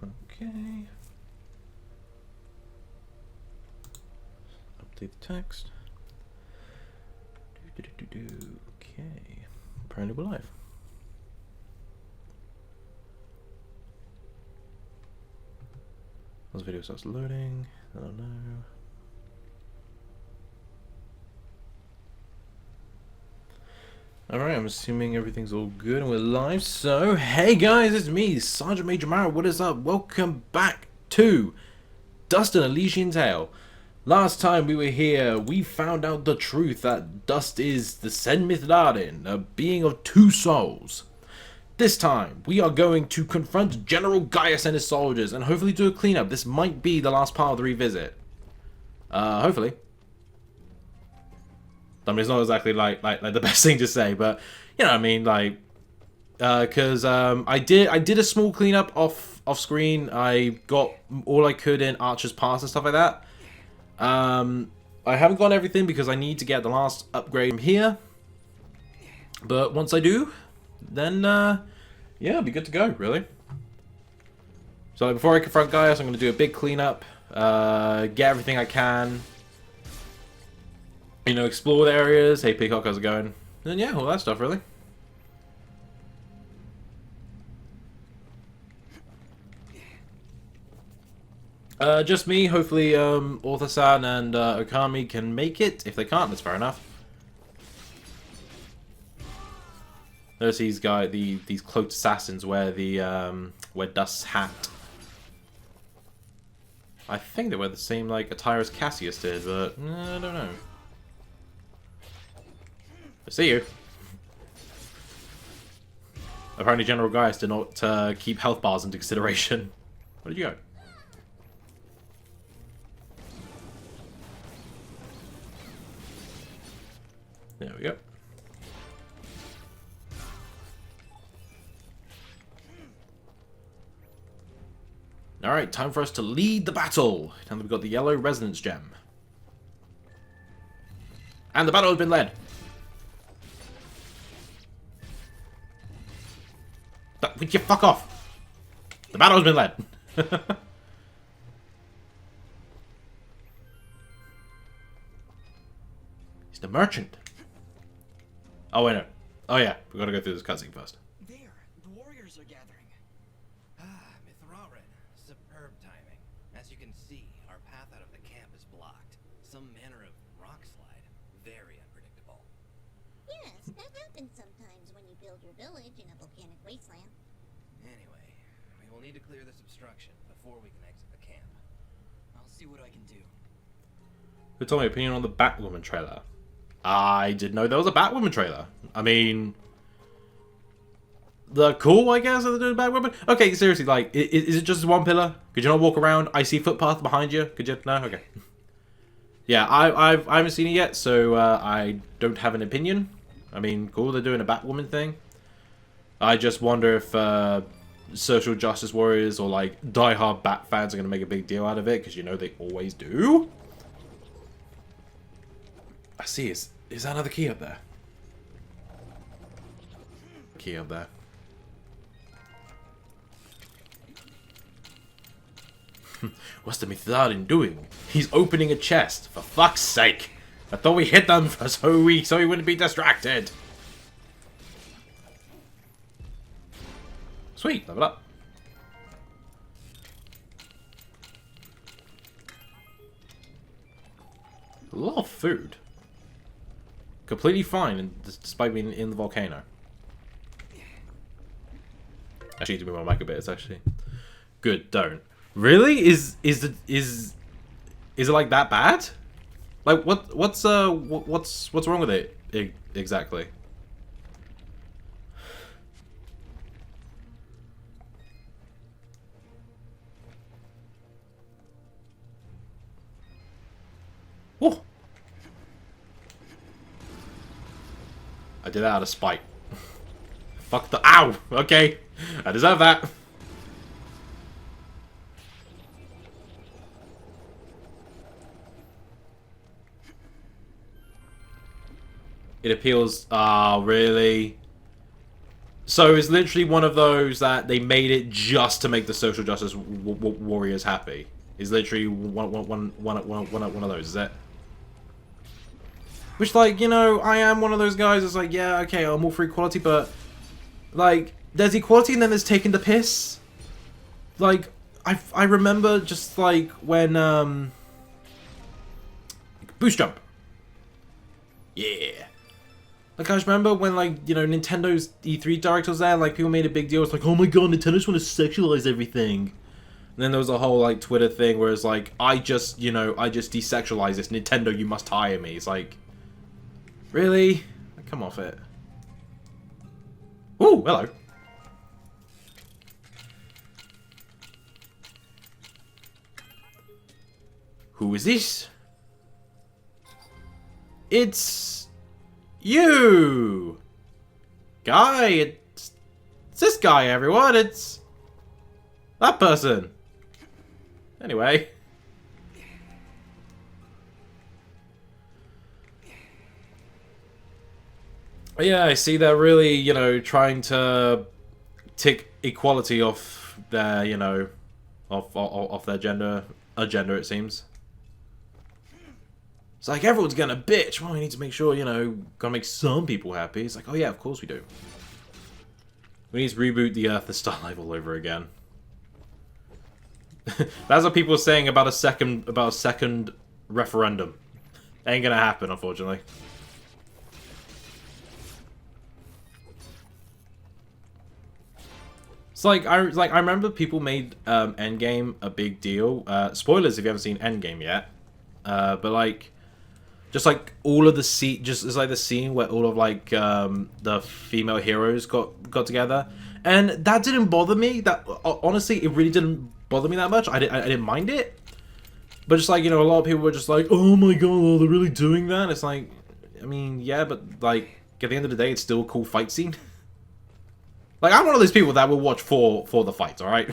Okay. Update the text. Okay. Apparently we're live. This video starts loading. I don't know. Alright, I'm assuming everything's all good and we're live. So, hey guys, it's me, Sergeantmajormario. What is up? Welcome back to Dust and Elysian Tale. Last time we were here, we found out the truth that Dust is the Sen Mythlardin, a being of two souls. This time, we are going to confront General Gaius and his soldiers and hopefully do a cleanup. This might be the last part of the revisit. Hopefully. I mean, it's not exactly like the best thing to say, but you know what I mean, like, because I did a small cleanup off screen. I got all I could in Archer's Pass and stuff like that. I haven't got everything because I need to get the last upgrade from here. But once I do, then yeah, it'll be good to go, really. So like, before I confront Gaius, I'm going to do a big cleanup, get everything I can. You know, explore the areas. Hey, Peacock, how's it going? And yeah, all that stuff, really. Just me. Hopefully, Author-san and Okami can make it. If they can't, that's fair enough. There's these these cloaked assassins wear wear Dust's hat. I think they wear the same like attire as Cassius did, but I don't know. I see you. Apparently General Gaius did not keep health bars into consideration. Where did you go? There we go. Alright, time for us to lead the battle. Now that we've got the yellow resonance gem. And the battle has been led. Would you fuck off? The battle has been led. He's the merchant. Oh, wait, no. Oh, yeah. We've got to go through this cutscene first. There, the warriors are gathering. Mithrarin. Superb timing. As you can see, our path out of the camp is blocked. Some manner of rock slide. Very unpredictable. Yes, that happens sometimes when you build your village in a volcanic wasteland. Anyway, we will need to clear this obstruction before we can exit the camp. I'll see what I can do. Who told my opinion on the Batwoman trailer? I didn't know there was a Batwoman trailer. I mean, the cool, I guess, that they're doing Batwoman. Okay, seriously, like, is it just one pillar? Could you not walk around? I see footpath behind you. Could you? No, okay. Yeah, I haven't seen it yet, so I don't have an opinion. I mean, cool, they're doing a Batwoman thing. I just wonder if social justice warriors or like diehard Bat fans are gonna make a big deal out of it, because you know they always do. I see. Is that another key up there? Key up there. What's the Mythlardin doing? He's opening a chest. For fuck's sake! I thought we hit them so he wouldn't be distracted. Sweet, level up. A lot of food. Completely fine, despite being in the volcano. Actually, to move my mic a bit, it's actually good. Don't really is it like that bad? Like what's wrong with it exactly? Oh. I did that out of spite. Fuck the- Ow! Okay. I deserve that. It appeals... Ah, really? So it's literally one of those that they made it just to make the social justice warriors happy. It's literally one of those, is it? Which, like, you know, I am one of those guys that's like, yeah, okay, I'm all for equality, but, like, there's equality and then there's taking the piss. Like, I remember just, like, when, Boost Jump. Yeah. Like, I just remember when, like, you know, Nintendo's E3 Direct was there, like, people made a big deal. It's like, oh my god, Nintendo just want to sexualize everything. And then there was a whole, like, Twitter thing where it's like, I just desexualize this. Nintendo, you must hire me. It's like, really? Come off it. Ooh, hello. Who is this? It's you! Guy, it's this guy, everyone. It's that person. Anyway. Yeah, I see they're really, you know, trying to tick equality off their, you know, off their gender agenda, it seems. It's like, everyone's gonna bitch. Well, we need to make sure, you know, gotta make some people happy. It's like, oh yeah, of course we do. We need to reboot the Earth, the Star Life all over again. That's what people are saying about a second referendum. Ain't gonna happen, unfortunately. It's like I remember people made Endgame a big deal. Spoilers if you haven't seen Endgame yet. But like, just like all of the just it's like the scene where all of like the female heroes got together, and that didn't bother me. That honestly, it really didn't bother me that much. I didn't mind it. But just like, you know, a lot of people were just like, oh my god, oh, they're really doing that. It's like, I mean, yeah, but like at the end of the day, it's still a cool fight scene. Like, I'm one of those people that will watch for the fights, alright?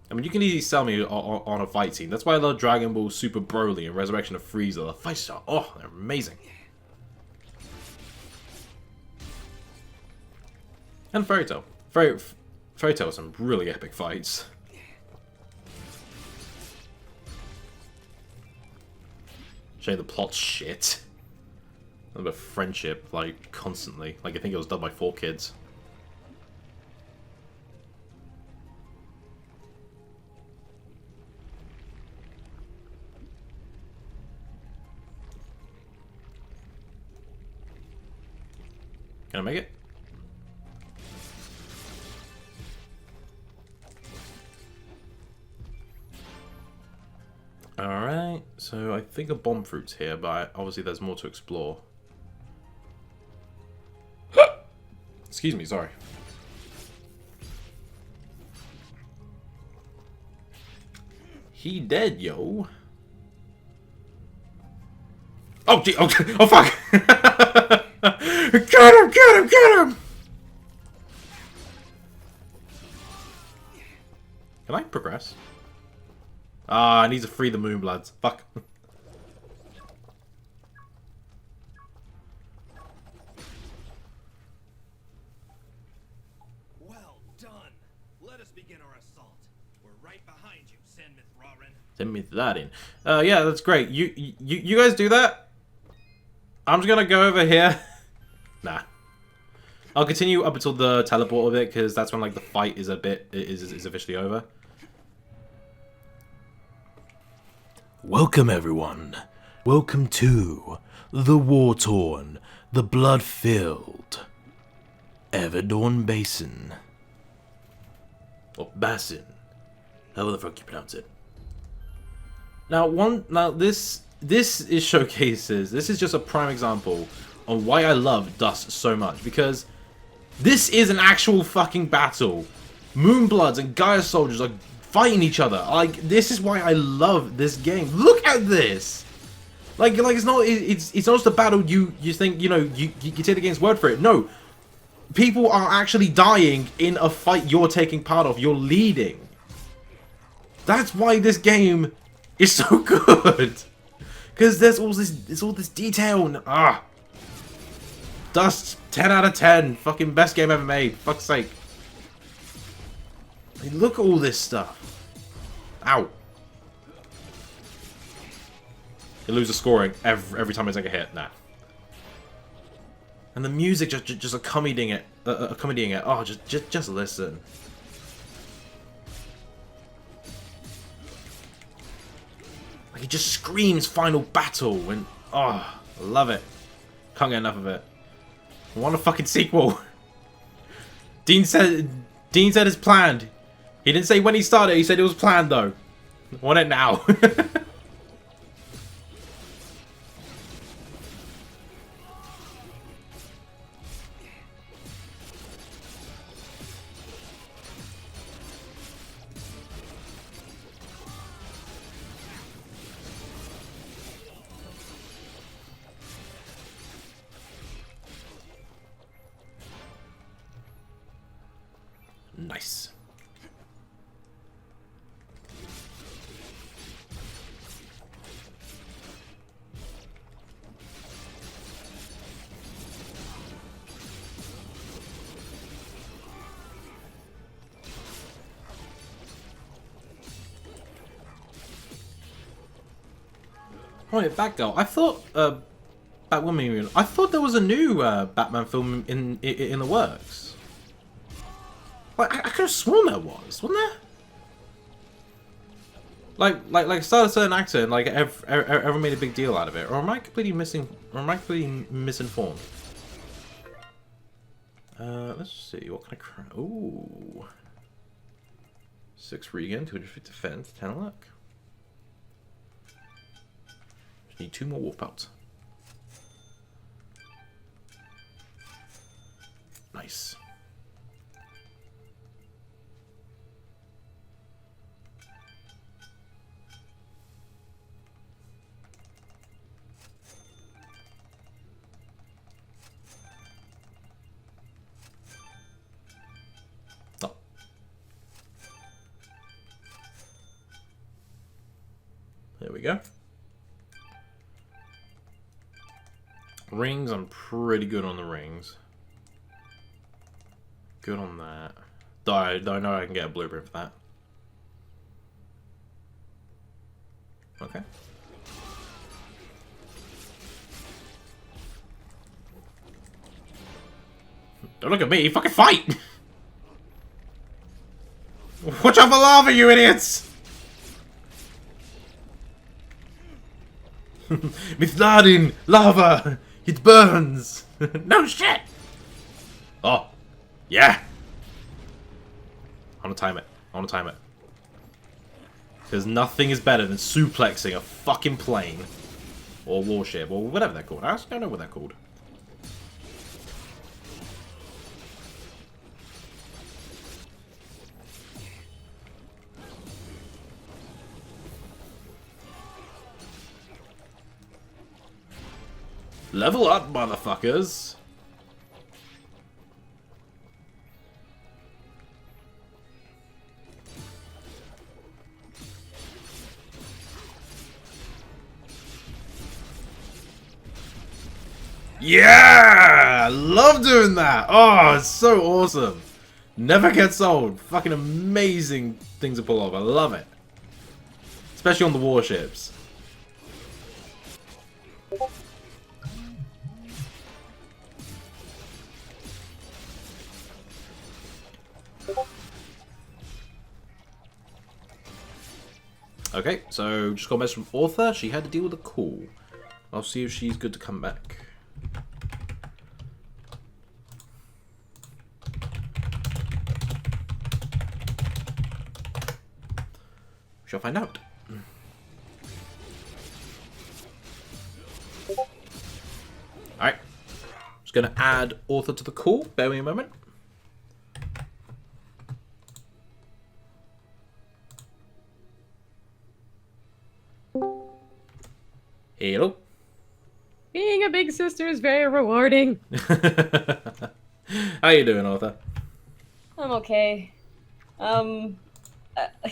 I mean, you can easily sell me on a fight scene. That's why I love Dragon Ball Super Broly and Resurrection of Frieza. The fights are, oh, they're amazing. And Fairy Tail. Fairy Tail has some really epic fights. Shame the plot's shit. About friendship, like, constantly. Like, I think it was done by 4 kids. Can I make it? Alright, so I think a bomb fruit's here, but obviously there's more to explore. Excuse me, sorry. He dead, yo. Oh, gee, oh fuck! Get him, get him, get him! Can I progress? Ah, I need to free the Moonbloods. Fuck. Well done. Let us begin our assault. We're right behind you, Sergeantmajormario. Send me that in. Yeah, that's great. You guys do that? I'm just gonna go over here. Nah. I'll continue up until the teleport of it, because that's when like the fight is is officially over. Welcome, everyone. Welcome to the war-torn, the blood-filled Everdawn Basin. Or Basin. However the fuck you pronounce it. Now, this is showcases. This is just a prime example on why I love Dust so much, because this is an actual fucking battle. Moonbloods and Gaia soldiers are fighting each other. Like, this is why I love this game. Look at this. Like it's not just a battle you think, you know, you take the game's word for it. No. People are actually dying in a fight you're taking part of. You're leading. That's why this game is so good. Because there's all this detail. And, Dust, 10 out of 10. Fucking best game ever made. Fuck's sake. I mean, look at all this stuff. Ow. You lose the scoring every time I take a hit. Nah. And the music just accompanying it. Oh, just listen. Like, it just screams final battle, and oh, I love it. Can't get enough of it. I want a fucking sequel. Dean said it's planned. He didn't say when he started. He said it was planned though. I want it now. Nice. Right, Batgirl. I thought Batwoman. I thought there was a new Batman film in the works. Like, I could have sworn there was, wasn't there? Like started a certain actor and like ever made a big deal out of it, or am I completely missing? Or am I completely misinformed? Let's see. What kind of crap? Ooh, 6 regen, 250 defense, 10 luck. Just need 2 more wolf pelts. Nice. There we go. Rings, I'm pretty good on the rings. Good on that. Though I know I can get a blueprint for that. Okay. Don't look at me, fucking fight! Watch out for lava, you idiots! Mithladin! Lava! It burns! No shit! Oh. Yeah! I want to time it. I want to time it. Because nothing is better than suplexing a fucking plane. Or warship, or whatever they're called. I actually don't know what they're called. Level up, motherfuckers! Yeah! Love doing that! Oh, it's so awesome! Never gets old. Fucking amazing thing to pull off. I love it. Especially on the warships. Okay, so just got a message from Author. She had to deal with a call. I'll see if she's good to come back. Shall find out. Alright. Just gonna add Author to the call. Bear with me a moment. Hello. Being a big sister is very rewarding. How you doing, Arthur? I'm okay.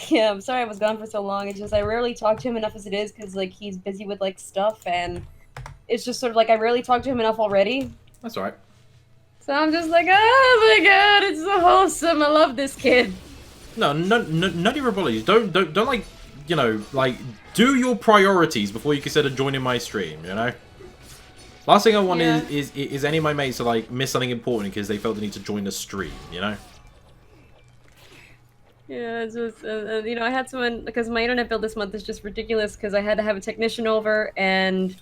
Yeah, I'm sorry I was gone for so long. It's just I rarely talk to him enough as it is because like he's busy with like stuff, and it's just sort of like I rarely talk to him enough already. That's alright. So I'm just like, oh my god, it's so wholesome. I love this kid. No, none of your apologies. Don't like, you know, like, do your priorities before you consider joining my stream, you know? Last thing I want is any of my mates to, like, miss something important because they felt the need to join the stream, you know? Yeah, it's just, you know, I had someone, because my internet bill this month is just ridiculous because I had to have a technician over, and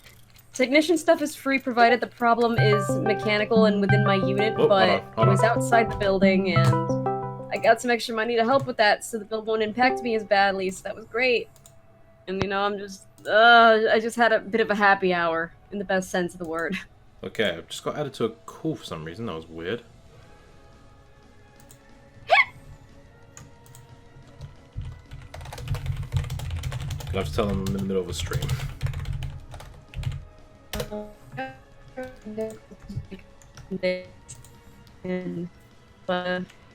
technician stuff is free provided the problem is mechanical and within my unit, Oh, but hold it was on. outside the building, and I got some extra money to help with that so the bill won't impact me as badly, so that was great. And, you know, I'm just, I just had a bit of a happy hour, in the best sense of the word. Okay, I've just got added to a call for some reason. That was weird. I'll have to tell them I'm in the middle of a stream.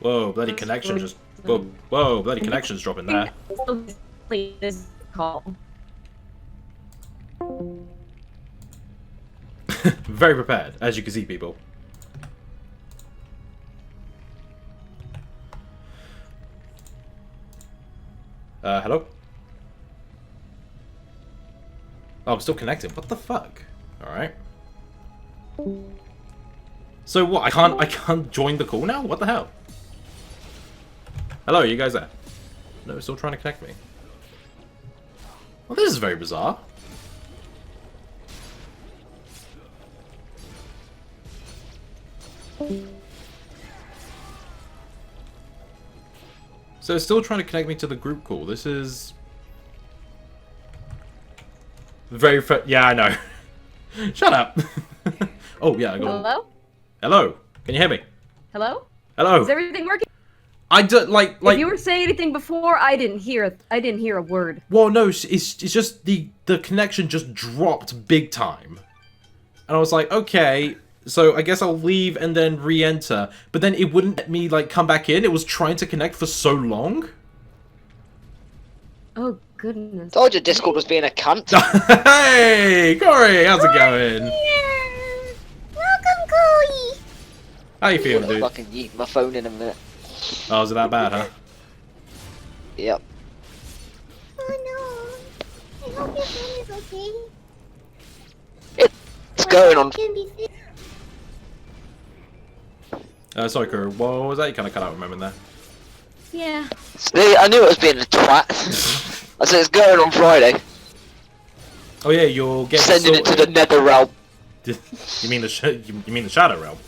Whoa, bloody connection just... Whoa, bloody connection's dropping there. Please call. Very prepared, as you can see, people. Hello? Oh, I'm still connecting. What the fuck? Alright. So what, I can't join the call now? What the hell? Hello, are you guys there? No, it's still trying to connect me. Well, this is very bizarre. So it's still trying to connect me to the group call. This is... very yeah, I know. Shut up. Oh, yeah, I got... Hello? Hello? Can you hear me? Hello? Hello? Is everything working? I do, like... If you were saying anything before, I didn't hear a word. Well, no, it's just the connection just dropped big time. And I was like, okay, so I guess I'll leave and then re-enter. But then it wouldn't let me, like, come back in. It was trying to connect for so long. Oh, goodness. Told you Discord was being a cunt. Hey, Corey, how's it going? Here. Welcome, Chloe. How you feeling, dude? Fucking yeet my phone in a minute. Oh, is it that bad, huh? Yep. Oh no. I hope your phone is okay. It's going on. Can be fixed. Sorry, Corey, what was that? You kind of cut out a moment there. Yeah. See, I knew it was being a twat. I said it's going on Friday. Oh yeah, you're getting Sending it to the sorted. nether realm. You mean the you mean the Shadow Realm?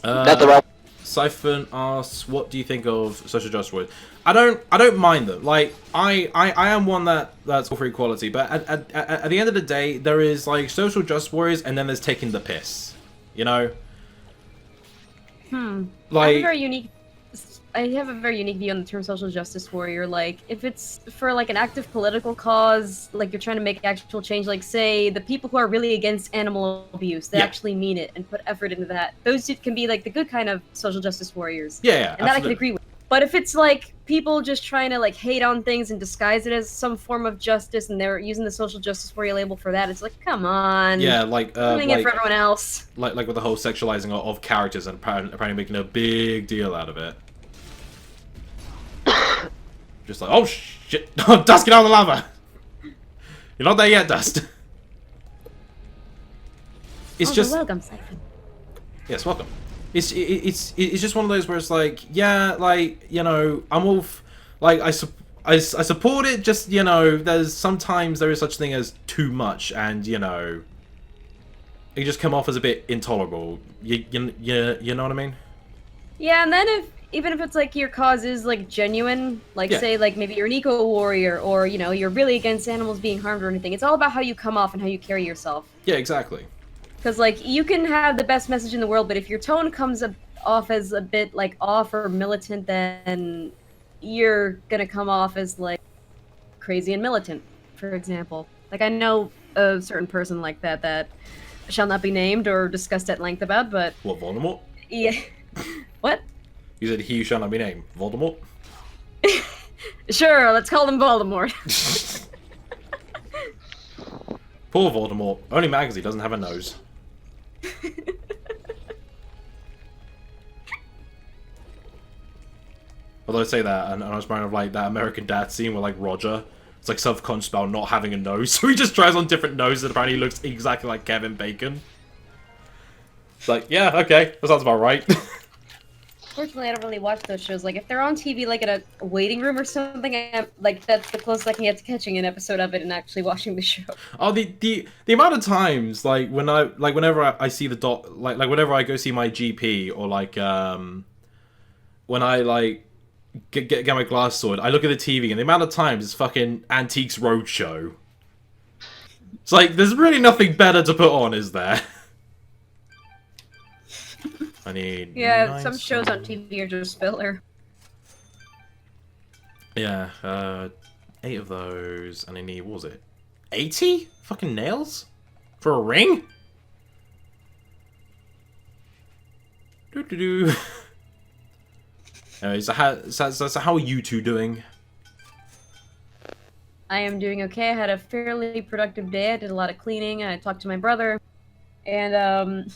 Nether realm. Siphon asks, "What do you think of social justice warriors?" I don't mind them. Like I am one that's all for equality, but at the end of the day, there is like social justice warriors, and then there's taking the piss. You know. Like I have a very unique view on the term social justice warrior. Like, if it's for, like, an active political cause, like, you're trying to make actual change, like, say, the people who are really against animal abuse, they actually mean it and put effort into that. Those can be, like, the good kind of social justice warriors. Yeah, and that I can agree with. But if it's, like, people just trying to, like, hate on things and disguise it as some form of justice, and they're using the social justice warrior label for that, it's like, come on. Yeah, like doing it for everyone else. Like with the whole sexualizing of characters and apparently making a big deal out of it. Just like, oh shit, Dust, get out of the lava! You're not there yet, Dust. It's just... welcome, Siphon. Yes, welcome. It's just one of those where it's like, yeah, like, you know, I'm all... like, I support it, just, you know, sometimes there is such thing as too much, and, you know... it just come off as a bit intolerable. You know what I mean? Yeah, and then even if it's like your cause is like genuine, like say like maybe you're an eco warrior or you know you're really against animals being harmed or anything, it's all about how you come off and how you carry yourself. Yeah, exactly. Because like you can have the best message in the world, but if your tone comes off as a bit like off or militant, then you're gonna come off as like crazy and militant, for example. Like I know a certain person like that shall not be named or discussed at length about, but What, Voldemort? yeah. What? You said he who shall not be named. Voldemort? Sure, let's call him Voldemort. Poor Voldemort. Only mad because he doesn't have a nose. Although I say that, and I was reminded of like that American Dad scene where like Roger, it's like self-conscious about not having a nose, so he just tries on different noses and apparently he looks exactly like Kevin Bacon. It's like, yeah, okay, that sounds about right. Fortunately, I don't really watch those shows. Like, if they're on TV, like at a waiting room or something, like that's the closest I can get to catching an episode of it and actually watching the show. Oh, the amount of times like whenever I see the like whenever I go see my GP or like when I like get my glass sorted, I look at the TV and the amount of times it's fucking Antiques Roadshow. It's like there's really nothing better to put on, is there? I need some shows on TV are just filler. Yeah, 8 of those, and I need, what was it? 80 fucking nails for a ring? Doo-doo-doo. Anyways, so how are you two doing? I am doing okay. I had a fairly productive day. I did a lot of cleaning. I talked to my brother, and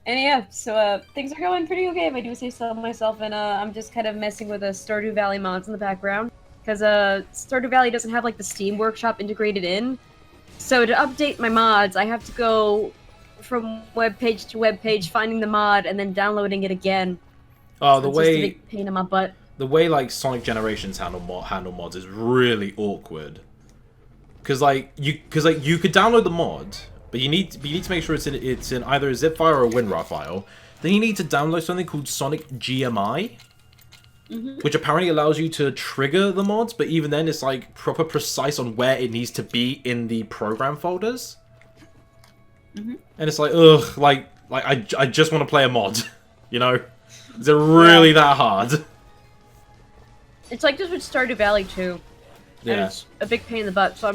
yeah, so things are going pretty okay if I do say so myself. And I'm just kind of messing with Stardew Valley mods in the background because Stardew Valley doesn't have like the Steam Workshop integrated in. So to update my mods, I have to go from web page to web page, finding the mod, and then downloading it again. Oh, so the it's way just a big pain in my butt. the way like Sonic Generations handle mods is really awkward. Cause you could download the mod, but you need to make sure it's in either a zip file or a WinRAR file. Then you need to download something called Sonic GMI, which apparently allows you to trigger the mods, but even then it's like proper precise on where it needs to be in the program folders. And it's like, ugh, like I just want to play a mod, you know? Is it really that hard? It's like just with Stardew Valley too. And Yeah. it's a big pain in the butt. So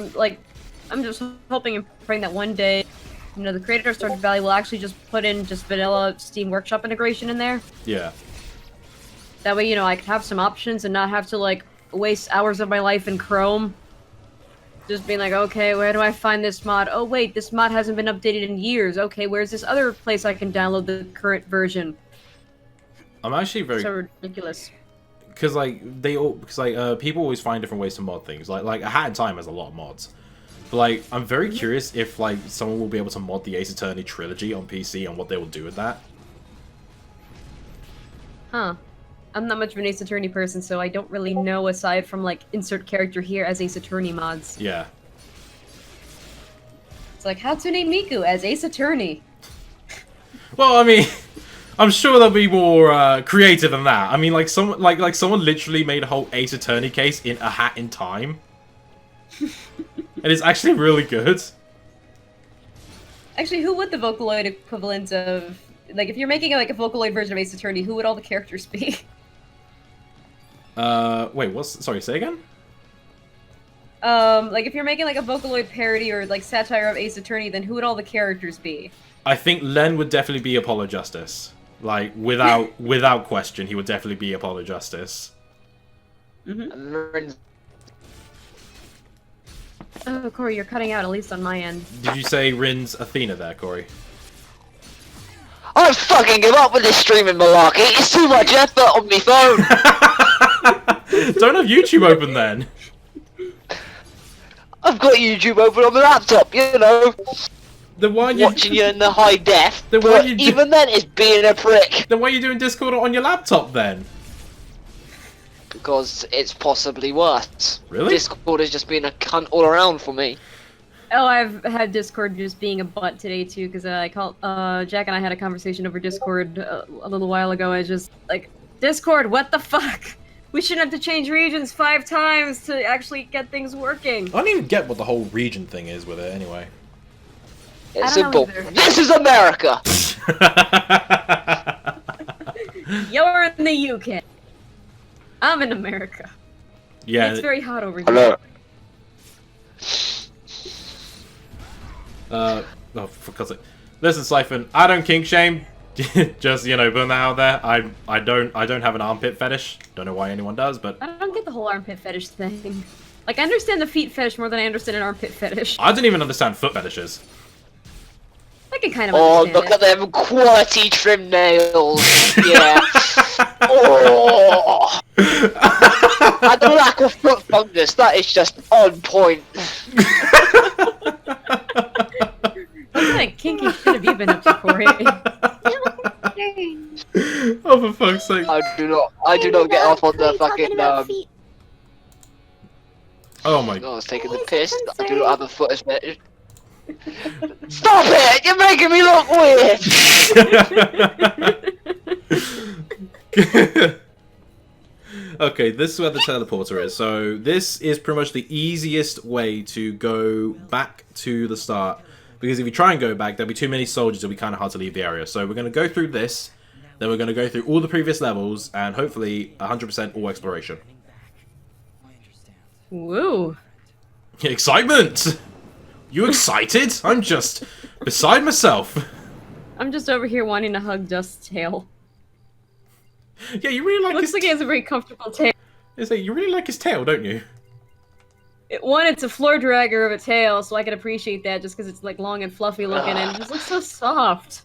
I'm just hoping and praying that one day, you know, the creator of Stardew Valley will actually just put in just vanilla Steam Workshop integration in there. Yeah. That way, you know, I could have some options and not have to like waste hours of my life in Chrome. Just being like, okay, where do I find this mod? Oh wait, this mod hasn't been updated in years. Okay, where's this other place I can download the current version? I'm actually very So ridiculous. because people always find different ways to mod things. Like A Hat in Time has a lot of mods, but like I'm very curious if like someone will be able to mod the Ace Attorney trilogy on PC and what they will do with that. Huh. I'm not much of an Ace Attorney person, so I don't really know aside from like insert character here as Ace Attorney mods. Yeah. It's like Hatsune Miku as Ace Attorney. Well, I mean, I'm sure they'll be more creative than that. I mean, like someone literally made a whole Ace Attorney case in A Hat in Time, and it's actually really good. Actually, who would the Vocaloid equivalent of... Like, if you're making like a Vocaloid version of Ace Attorney, who would all the characters be? Wait, sorry, say again? Like, if you're making like a Vocaloid parody or like satire of Ace Attorney, then who would all the characters be? I think Len would definitely be Apollo Justice. Like, without question, he would definitely be Apollo Justice. Oh, Corey, you're cutting out, at least on my end. Did you say Rin's Athena there, Corey? I fucking give up with this streaming malarkey. It's too much effort on my phone. Don't have YouTube open then. I've got YouTube open on my laptop, you know, Then why are you watching you in the high def. Then why But you even then, it's being a prick. Then why are you doing Discord on your laptop then? Because it's possibly worse. Really? Discord has just been a cunt all around for me. Oh, I've had Discord just being a butt today too, because Jack and I had a conversation over Discord a little while ago. I just like, Discord, what the fuck? We shouldn't have to change regions 5 times to actually get things working. I don't even get what the whole region thing is with it anyway. It's I don't know simple. either. This is America. You're in the UK. I'm in America. Yeah. It's very hot over here. Hello. Oh, for God's sake. Listen, Siphon, I don't kink shame. Just, you know, putting that out there. I don't have an armpit fetish. Don't know why anyone does, but I don't get the whole armpit fetish thing. Like, I understand the feet fetish more than I understand an armpit fetish. I didn't even understand foot fetishes. I can kind of Oh, understand look it. at them quality trim nails. Yeah. Oh. I don't like a foot fungus. That is just on point. What kind of kinky shit have you been up to, Corey? Oh, for fuck's sake. I do not get off on the fucking Oh my I god. was taking the piss. I do not have a foot fetish. Stop it! You're making me look weird! Okay, this is where the teleporter is. So this is pretty much the easiest way to go back to the start. Because if you try and go back, there'll be too many soldiers, it'll be kind of hard to leave the area. So we're going to go through this, then we're going to go through all the previous levels, and hopefully 100% all exploration. Woo. Excitement! You excited? I'm just beside myself. I'm just over here wanting to hug Dust's tail. Yeah, you really like Looks his... like he has a very comfortable tail. It's like, you really like his tail, don't you? One, it's a floor dragger of a tail, so I can appreciate that just because it's like long and fluffy looking and it just looks so soft.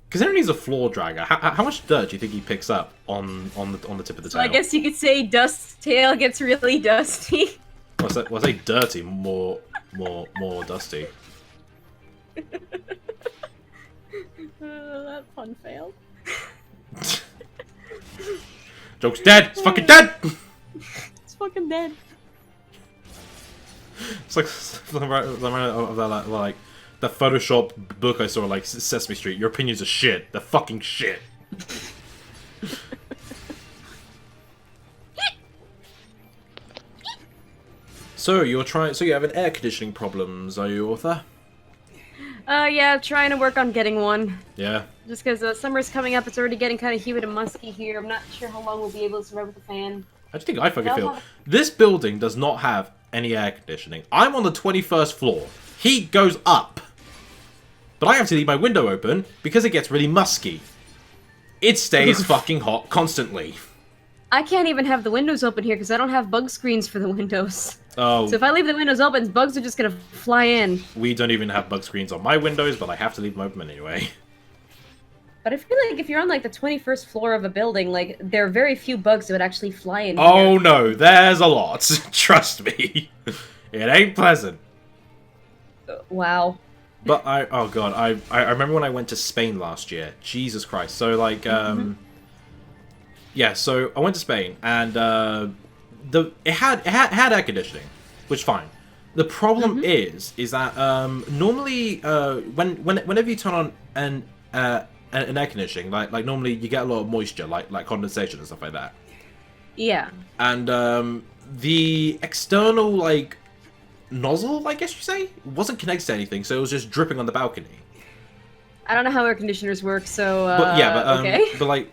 Considering he's a floor dragger, how much dirt do you think he picks up on the tip of the So tail? I guess you could say Dust's tail gets really dusty. What's that? Well, I say dirty, more dusty. That pun failed. Joke's dead. It's fucking dead. It's fucking dead. It's like the Photoshop book I saw, like Sesame Street. Your opinions are shit. They're fucking shit. So you're trying. So you have an air conditioning problems, are you, Author? Yeah, trying to work on getting one. Yeah. Just because summer's coming up, it's already getting kind of humid and musky here. I'm not sure how long we'll be able to survive with the fan. I think I fucking I'll feel have- this building does not have any air conditioning. I'm on the 21st floor. Heat goes up. But I have to leave my window open because it gets really musky. It stays fucking hot constantly. I can't even have the windows open here because I don't have bug screens for the windows. Oh, So if I leave the windows open, bugs are just gonna fly in. we don't even have bug screens on my windows, but I have to leave them open anyway. But I feel like if you're on like the 21st floor of a building, like there are very few bugs that would actually fly in Oh here. no, there's a lot. Trust me. It ain't pleasant. Wow. But oh god, I remember when I went to Spain last year. Jesus Christ. So like yeah, so I went to Spain and it had air conditioning, which fine. The problem is that normally whenever you turn on an air conditioning, like normally you get a lot of moisture, like condensation and stuff like that. Yeah. And the external like nozzle, I guess you say, wasn't connected to anything, so it was just dripping on the balcony. I don't know how air conditioners work, so But yeah, but okay. but like,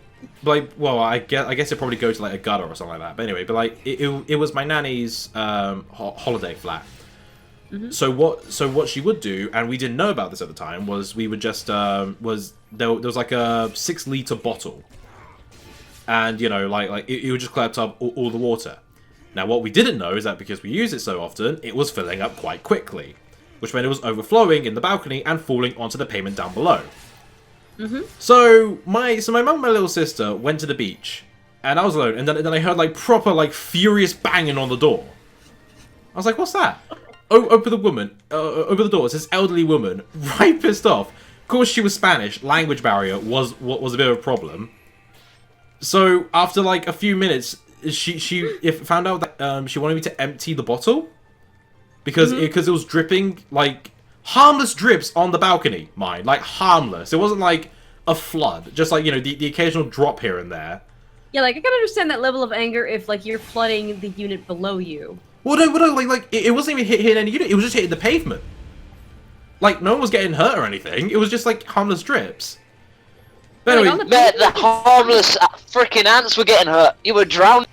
well, I guess it probably goes to like a gutter or something like that. But anyway, but like it was my nanny's holiday flat. So what she would do, and we didn't know about this at the time, was we would just there was like a 6-liter bottle, and you know like it would just collect up all the water. Now what we didn't know is that because we use it so often, it was filling up quite quickly, which meant it was overflowing in the balcony and falling onto the pavement down below. So my mum and my little sister went to the beach, and I was alone, and then I heard like proper like furious banging on the door. I was like, "What's that?" Oh, open the door. It's this elderly woman, right pissed off. Of course, she was Spanish. Language barrier was a bit of a problem. So after like a few minutes, she found out that she wanted me to empty the bottle because it was dripping like harmless drips on the balcony. Mine, like harmless. It wasn't like a flood, just like, you know, the occasional drop here and there. Yeah, like I can understand that level of anger if like you're flooding the unit below you. Well, no, like it wasn't even hitting any unit. It was just hitting the pavement. Like no one was getting hurt or anything. It was just like harmless drips. But Like, anyway, on the The harmless freaking ants were getting hurt. You were drowning.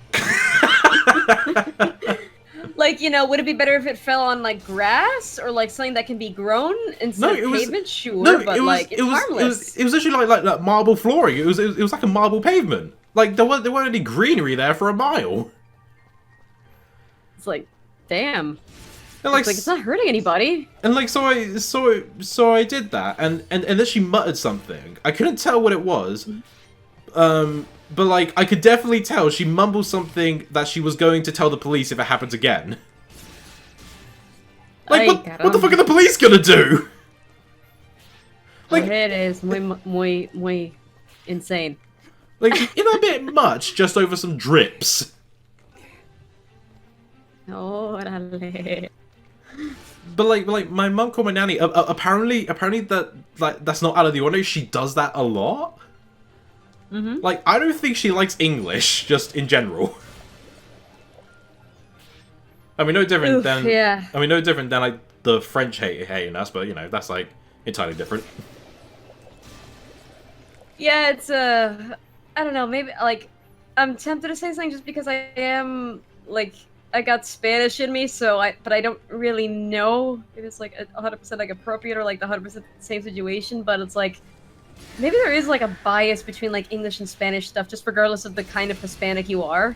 Like Like, you know, would it be better if it fell on like grass or like something that can be grown instead of pavement? Sure, but like it's harmless. It was literally like marble flooring. It was like a marble pavement. Like there weren't any greenery there for a mile. It's like, damn. And like, it's not hurting anybody. And like, so I did that, and then she muttered something. I couldn't tell what it was, but like I could definitely tell she mumbled something that she was going to tell the police if it happens again. Like, what the fuck are the police gonna do? Like, it is muy insane. Like, a bit much just over some drips. Órale. But like my mum called my nanny. Apparently that's not out of the ordinary. She does that a lot. Mm-hmm. Like, I don't think she likes English, just in general. I mean, no different than no different than like the French hating us, but you know that's like entirely different. Yeah, it's I don't know. Maybe like I'm tempted to say something just because I am like. I got Spanish in me, but I don't really know if it's like 100% like appropriate or like the 100% same situation, but it's like, maybe there is like a bias between like English and Spanish stuff, just regardless of the kind of Hispanic you are.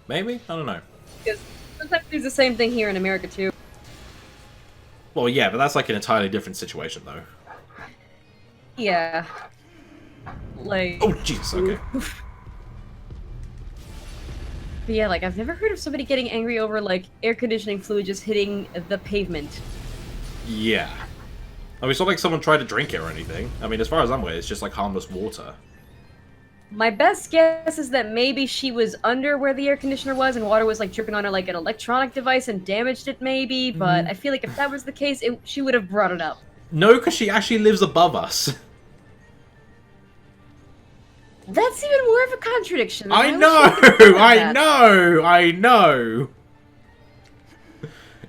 Maybe? I don't know. Because sometimes it's the same thing here in America too. Well, yeah, but that's like an entirely different situation though. Yeah. Like... Oh, Jesus, okay. But yeah, like, I've never heard of somebody getting angry over, like, air conditioning fluid just hitting the pavement. Yeah. I mean, it's not like someone tried to drink it or anything. I mean, as far as I'm aware, it's just, like, harmless water. My best guess is that maybe she was under where the air conditioner was and water was, like, dripping on her, like, an electronic device and damaged it, maybe. But I feel like if that was the case, she would have brought it up. No, because she actually lives above us. That's even more of a contradiction. I know!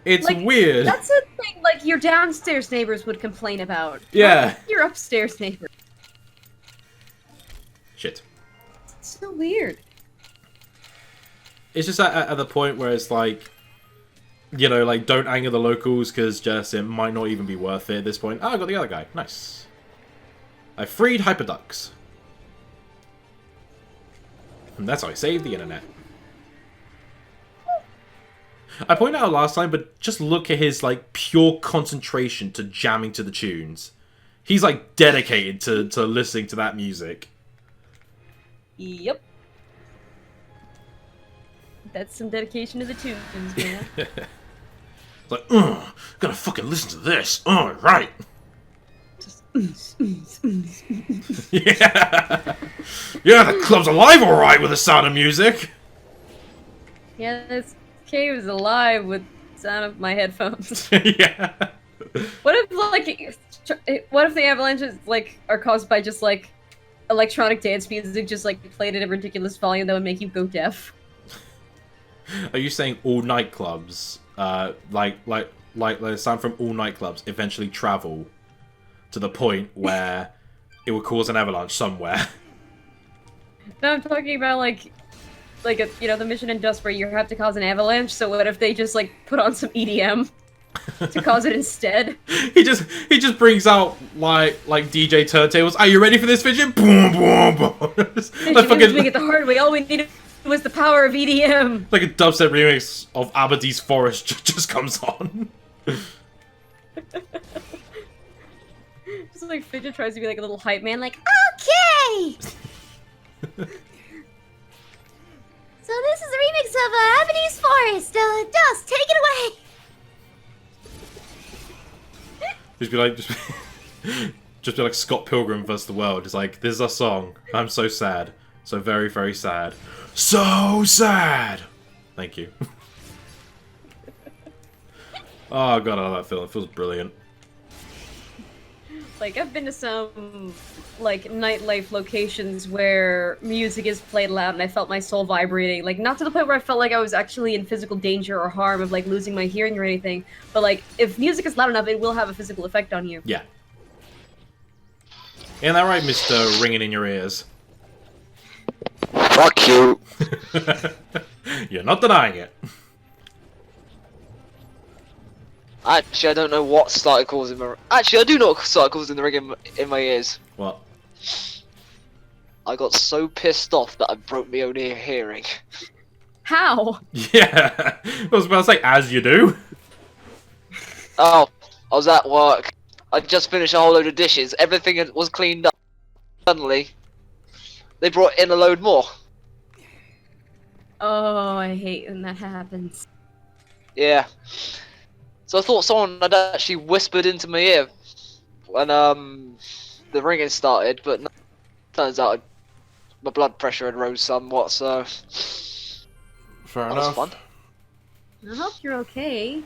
It's like, weird. That's a thing, like, your downstairs neighbors would complain about. Yeah. Not your upstairs neighbors. Shit. It's so weird. It's just at the point where it's like, you know, like, don't anger the locals, because just it might not even be worth it at this point. Oh, I got the other guy. Nice. I freed Hyperducks. And that's how I saved the internet. I pointed out last time, but just look at his, like, pure concentration to jamming to the tunes. He's, like, dedicated to listening to that music. Yep. That's some dedication to the tunes, man. It's like, gotta fucking listen to this. Right. Yeah. Yeah, the club's alive alright with the sound of music. Yeah, this cave is alive with the sound of my headphones. Yeah. What if the avalanches, like, are caused by just, like, electronic dance music just, like, played at a ridiculous volume that would make you go deaf? Are you saying all nightclubs, like the sound from all nightclubs eventually travel to the point where it would cause an avalanche somewhere? No, I'm talking about, like the Mission in Dust where you have to cause an avalanche, so what if they just, like, put on some EDM to cause it instead? He just brings out, like DJ turntables. Are you ready for this, Fidget? Boom, boom, boom. Like fucking doing it the hard way. All we needed was the power of EDM. Like a dubstep remix of Aberdeen's Forest just comes on. Just like Fidget tries to be like a little hype man, like, Okay! So this is a remix of Ebony's Forest. Dust, take it away! Just be like Scott Pilgrim vs. the World. It's like, this is our song. I'm so sad. So very, very sad. So sad! Thank you. Oh god, I love that film. It feels brilliant. Like, I've been to some, like, nightlife locations where music is played loud and I felt my soul vibrating. Like, not to the point where I felt like I was actually in physical danger or harm of, like, losing my hearing or anything. But, like, if music is loud enough, it will have a physical effect on you. Yeah. Ain't that right, Mr. Ringing in Your Ears? Fuck you. You're not denying it. Actually, I don't know what started causing my. Actually, I do know what started causing the ring in my ears. What? I got so pissed off that I broke my own ear hearing. How? Yeah, I was about to say, as you do. Oh, I was at work. I just finished a whole load of dishes. Everything was cleaned up. Suddenly, they brought in a load more. Oh, I hate when that happens. Yeah. So I thought someone had actually whispered into my ear when the ringing started, but no, turns out my blood pressure had rose somewhat. So Fair that was enough. fun. I hope you're okay.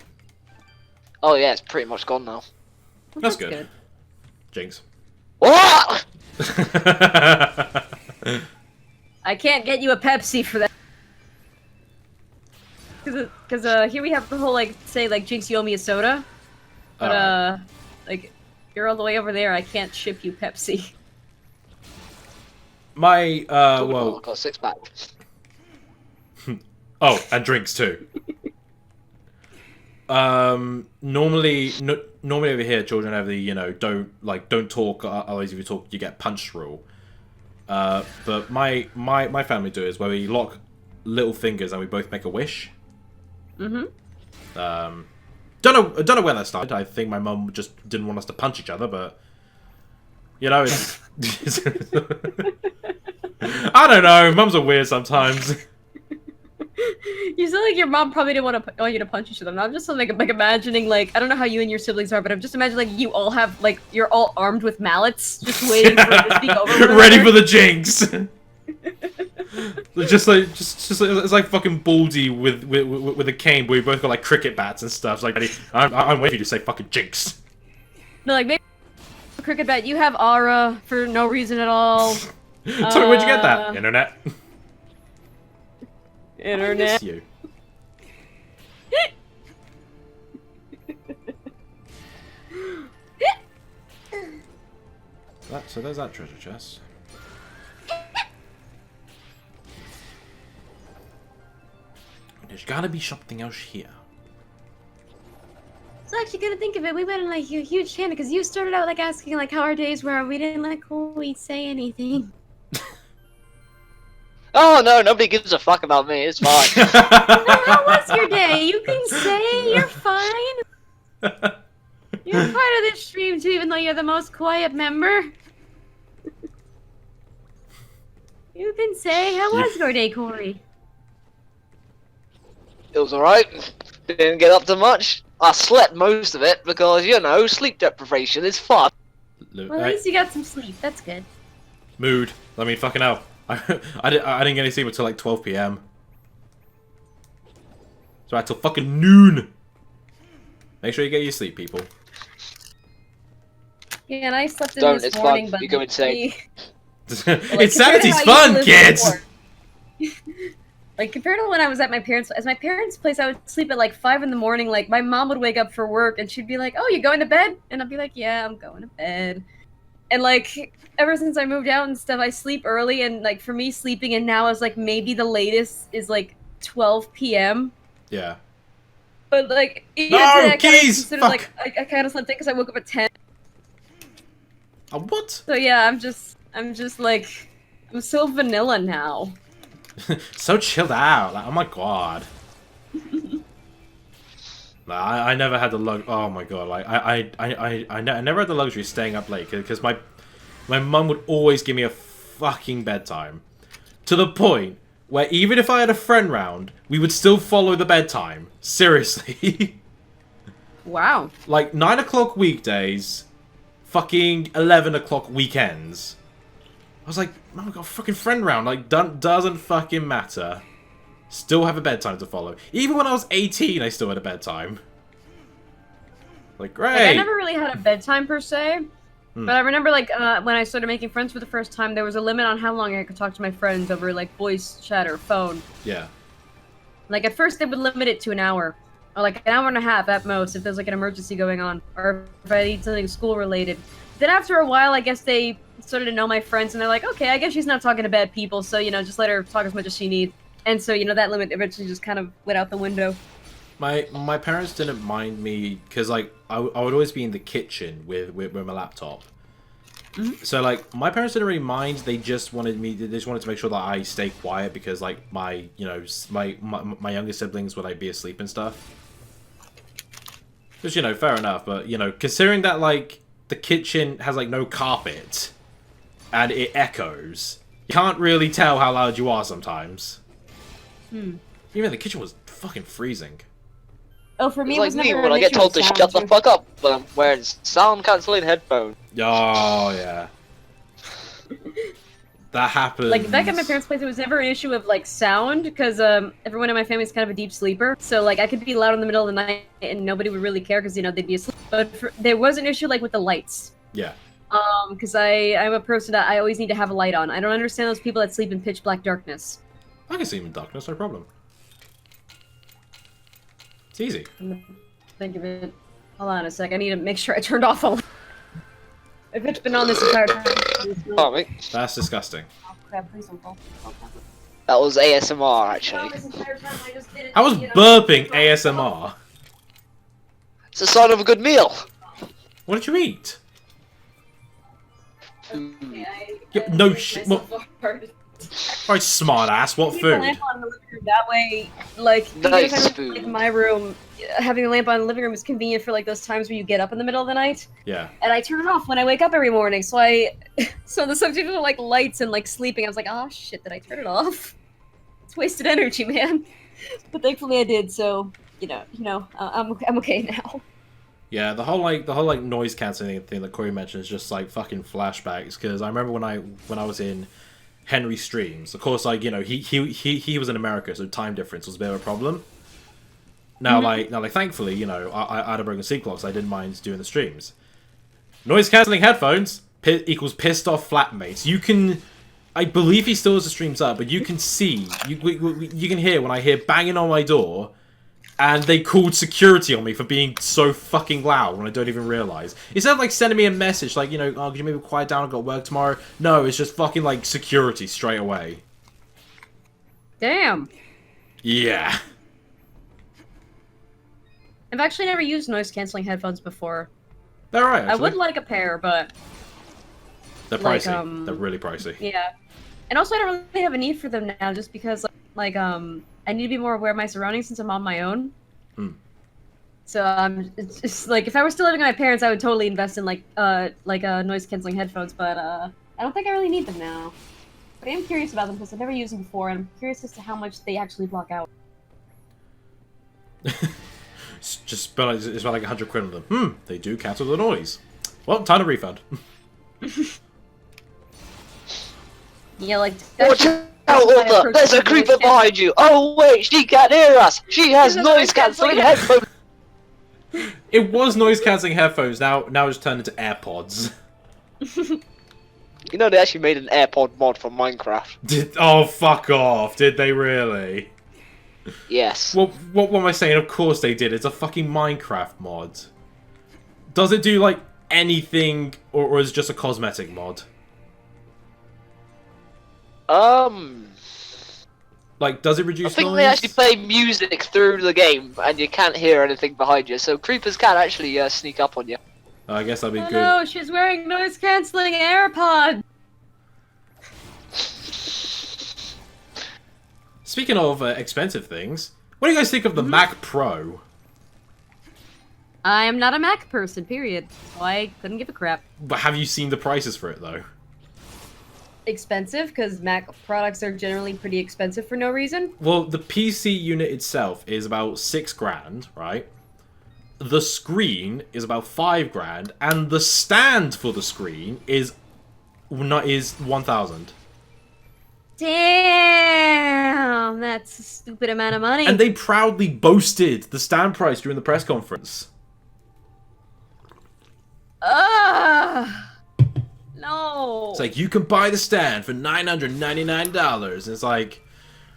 Oh yeah, it's pretty much gone now. Well, That's good. Jinx. What? I can't get you a Pepsi for that. Cause here we have the whole like say like Jinx, you owe me a soda, but Alright. like you're all the way over there. I can't ship you Pepsi. My I well, got a six pack. oh, and drinks too. Normally over here, children have the don't talk. Otherwise, if you talk, you get punched rule. But my family do is where we lock little fingers and we both make a wish. Mm-hmm. Don't know where that started. I think my mum just didn't want us to punch each other, but you know, it's I don't know. Mums are weird sometimes. You sound like your mom probably didn't want you to punch each other. And I'm just like imagining like I don't know how you and your siblings are, but I'm just imagining like you all have like you're all armed with mallets, just waiting for it to speak over. Ready for the jinx. just like it's like fucking Baldy with a cane, where we both got like cricket bats and stuff. It's like I'm waiting for you to say fucking jinx. No, like maybe cricket bat. You have aura for no reason at all. Tell me, where'd you get that? Internet. I Internet. miss you. So there's that treasure chest. There's gotta be something else here. So actually, gonna think of it, we went on like a huge tangent because you started out like asking like how our days were. We didn't like we say anything. Oh no, nobody gives a fuck about me. It's fine. How was your day? You can say you're fine. You're part of this stream too, even though you're the most quiet member. You can say how was your day, Corey? It was alright. Didn't get up to much. I slept most of it because, you know, sleep deprivation is fun. Well, at least you got some sleep. That's good. Mood. I mean, fucking hell. I didn't get any sleep until like 12 p.m. So until fucking noon. Make sure you get your sleep, people. Yeah, and I slept in Don't, this it's morning, fun. but You go insane. Insanity's fun, kids! Like, compared to when I was at my parents' place, I would sleep at like 5 in the morning. Like, my mom would wake up for work and she'd be like, "Oh, you going to bed?" And I'd be like, "Yeah, I'm going to bed." And like, ever since I moved out and stuff, I sleep early, and like, for me, sleeping in now is like maybe the latest is like 12 p.m. Yeah. But like, No, I keys! consider, Fuck! like, I kind of slept in because I woke up at 10. What? So yeah, I'm just like, I'm so vanilla now. So chilled out. Like, oh my god. I never had the oh my god. Like I never had the luxury of staying up late because my mum would always give me a fucking bedtime, to the point where even if I had a friend round, we would still follow the bedtime. Seriously. Wow. Like 9 o'clock weekdays, fucking 11 o'clock weekends. I was like, Mum, I got a fucking friend round. Like, doesn't fucking matter. Still have a bedtime to follow. Even when I was 18, I still had a bedtime. Like, great. Like, I never really had a bedtime per se, but I remember like when I started making friends for the first time, there was a limit on how long I could talk to my friends over like voice chat or phone. Yeah. Like at first they would limit it to an hour, or like an hour and a half at most if there's like an emergency going on, or if I need something school related. Then after a while, I guess they started to know my friends, and they're like, okay, I guess she's not talking to bad people, so you know, just let her talk as much as she needs. And so, you know, that limit eventually just kind of went out the window. My parents didn't mind me because like I would always be in the kitchen with my laptop. So like my parents didn't really mind. They just wanted to make sure that I stay quiet because like my my younger siblings would like be asleep and stuff. Which fair enough, but considering that like the kitchen has like no carpet and it echoes, you can't really tell how loud you are sometimes. Even the kitchen was fucking freezing. Oh, for me, It's it like was me never when an I get issue told with to sound, shut the too. fuck up when I'm wearing sound cancelling headphones. Oh yeah. That happened. Like back at my parents' place, it was never an issue of like sound because everyone in my family is kind of a deep sleeper. So like I could be loud in the middle of the night and nobody would really care because they'd be asleep. But there was an issue like with the lights. Yeah. Because I'm a person that I always need to have a light on. I don't understand those people that sleep in pitch black darkness. I can see him in darkness, no problem. It's easy. Think of it. Hold on a sec. I need to make sure I turned off all. If it's been on this entire time. Oh, mate. That's disgusting. Oh crap! Please don't fall. That was ASMR, actually. I was burping ASMR. It's a sign of a good meal. What did you eat? Food. No shit. What? Right, smart ass. What Keep the food? lamp on in the living room. That way, like, even Nice if I'm food. in my room, having a lamp on in the living room is convenient for like those times where you get up in the middle of the night. Yeah. And I turn it off when I wake up every morning. So so the subject of like lights and like sleeping, I was like, oh shit, did I turn it off? It's wasted energy, man. But thankfully I did. So I'm okay now. Yeah, the whole noise cancelling thing that Corey mentioned is just like fucking flashbacks. Because I remember when I was in Henry streams, of course, like he was in America, so time difference was a bit of a problem. Now, thankfully, I had a broken sleep clock, so I didn't mind doing the streams. Noise cancelling headphones equals pissed off flatmates. You can, I believe he still has the streams up, but you can see, you can hear when I hear banging on my door. And they called security on me for being so fucking loud when I don't even realise. Instead of like sending me a message like, oh, could you maybe quiet down, I've got work tomorrow? No, it's just fucking like security straight away. Damn. Yeah. I've actually never used noise canceling headphones before. They're right, actually. I would like a pair, but They're like, pricey. They're really pricey. yeah. And also I don't really have a need for them now just because like I need to be more aware of my surroundings since I'm on my own. So it's just like if I were still living with my parents, I would totally invest in like noise canceling headphones. But I don't think I really need them now. But I am curious about them because I've never used them before, and I'm curious as to how much they actually block out. It's about like 100 quid on them. They do cancel the noise. Well, time to refund. Yeah, like. Watch out, Walter! There's a creeper behind you! Oh wait, she can't hear us! She has noise cancelling headphones! It was noise cancelling headphones, now it's turned into AirPods. You know they actually made an AirPod mod for Minecraft. Oh, fuck off. Did they really? Yes. What am I saying? Of course they did. It's a fucking Minecraft mod. Does it do, like, anything, or is it just a cosmetic mod? Like, does it reduce I think noise? they actually play music through the game, and you can't hear anything behind you, so creepers can actually sneak up on you. I guess that'd be Oh good. no, she's wearing noise canceling AirPods. Speaking of expensive things, what do you guys think of the Mac Pro? I am not a Mac person, period. So I couldn't give a crap. But have you seen the prices for it, though? Expensive, because Mac products are generally pretty expensive for no reason. Well, the PC unit itself is about $6,000, right? The screen is about $5,000, and the stand for the screen is 1,000. Damn, that's a stupid amount of money. And they proudly boasted the stand price during the press conference. Ugh. No. It's like, you can buy the stand for $999. It's like...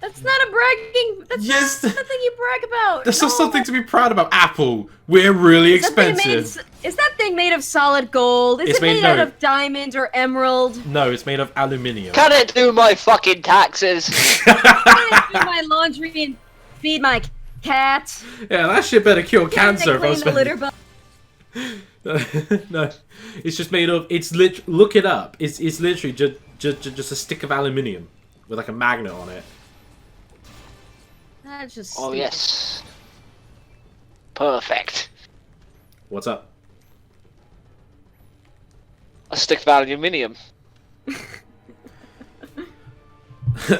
That's not a bragging... That's Yes. not something you brag about. That's no. not something to be proud about. Apple, we're really expensive. Is that thing made of solid gold? Is It's it made made- out no. of diamond or emerald? No, it's made of aluminium. Can it do my fucking taxes? Can I do my laundry and feed my cat. Yeah, that shit better cure cancer if I Clean was the spending... litter box. No, it's just made of. It's look it up. It's literally just a stick of aluminium with like a magnet on it. That's just. Oh stupid. yes. Perfect. What's up? A stick of aluminium.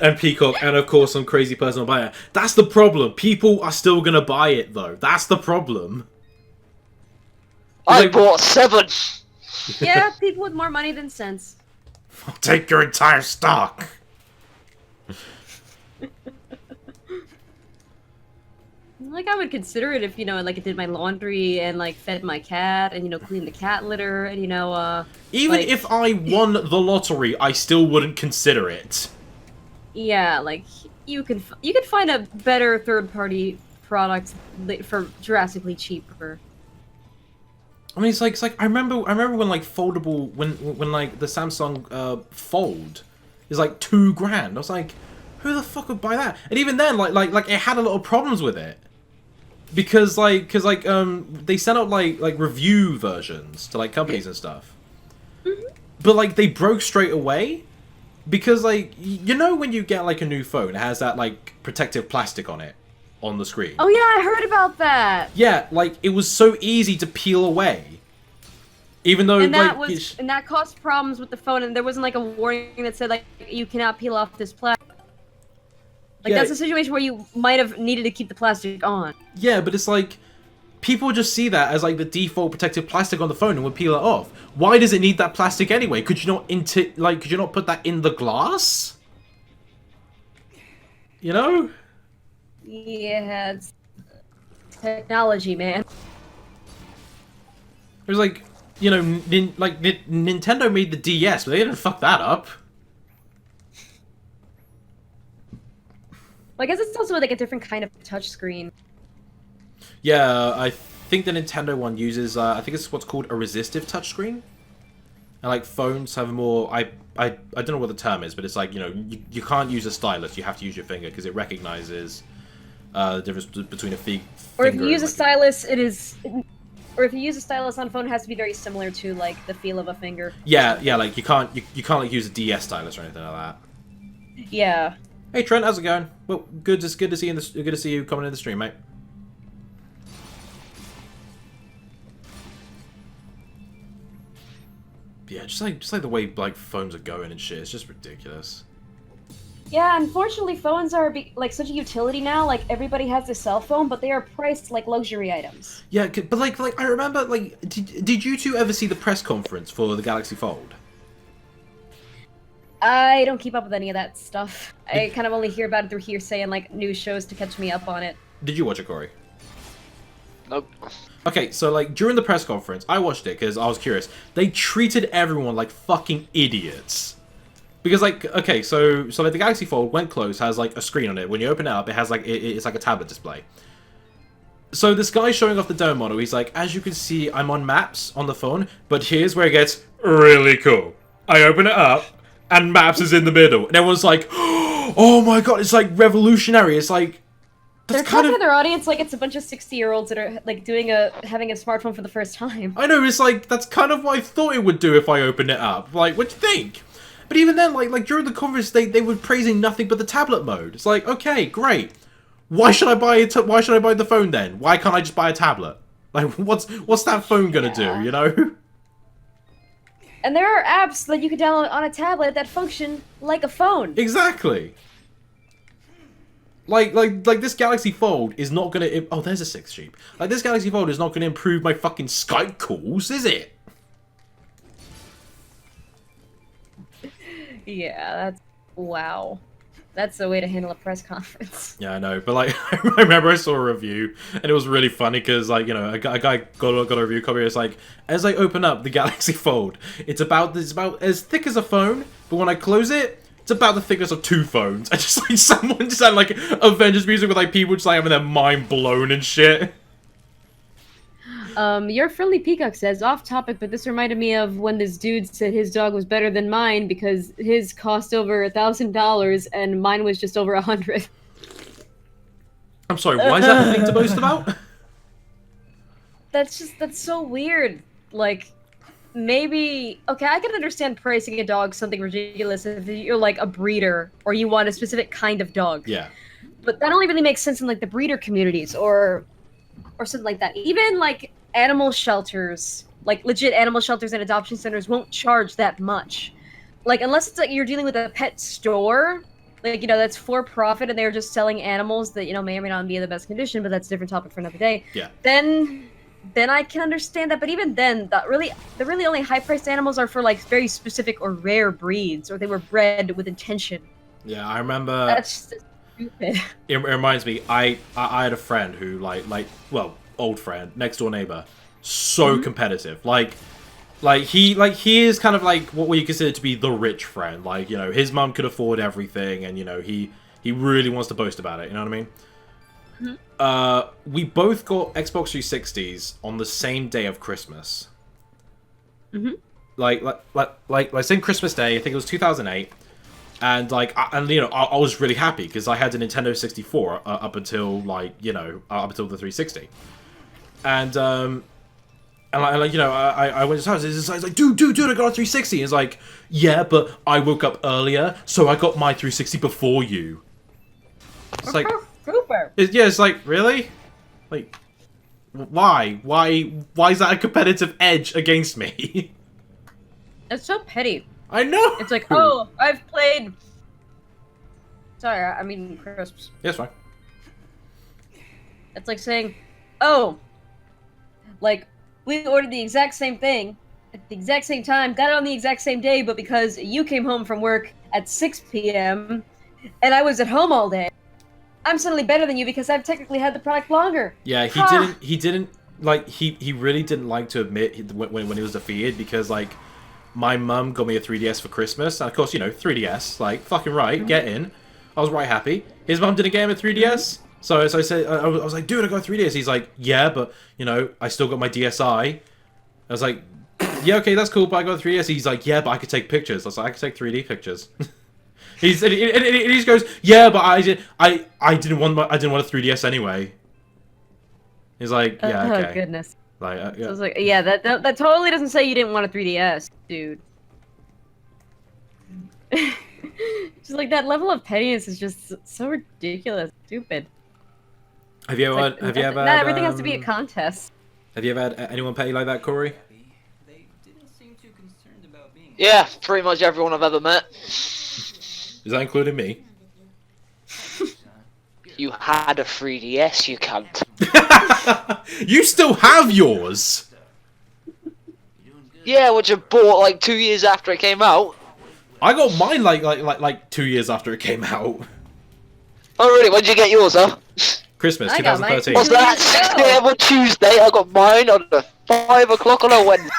And Peacock, and of course some crazy person will buy it. That's the problem. People are still gonna buy it though. That's the problem. I like- bought 7. Yeah, people with more money than sense. I'll take your entire stock. Like, I would consider it if, you know, like, I did my laundry and, like, fed my cat and, you know, cleaned the cat litter and, you know, Even like- if I won the lottery, I still wouldn't consider it. yeah, like, you can find a better third-party product for drastically cheaper. I mean, it's like I remember when like foldable when like the Samsung Fold is like $2,000. I was like, who the fuck would buy that? And even then, like it had a lot of problems with it because they sent out like review versions to like companies and stuff, but like they broke straight away because like you know when you get like a new phone, it has that like protective plastic on it. On the screen. Oh yeah, I heard about that. Yeah, like it was so easy to peel away, even though And that like and that caused problems with the phone, and there wasn't like a warning that said like you cannot peel off this plastic. Like Yeah. that's a situation where you might have needed to keep the plastic on. yeah, but it's like people just see that as like the default protective plastic on the phone and would peel it off. Why does it need that plastic anyway? Could you not put that in the glass? You know? Yeah, it's technology, man. It was like, you know, Nintendo made the DS, but they didn't fuck that up. Well, I guess it's also like a different kind of touchscreen. Yeah, I think the Nintendo one uses, I think it's what's called a resistive touchscreen. And like phones have more, I don't know what the term is, but it's like, you know, you can't use a stylus, you have to use your finger because it recognizes the difference between a finger Or if you use a and, like, stylus, it is. Or if you use a stylus on phone, it has to be very similar to like the feel of a finger. Yeah, like you can't like use a DS stylus or anything like that. Yeah. Hey Trent, how's it going? Well, good to see good to see you coming in the stream, mate. Yeah, just like the way like phones are going and shit, it's just ridiculous. Yeah, unfortunately, phones are like such a utility now. Like everybody has a cell phone, but they are priced like luxury items. Yeah, but like I remember like did you two ever see the press conference for the Galaxy Fold? I don't keep up with any of that stuff. I kind of only hear about it through hearsay and like news shows to catch me up on it. Did you watch it, Corey? Nope. Okay, so like during the press conference, I watched it because I was curious. They treated everyone like fucking idiots. Because like, okay, so like the Galaxy Fold, when closed, has like a screen on it. When you open it up, it has like it's like a tablet display. So this guy showing off the demo model, he's like, as you can see, I'm on Maps on the phone, but here's where it gets really cool. I open it up, and Maps is in the middle, and everyone's like, oh my god, it's like revolutionary. It's like They're that's kind talking of. to their audience like it's a bunch of 60-year-olds that are like having a smartphone for the first time. I know, it's like that's kind of what I thought it would do if I opened it up. Like, what do you think? But even then, like during the conference, they were praising nothing but the tablet mode. It's like, okay, great. Why should I buy it? Why should I buy the phone then? Why can't I just buy a tablet? Like, what's that phone gonna do? You know? And there are apps that you can download on a tablet that function like a phone. Exactly. Like this Galaxy Fold is not gonna. Oh, there's a sixth sheep. Like this Galaxy Fold is not gonna improve my fucking Skype calls, is it? Yeah, that's wow. That's the way to handle a press conference. Yeah, I know, but like I remember I saw a review and it was really funny because like, you know, a guy got a review copy. It's like, as I open up the Galaxy Fold, it's about as thick as a phone, but when I close it, it's about the thickness of 2 phones. I just like someone just had like Avengers music with like people just like having their mind blown and shit. Your friendly peacock says, off topic, but this reminded me of when this dude said his dog was better than mine because his cost over $1,000 and mine was just over 100. I'm sorry, why is that a thing to boast about? That's so weird. Like, maybe okay, I can understand pricing a dog something ridiculous if you're like a breeder or you want a specific kind of dog. Yeah. But that only really makes sense in like the breeder communities or something like that. Even like animal shelters, like legit animal shelters and adoption centers won't charge that much. Like unless it's like you're dealing with a pet store, like that's for profit and they're just selling animals that may or may not be in the best condition, but that's a different topic for another day. Yeah. Then I can understand that, but even then, the really only high-priced animals are for like very specific or rare breeds, or they were bred with intention. Yeah, I remember. That's just stupid. It reminds me, I had a friend who well, old friend, next door neighbor, so competitive. Like he is kind of like what we consider to be the rich friend. Like his mum could afford everything, and he really wants to boast about it. You know what I mean? We both got Xbox 360s on the same day of Christmas. Like same Christmas Day. I think it was 2008. And I was really happy because I had a Nintendo 64 up until up until the 360, and I went to his house. He's like, dude, I got a 360. He's like, yeah, but I woke up earlier, so I got my 360 before you. It's like, Super. it's like, really, like, why is that a competitive edge against me? It's so petty. I know. It's like, oh, I've played. Sorry, I mean crisps. Yeah, it's fine. It's like saying, oh, like we ordered the exact same thing at the exact same time, got it on the exact same day, but because you came home from work at 6 p.m. and I was at home all day, I'm suddenly better than you because I've technically had the product longer. Yeah, he didn't like he really didn't like to admit when he was defeated because like. My mum got me a 3DS for Christmas, and of course, 3DS, like, fucking right, get in. I was right happy. His mum didn't get him a 3DS, so I said, I was like, dude, I got a 3DS. He's like, yeah, but, I still got my DSi. I was like, yeah, okay, that's cool, but I got a 3DS. He's like, yeah, but I could take pictures. I was like, I could take 3D pictures. And he just goes, yeah, but I didn't want a 3DS anyway. He's like, yeah, okay. Oh, goodness. Like, yeah. I was like, yeah, that totally doesn't say you didn't want a 3DS, dude. Just like that level of pettiness is just so ridiculous, stupid. Have you ever? Have you ever? Not everything has to be a contest. Have you ever had anyone petty like that, Corey? They didn't seem too concerned about being. Yeah, pretty much everyone I've ever met. Is that including me? You had a 3DS, you cunt. You still have yours. Yeah, which I bought like 2 years after it came out. I got mine like 2 years after it came out. Oh really? When did you get yours, huh? Christmas I got mine 2013. What's that? 6 p.m. on Tuesday. I got mine on the 5 o'clock on a Wednesday.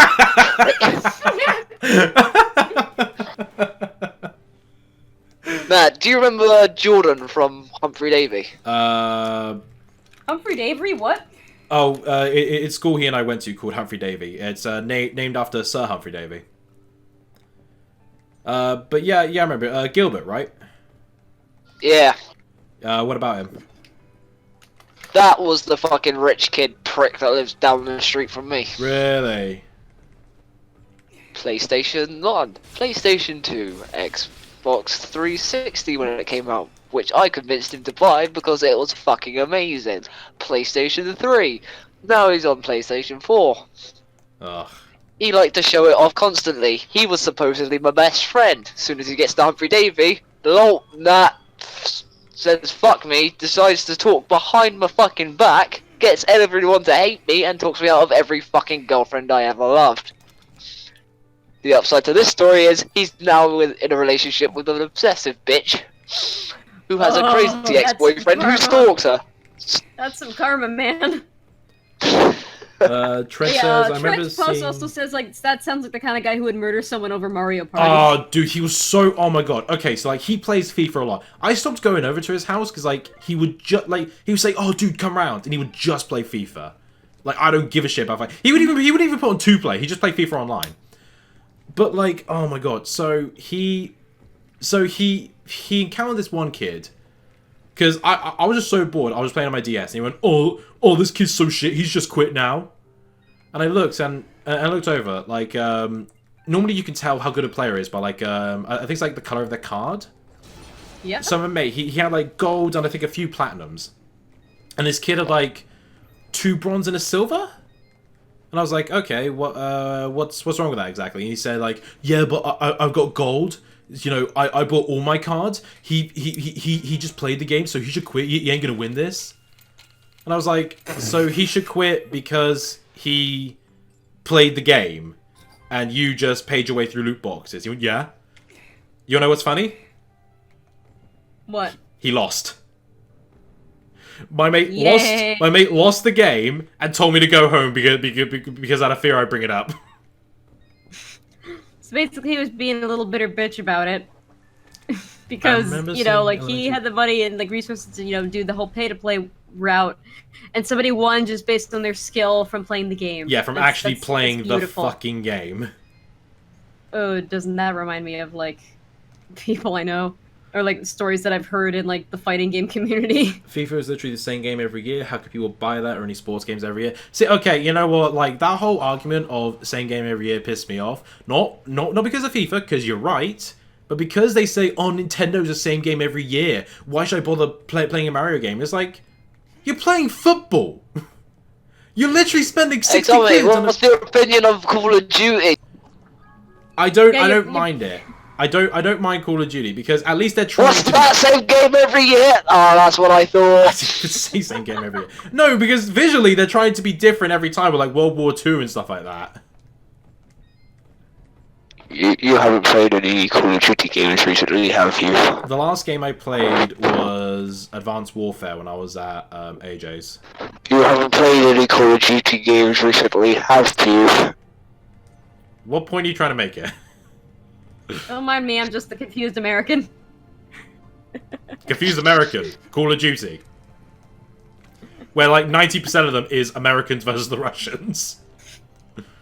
Matt, do you remember Jordan from Humphrey Davy? Humphrey Davy, what? Oh, it's school he and I went to called Humphrey Davy. It's named after Sir Humphrey Davy. But yeah, I remember. Gilbert, right? Yeah. What about him? That was the fucking rich kid prick that lives down the street from me. Really? PlayStation 1, PlayStation 2, Xbox 360 when it came out, which I convinced him to buy because it was fucking amazing. PlayStation 3, now he's on PlayStation 4. Ugh. He liked to show it off constantly. He was supposedly my best friend. As soon as he gets to Humphrey Davy, says fuck me, decides to talk behind my fucking back, gets everyone to hate me, and talks me out of every fucking girlfriend I ever loved. The upside to this story is he's now in a relationship with an obsessive bitch who has a crazy ex-boyfriend who stalks her. That's some karma, man. Trent says, I remember Trent's post seeing... also says, like, that sounds like the kind of guy who would murder someone over Mario Party. Oh, dude, he was so... Oh, my God. Okay, so, like, he plays FIFA a lot. I stopped going over to his house because, like, he would just, like... He would say, oh, dude, come round. And he would just play FIFA. Like, I don't give a shit about FIFA. He would even put on 2-play. He'd just play FIFA online. But, like, oh, my God. So, he encountered this one kid Because I was just so bored. I was playing on my DS, and he went, "Oh, this kid's so shit. He's just quit now." And I looked and I looked over. Like, normally you can tell how good a player is by like, I think it's like the color of their card. Yeah. So my mate, he had like gold and I think a few platinums, and this kid had like 2 bronze and a silver. And I was like, okay, what's wrong with that exactly? And he said like, yeah, but I've got gold. You know, I bought all my cards. He just played the game, so he should quit. He ain't gonna win this. And I was like, so he should quit because he played the game, and you just paid your way through loot boxes. He went, yeah. You know what's funny? What? He lost. My mate Yay. lost. My mate lost the game and told me to go home because out of fear I'd bring it up. So basically, he was being a little bitter bitch about it. Because, remember you know, like, seeing he Elysian. had the money and, like, resources to, you know, do the whole pay-to-play route. And somebody won just based on their skill from playing the game. Yeah, from actually playing the beautiful. fucking game. Oh, doesn't that remind me of, like, people I know? Or, like, stories that I've heard in, like, the fighting game community. FIFA is literally the same game every year. How could people buy that or any sports games every year? See, okay, you know what? Like, that whole argument of same game every year pissed me off. Not because of FIFA, because you're right, but because they say, oh, Nintendo's the same game every year. Why should I bother playing a Mario game? It's like, you're playing football. You're literally spending 60 Hey, Tommy, quid on what's your opinion of Call of Duty? I don't Yeah, mind it. I don't mind Call of Duty because at least they're trying What's to that same game every year? Oh, that's what I thought. say same game every year. No, because visually they're trying to be different every time with like World War II and stuff like that. You haven't played any Call of Duty games recently, have you? The last game I played was Advanced Warfare when I was at AJ's. You haven't played any Call of Duty games recently, have you? What point are you trying to make it? Don't mind me, I'm just the confused American. Confused American, Call of Duty. Where like 90% of them is Americans versus the Russians.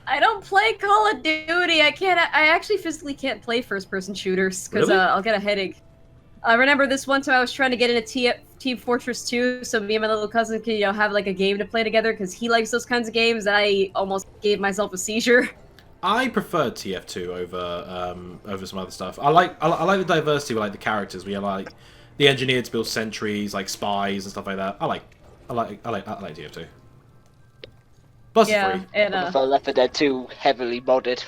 I don't play Call of Duty. I actually physically can't play first-person shooters because Really? I'll get a headache. I remember this one time I was trying to get into Team Fortress 2, so me and my little cousin could, you know, have like a game to play together because he likes those kinds of games. And I almost gave myself a seizure. I prefer TF2 over some other stuff. I like the diversity with like the characters. We have like the engineered to build sentries, like spies and stuff like that. I like TF2. Plus Yeah, 3. and I prefer Left 4 Dead 2 heavily modded.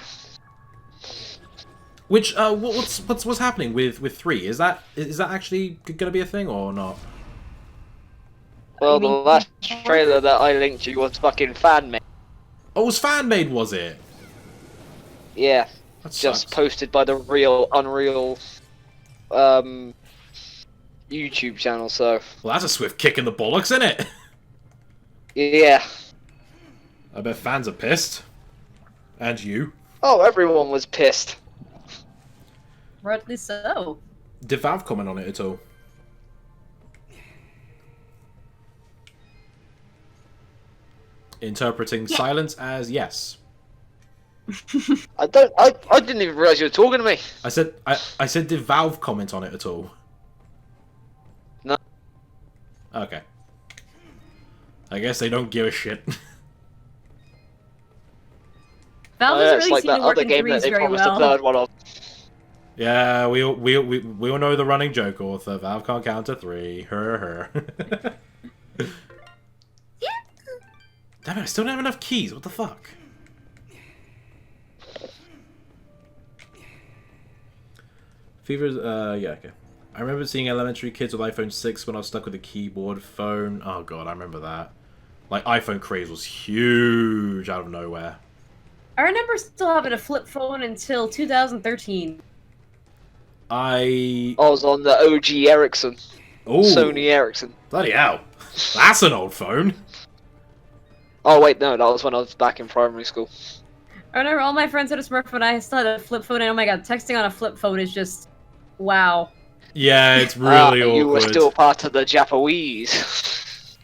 Which what's happening with 3? Is that actually gonna be a thing or not? Well, You the mean- last trailer that I linked you was fucking fan made. Oh, it was fan made, was it? Yeah, That just sucks. posted by the Unreal YouTube channel, so Well, that's a swift kick in the bollocks, isn't it? yeah. I bet fans are pissed. And you. Oh, everyone was pissed. rightly so. Did Valve comment on it at all? Interpreting silence as yes. I didn't even realize you were talking to me. I said did Valve comment on it at all? No. Okay. I guess they don't give a shit. Valve Yeah, doesn't it's really like seem that to work other in game that threes they very promised a well. third one of. Yeah, we all know the running joke, author. Valve can't count to 3. Her. Damn it, I still don't have enough keys. What the fuck? Fever's, yeah, okay. I remember seeing elementary kids with iPhone 6 when I was stuck with a keyboard phone. Oh god, I remember that. Like, iPhone craze was huge out of nowhere. I remember still having a flip phone until 2013. I I was on the OG Ericsson, Oh, Sony Ericsson. bloody hell. That's an old phone. Oh wait, no, that was when I was back in primary school. I remember all my friends had a smartphone. I still had a flip phone, and oh my god, texting on a flip phone is just wow. Yeah, it's really awkward. You were still part of the Japanese.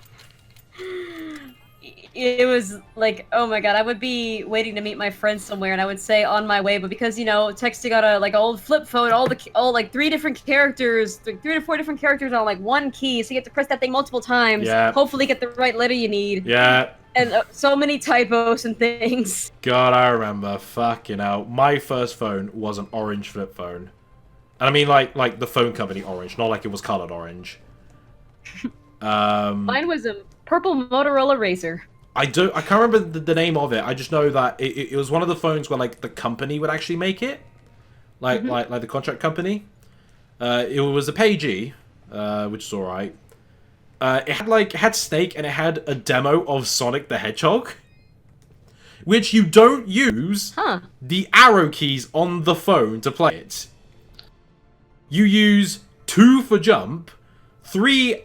it was like, oh my god, I would be waiting to meet my friends somewhere, and I would say on my way, but because texting on a like old flip phone, all like 3 different characters, 3 to 4 different characters on like 1 key, so you have to press that thing multiple times. Yeah. Hopefully, get the right letter you need. Yeah. And so many typos and things. God, I remember. Fucking hell. My first phone was an orange flip phone. And I mean, like the phone company orange, not like it was colored orange. Mine was a purple Motorola Razr. I can't remember the name of it. I just know that it was one of the phones where like the company would actually make it, like the contract company. It was a PEGI, which is all right. It had Snake and it had a demo of Sonic the Hedgehog, which you don't use the arrow keys on the phone to play it. You use 2 for jump, 4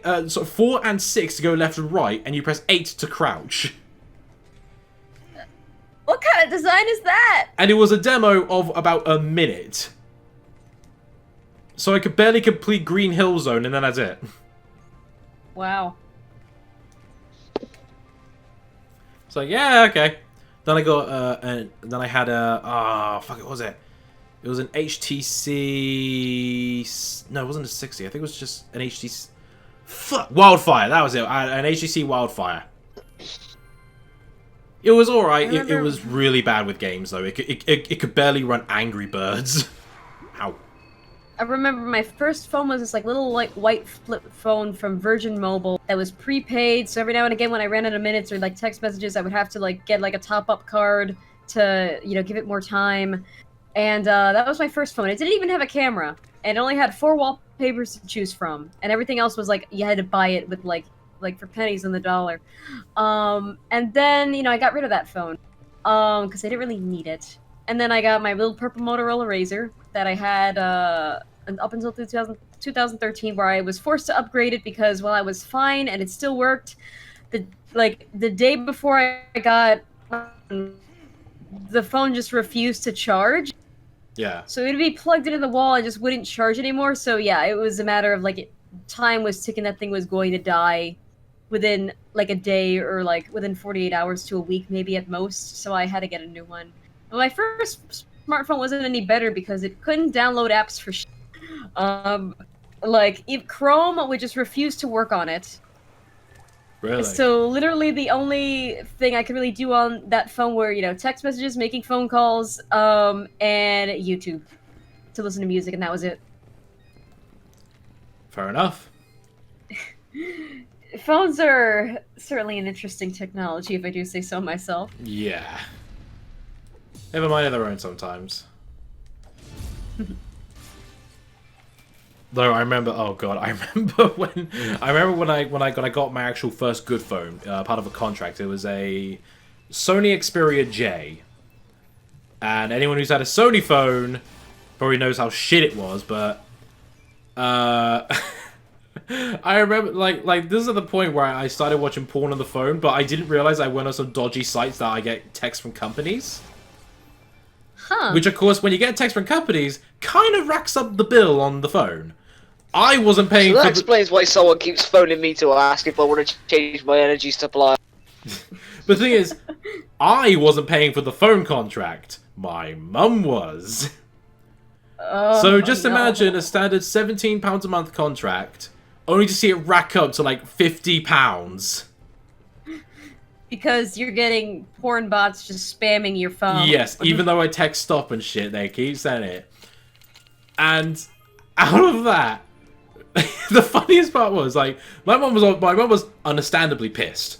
and 6 to go left and right, and you press 8 to crouch. What kind of design is that? And it was a demo of about a minute. So I could barely complete Green Hill Zone, and then that's it. Wow. It's like, yeah, okay. Then I got, and then I had a, fuck, what was it? It was an HTC, no, it wasn't a 60, I think it was just an HTC, fuck, Wildfire, that was it, an HTC Wildfire. It was alright, it was really bad with games though, it could barely run Angry Birds. Ow. I remember my first phone was this like little like white flip phone from Virgin Mobile that was prepaid, so every now and again when I ran out of minutes or like text messages I would have to like get like a top-up card to, give it more time. And that was my first phone. It didn't even have a camera, and it only had 4 wallpapers to choose from, and everything else was like you had to buy it with like for pennies on the dollar. And then I got rid of that phone because I didn't really need it. And then I got my little purple Motorola Razr that I had up until 2013, where I was forced to upgrade it because while I was fine and it still worked, the day before I got the phone just refused to charge. Yeah. So it would be plugged into the wall and just wouldn't charge anymore. So yeah, it was a matter of like time was ticking. That thing was going to die within like a day or like within 48 hours to a week maybe at most. So I had to get a new one. But my first smartphone wasn't any better because it couldn't download apps for shit. Like if Chrome would just refuse to work on it. Really? So literally the only thing I could really do on that phone were, text messages, making phone calls, and YouTube to listen to music, and that was it. Fair enough. Phones are certainly an interesting technology, if I do say so myself. Yeah. They have a mind of their own sometimes. Though I remember, oh god, I remember when I got my actual first good phone, part of a contract. It was a Sony Xperia J, and anyone who's had a Sony phone probably knows how shit it was. But I remember like this is at the point where I started watching porn on the phone, but I didn't realize I went on some dodgy sites that I get texts from companies. Huh. Which, of course, when you get text from companies, kind of racks up the bill on the phone. I wasn't paying so that for explains why someone keeps phoning me to ask if I want to change my energy supply. But the thing is, I wasn't paying for the phone contract. My mum was. So just imagine a standard £17 a month contract, only to see it rack up to like £50. Because you're getting porn bots just spamming your phone. Yes, even though I text stop and shit, they keep sending it. And out of that, the funniest part was like my mum was understandably pissed.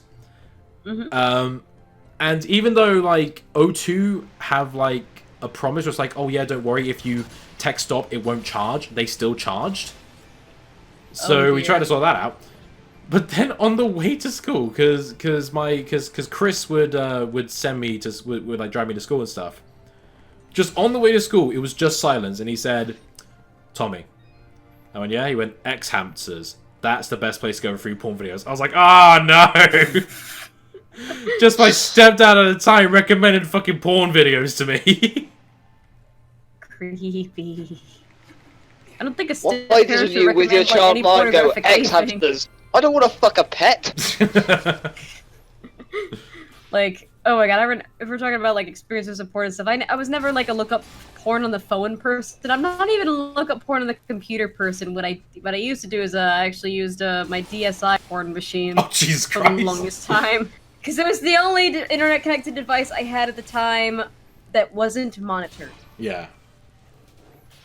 Mm-hmm. And even though like O2 have like a promise, it's like, oh yeah, don't worry, if you text stop, it won't charge. They still charged. So we tried to sort that out. But then on the way to school, because Chris would send me to would like drive me to school and stuff. Just on the way to school, it was just silence, and he said, "Tommy," I went, "Yeah." He went, "X-Hamsters. That's the best place to go for free porn videos." I was like, "Ah, no!" Just my stepdad at the time recommended fucking porn videos to me. Creepy. I don't think a Why didn't you, with your child mind, go X-Hamsters? I don't want to fuck a pet. Like, oh my god, if we're talking about like experiences of porn and stuff, I was never like a look up porn on the phone person. I'm not even a look up porn on the computer person. What I used to do is I actually used my DSI porn machine Oh, Jesus for Christ. the longest time because it was the only internet connected device I had at the time that wasn't monitored. Yeah.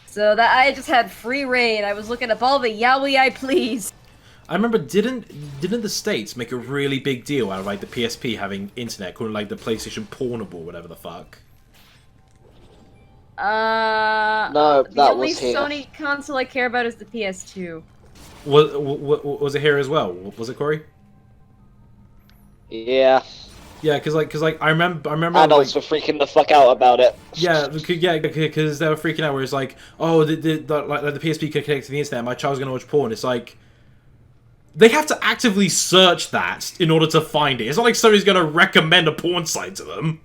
So that I just had free reign. I was looking up all the yaoi I please. I remember, didn't the States make a really big deal out of like the PSP having internet, called like the PlayStation Pornable, whatever the fuck? No, the that only was here. Sony console I care about is the PS2. Was it here as well? Was it, Corey? Yeah. Yeah, because I remember Adults like, were freaking the fuck out about it. yeah, because they were freaking out. Where it's like, oh, the PSP could connect to the internet. My child's gonna watch porn. It's like, they have to actively search that in order to find it. It's not like somebody's gonna recommend a porn site to them.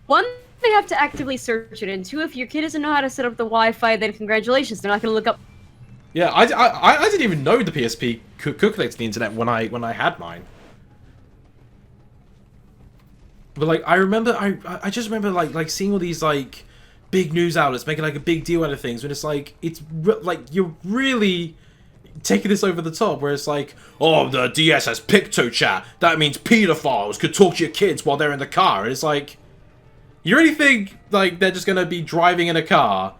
One, they have to actively search it, and two, if your kid doesn't know how to set up the Wi-Fi, then congratulations, they're not gonna look up. Yeah, I didn't even know the PSP could connect to the internet when I had mine. But like, I just remember like seeing all these like big news outlets making like a big deal out of things when it's like like you're really taking this over the top, where it's like, oh, the DS has picto chat. That means pedophiles could talk to your kids while they're in the car. And it's like, you really think like they're just gonna be driving in a car,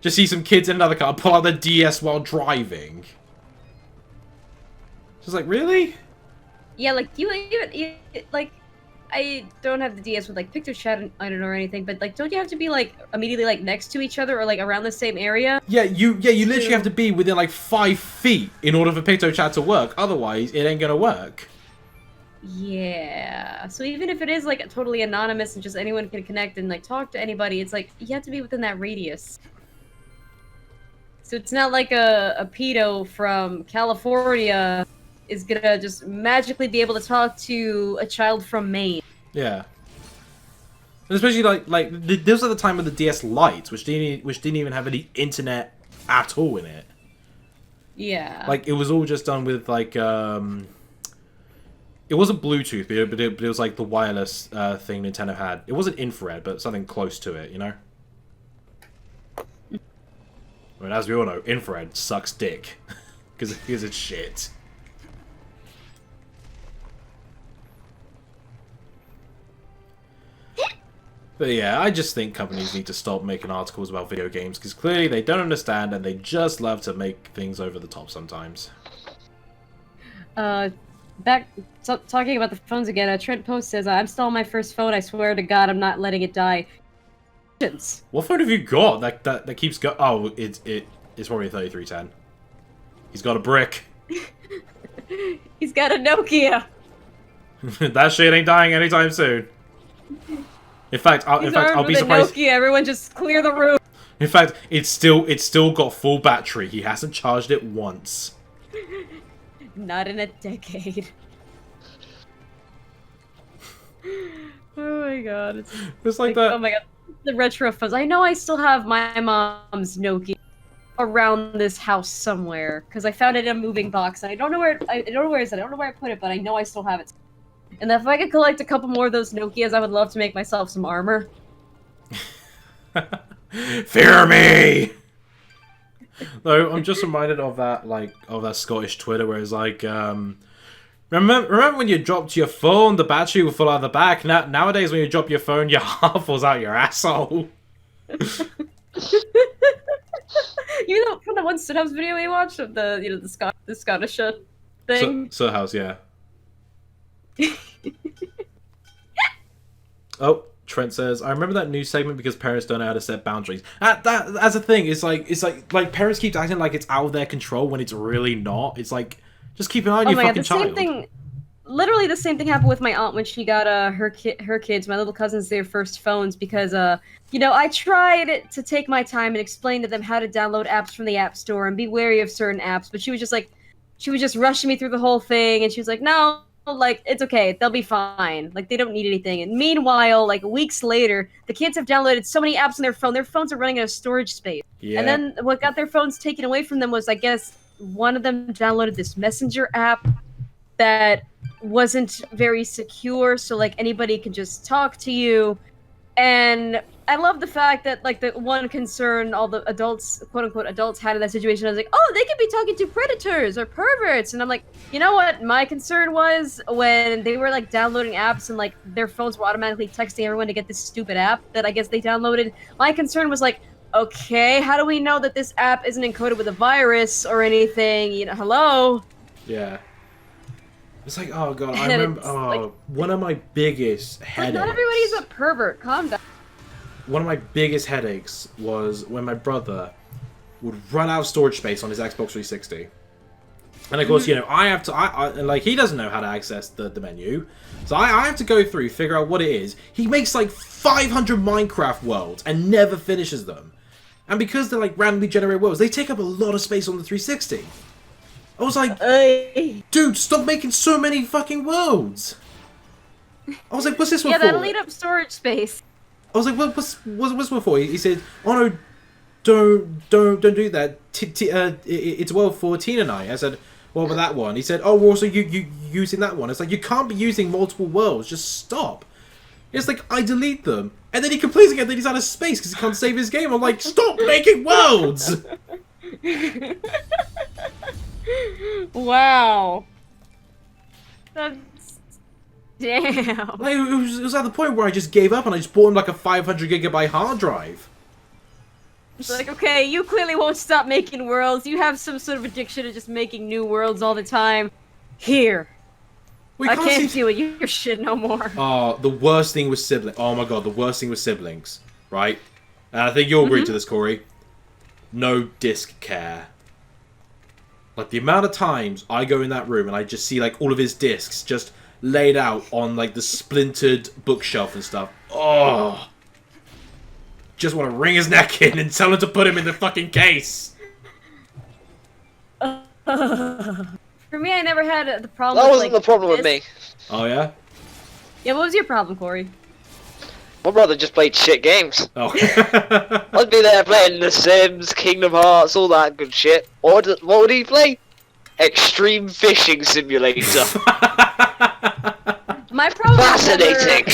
just see some kids in another car, pull out their DS while driving? Just like, really? Yeah, like you like. I don't have the DS with like picture chat, I don't know, or anything, but like, don't you have to be like immediately like next to each other or like around the same area? Yeah, you literally have to be within like 5 feet in order for picto chat to work. Otherwise, it ain't gonna work. Yeah. So even if it is like totally anonymous and just anyone can connect and like talk to anybody, it's like you have to be within that radius. So it's not like a pedo from California is gonna just magically be able to talk to a child from Maine. Yeah. And especially this was the time of the DS Lite, which didn't even have any internet at all in it. Yeah. Like, it was all just done with like it wasn't Bluetooth, but it was like the wireless thing Nintendo had. It wasn't infrared, but something close to it, you know. I mean, as we all know, infrared sucks dick because it's shit. But yeah, I just think companies need to stop making articles about video games, because clearly they don't understand and they just love to make things over the top sometimes. Talking about the phones again, Trent Post says, I'm still on my first phone, I swear to God, I'm not letting it die. What phone have you got that keeps go? Oh, it's probably a 3310. He's got a brick. He's got a Nokia! That shit ain't dying anytime soon. In fact, I'll be surprised. Nokia, everyone just clear the room. In fact, it's still got full battery. He hasn't charged it once. Not in a decade. Oh my god. It's like that. Oh my god. The retro phones. I know I still have my mom's Nokia around this house somewhere because I found it in a moving box and I don't know where I don't know where it's at. I don't know where I put it, but I know I still have it. And if I could collect a couple more of those Nokias, I would love to make myself some armor. Fear me! Though I'm just reminded of that Scottish Twitter where it's like, remember when you dropped your phone, the battery will fall out the back. Nowadays, when you drop your phone, your heart falls out your asshole. You know, from the one Stonehouse video we watched of the Scottish thing. Stonehouse, yeah. Oh, Trent says, I remember that news segment because parents don't know how to set boundaries. That's a thing. It's like parents keep acting like it's out of their control when it's really not. It's like, just keep an eye on your fucking child. Literally the same thing happened with my aunt when she got her kids, my little cousins, their first phones because I tried to take my time and explain to them how to download apps from the App Store and be wary of certain apps, but she was just rushing me through the whole thing, and she was like, no, like, it's okay, they'll be fine, like, they don't need anything. And meanwhile, like, weeks later, the kids have downloaded so many apps on their phones are running out of storage space. Yeah. And then what got their phones taken away from them was, I guess, one of them downloaded this messenger app that wasn't very secure, so like anybody could just talk to you. And I love the fact that like the one concern all the adults, quote unquote adults, had in that situation. I was like, oh, they could be talking to predators or perverts, and I'm like, you know what? My concern was when they were like downloading apps and like their phones were automatically texting everyone to get this stupid app that I guess they downloaded. My concern was like, okay, how do we know that this app isn't encoded with a virus or anything? You know, hello. Yeah. It's like, oh god, I And remember. it's, Oh, like- one of my biggest Like, headaches. not everybody's a pervert. Calm down. One of my biggest headaches was when my brother would run out of storage space on his Xbox 360. And of course, you know, I have to, like, he doesn't know how to access the menu. So I have to go through, figure out what it is. He makes like 500 Minecraft worlds and never finishes them. And because they're like randomly generated worlds, they take up a lot of space on the 360. I was like, dude, stop making so many fucking worlds. I was like, what's this one Yeah, for? that'll eat up storage space. I was like, what's this one for? He said, oh no, don't do that. It's well for Tina and I. I said, what about that one? He said, oh, well, also you using that one. It's like, you can't be using multiple worlds. Just stop. It's like, I delete them. And then he complains again that he's out of space because he can't save his game. I'm like, stop making worlds! Wow. That's... Damn. Like, it was at the point where I just gave up and I just bought him like a 500 gigabyte hard drive. It's like, okay, you clearly won't stop making worlds. You have some sort of addiction to just making new worlds all the time. Here. We I can't seem- deal with your shit no more. Oh, the worst thing with siblings. Oh my god, the worst thing with siblings, right? And I think you'll agree to this, Corey. No disc care. Like, the amount of times I go in that room and I just see, like, all of his discs just laid out on, like, the splintered bookshelf and stuff. Oh! Just want to wring his neck in and tell him to put him in the fucking case. For me, I never had the problem That with, wasn't like, the problem with this. me. Oh, yeah? Yeah, what was your problem, Corey? My brother just played shit games. Oh. I'd be there playing The Sims, Kingdom Hearts, all that good shit. What would he play? Extreme Fishing Simulator. My problem Fascinating.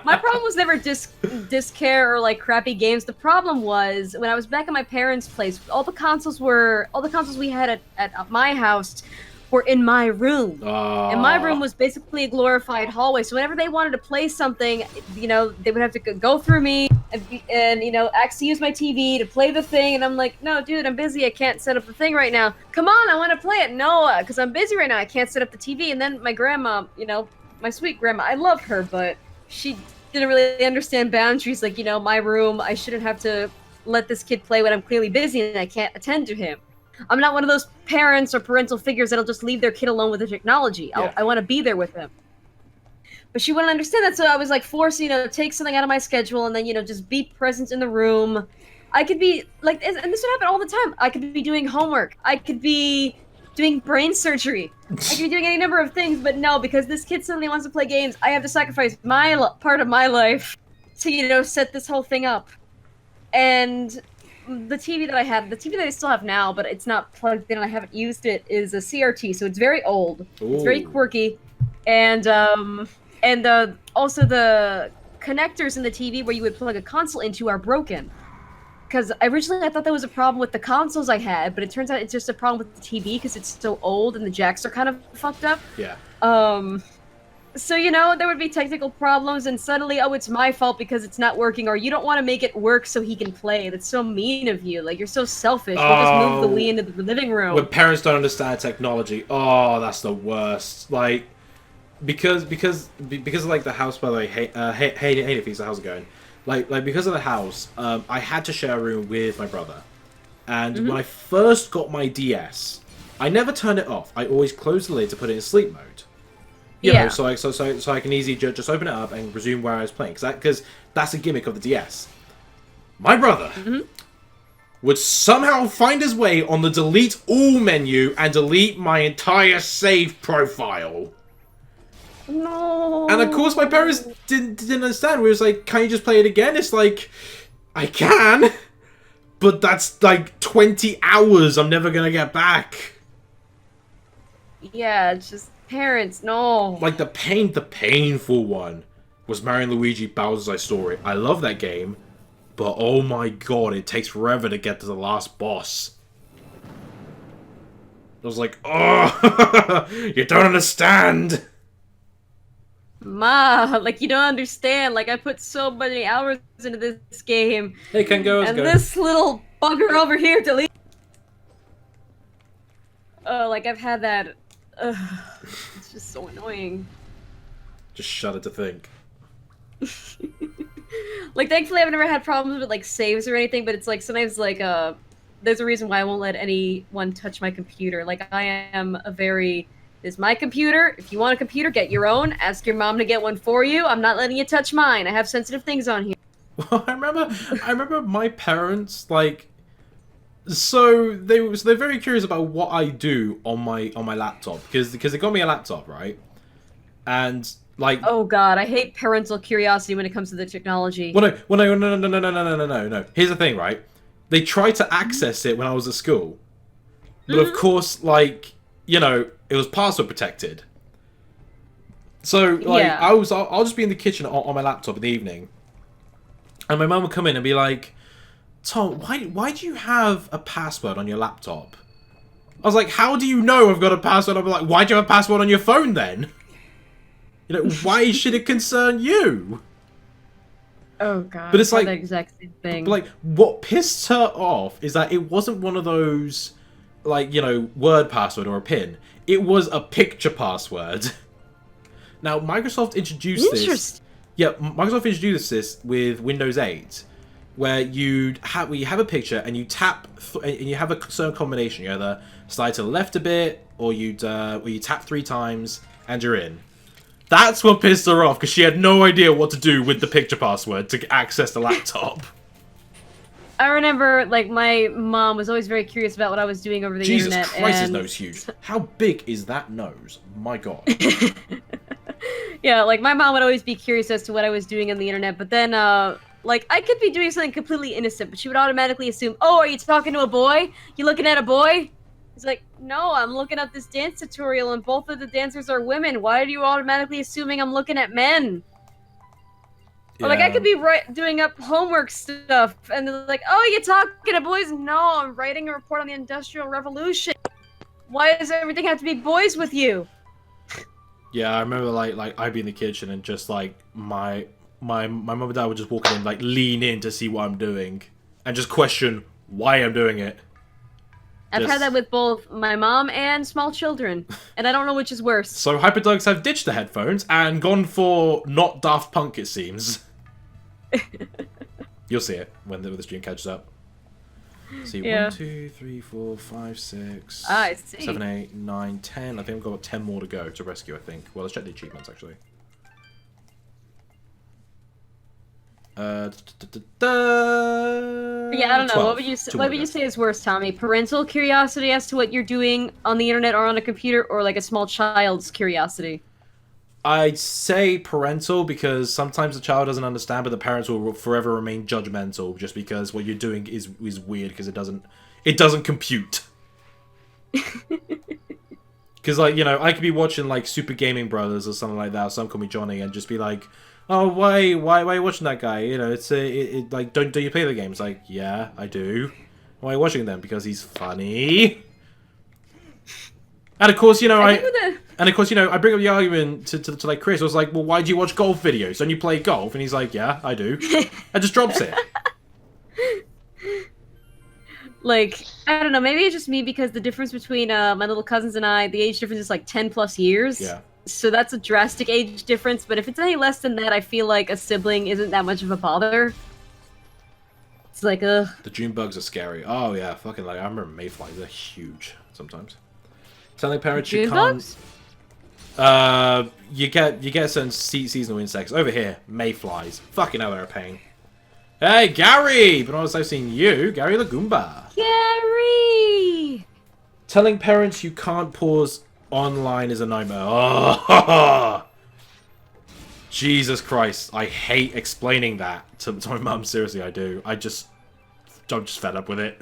My problem was never disc care or like crappy games. The problem was when I was back at my parents' place, all the consoles we had at my house were in my room. And my room was basically a glorified hallway. So whenever they wanted to play something, you know, they would have to go through me and you know, actually use my TV to play the thing. And I'm like, no, dude, I'm busy. I can't set up the thing right now. Come on, I want to play it. No, because I'm busy right now. I can't set up the TV. And then my grandma, you know, my sweet grandma, I love her, but she didn't really understand boundaries. Like, you know, my room, I shouldn't have to let this kid play when I'm clearly busy and I can't attend to him. I'm not one of those parents or parental figures that'll just leave their kid alone with the technology. Yeah. I want to be there with them. But she wouldn't understand that, so I was like forced, you know, to take something out of my schedule and then, you know, just be present in the room. I could be, like, and this would happen all the time. I could be doing homework. I could be doing brain surgery. I could be doing any number of things, but no, because this kid suddenly wants to play games, I have to sacrifice my part of my life to, you know, set this whole thing up. And the TV that I still have now, but it's not plugged in and I haven't used it, is a CRT, so it's very old. Ooh. It's very quirky. And also the connectors in the TV where you would plug a console into are broken. Because originally I thought that was a problem with the consoles I had, but it turns out it's just a problem with the TV because it's so old and the jacks are kind of fucked up. Yeah. So, you know, there would be technical problems and suddenly, oh, it's my fault because it's not working, or you don't want to make it work so he can play. That's so mean of you. Like, you're so selfish. We'll just move the Wii into the living room. When parents don't understand technology, oh, that's the worst. Like, because of, like, the house, by the way, hey Feast, how's it going? Like because of the house, I had to share a room with my brother. And when I first got my DS, I never turned it off. I always closed the lid to put it in sleep mode. You know, so I can easily just open it up and resume where I was playing. Because that's a gimmick of the DS. My brother would somehow find his way on the delete all menu and delete my entire save profile. No. And of course my parents didn't understand. We was like, can you just play it again? It's like, I can, but that's like 20 hours I'm never gonna get back. Yeah, it's just parents. No. Like the painful one was Mario and Luigi Bowser's I Story. I love that game, but oh my god, it takes forever to get to the last boss. I was like, oh, you don't understand. Ma, like you don't understand. Like I put so many hours into this game, Hey, Kengo, and this little bugger over here delete. Oh, like I've had that. It's just so annoying. Just shudder to think. Like thankfully I've never had problems with like saves or anything, but it's like sometimes like there's a reason why I won't let anyone touch my computer. Like I am a very this is my computer. If you want a computer, get your own. Ask your mom to get one for you. I'm not letting you touch mine. I have sensitive things on here. Well, I remember my parents like so they're very curious about what I do on my laptop because they got me a laptop, right? And like, oh god, I hate parental curiosity when it comes to the technology. No. Here's the thing, right? They tried to access it when I was at school, but of course, like, you know, it was password protected. So like, Yeah. I'll just be in the kitchen on my laptop in the evening, and my mum would come in and be like, "Tom, why do you have a password on your laptop?" I was like, "How do you know I've got a password?" I'm like, "Why do you have a password on your phone then?" You know, why should it concern you? Oh god. But it's like the exact same thing. But like, what pissed her off is that it wasn't one of those, like, you know, word password or a pin. It was a picture password. Now, Microsoft introduced this. Yeah, Microsoft introduced this with Windows 8, where you have a picture and you tap and you have a certain combination. You either slide to the left a bit, or you tap 3 times and you're in. That's what pissed her off, because she had no idea what to do with the picture password to access the laptop. I remember, like, my mom was always very curious about what I was doing over the internet. Jesus Christ, his and... nose huge. How big is that nose? My god. Yeah, like, my mom would always be curious as to what I was doing on the internet, but then, like, I could be doing something completely innocent, but she would automatically assume, oh, are you talking to a boy? You looking at a boy? It's like, no, I'm looking at this dance tutorial and both of the dancers are women. Why are you automatically assuming I'm looking at men? Yeah. Or like, I could be doing up homework stuff and they're like, oh, you talking to boys? No, I'm writing a report on the Industrial Revolution. Why does everything have to be boys with you? Yeah, I remember like I'd be in the kitchen and just like my mum and dad would just walk in, like lean in to see what I'm doing and just question why I'm doing it. I've had that with both my mom and small children, and I don't know which is worse. So Hyperdogs have ditched the headphones and gone for not Daft Punk, it seems. You'll see it when the stream catches up. See, Yeah. 1, 2, 3, 4, 5, 6, I see. 7, 8, 9, 10. I think we've got 10 more to go to rescue, I think. Well, let's check the achievements, actually. Yeah, I don't know. 12. What would you Two what more would to you go. say is worse, Tommy? Parental curiosity as to what you're doing on the internet or on a computer, or like a small child's curiosity? I'd say parental, because sometimes the child doesn't understand, but the parents will forever remain judgmental just because what you're doing is weird because it doesn't compute. Because, like, you know, I could be watching like Super Gaming Brothers or something like that, or Some Call Me Johnny, and just be like, oh, why are you watching that guy? You know, it's like, don't you play the games? Like, yeah, I do. Why are you watching them? Because he's funny. And of course, you know, I bring up the argument to like Chris. I was like, well, why do you watch golf videos? Don't you play golf? And he's like, yeah, I do. And just drops it. Like, I don't know, maybe it's just me because the difference between my little cousins and I, the age difference is like 10 plus years. Yeah. So that's a drastic age difference, but if it's any less than that, I feel like a sibling isn't that much of a bother. It's like, ugh. The June bugs are scary. Oh yeah, fucking like I remember mayflies. They're huge sometimes. Telling parents you June can't. bugs? You get certain seasonal insects over here. Mayflies. Fucking hell, they're a pain. Hey, Gary! But honestly, I've seen you, Gary the Goomba. Gary! Telling parents you can't pause online is a nightmare. Oh, Jesus Christ! I hate explaining that to my mum. Seriously, I do. I'm just fed up with it.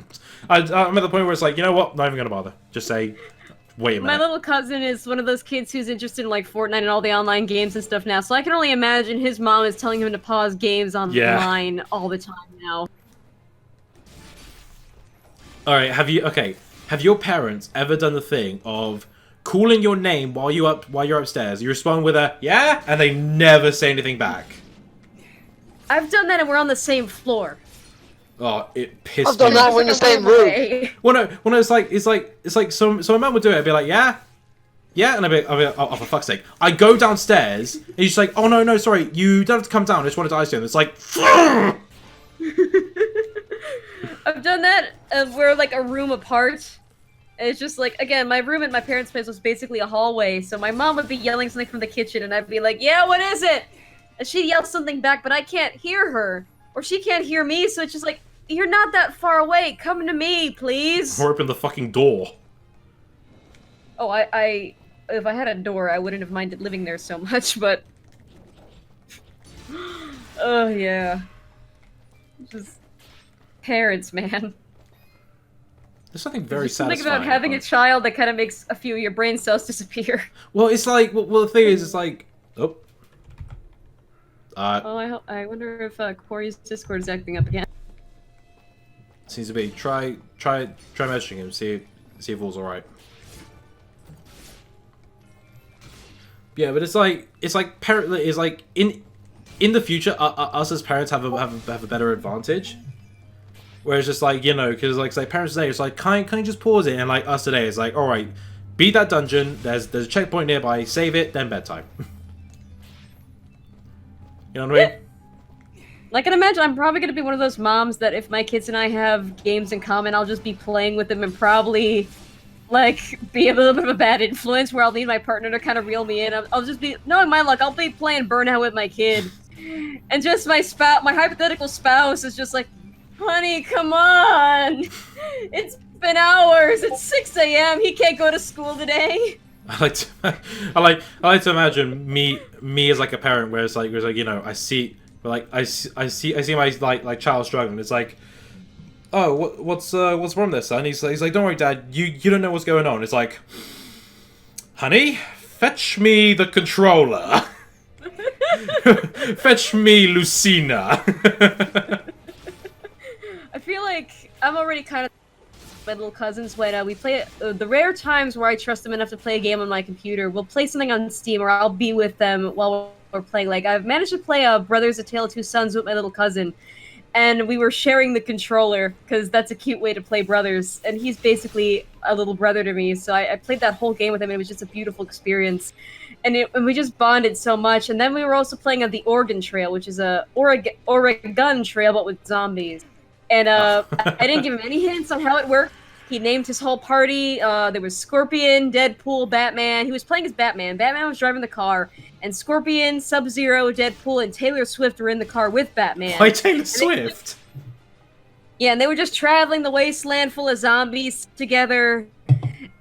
I'm at the point where it's like, you know what? Not even gonna bother. Just say, Wait a My minute. little cousin is one of those kids who's interested in like Fortnite and all the online games and stuff now, so I can only imagine his mom is telling him to pause games online all the time now. All right, have your parents ever done the thing of calling your name while you're upstairs? You respond with a yeah, and they never say anything back. I've done that and we're on the same floor. Oh, it pissed I've done me that off. when you're staying room. Well, no, it's like so my mum would do it. I'd be like, yeah, and I'd be oh, for fuck's sake. I go downstairs, and she's like, oh no, sorry, you don't have to come down. I just wanted to ice you. And it's like, I've done that. We're like a room apart. And it's just like, again, my room at my parents' place was basically a hallway, so my mom would be yelling something from the kitchen, and I'd be like, yeah, what is it? And she'd yell something back, but I can't hear her. Or she can't hear me, so it's just like, you're not that far away. Come to me, please. or open the fucking door. Oh, if I had a door, I wouldn't have minded living there so much, but... Oh, yeah. Just... Parents, man. There's something very There's something satisfying about having a child that kind of makes a few of your brain cells disappear. Well, it's like, well, the thing is, it's like, oh. Oh, I wonder if Quarry's Discord is acting up again. Seems to be. Try messaging him. See if all's all right. Yeah, but it's like in the future, us as parents have a better advantage. Whereas just like, you know, because like say parents today, it's like, can you just pause it? And like us today, it's like, all right, beat that dungeon. There's a checkpoint nearby. Save it, then bedtime. You know what I mean? Like, I can imagine I'm probably going to be one of those moms that if my kids and I have games in common, I'll just be playing with them and probably, like, be a little bit of a bad influence where I'll need my partner to kind of reel me in. I'll just be, knowing my luck, I'll be playing Burnout with my kid. And just my hypothetical spouse is just like, honey, come on! It's been hours! It's 6 a.m. He can't go to school today! I like to imagine me as like a parent where it's like you know I see my like child struggling. It's like, oh, what's wrong there, son? He's like, don't worry, Dad. You don't know what's going on. It's like, honey, fetch me the controller. Fetch me Lucina. I feel like I'm already kind of my little cousins when we play the rare times where I trust them enough to play a game on my computer. We'll play something on Steam, or I'll be with them while we're playing. Like I've managed to play Brothers: A Tale of Two Sons with my little cousin, and we were sharing the controller because that's a cute way to play brothers. And he's basically a little brother to me, so I played that whole game with him, and it was just a beautiful experience. And we just bonded so much. And then we were also playing on the Oregon Trail, which is a Oregon Trail but with zombies. And I didn't give him any hints on how it worked. He named his whole party. There was Scorpion, Deadpool, Batman. He was playing as Batman. Batman was driving the car. And Scorpion, Sub-Zero, Deadpool, and Taylor Swift were in the car with Batman. Why Taylor Swift? Yeah, and they were just traveling the wasteland full of zombies together.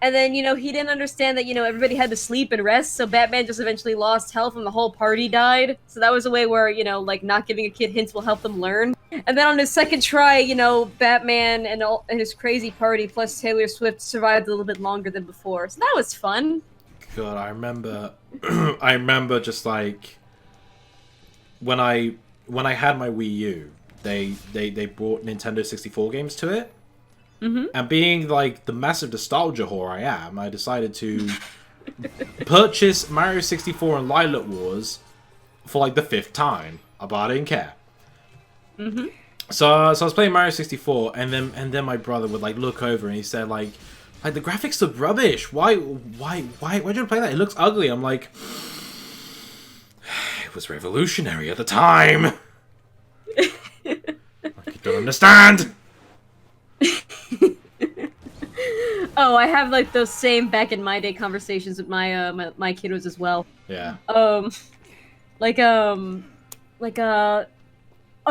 And then, you know, he didn't understand that, you know, everybody had to sleep and rest, so Batman just eventually lost health and the whole party died. So that was a way where, you know, like, not giving a kid hints will help them learn. And then on his second try, you know, Batman and his crazy party plus Taylor Swift survived a little bit longer than before. So that was fun. God, I remember I remember just like when I had my Wii U, they brought Nintendo 64 games to it. Mm-hmm. And being like the massive nostalgia whore I am, I decided to purchase Mario 64 and Lilac Wars for like the 5th time. But I didn't care. Mm-hmm. So I was playing Mario 64, and then my brother would like look over and he said like the graphics look rubbish. Why don't you play that? It looks ugly. I'm like, it was revolutionary at the time. I don't understand. Oh, I have like those same back in my day conversations with my my kiddos as well. Yeah. Oh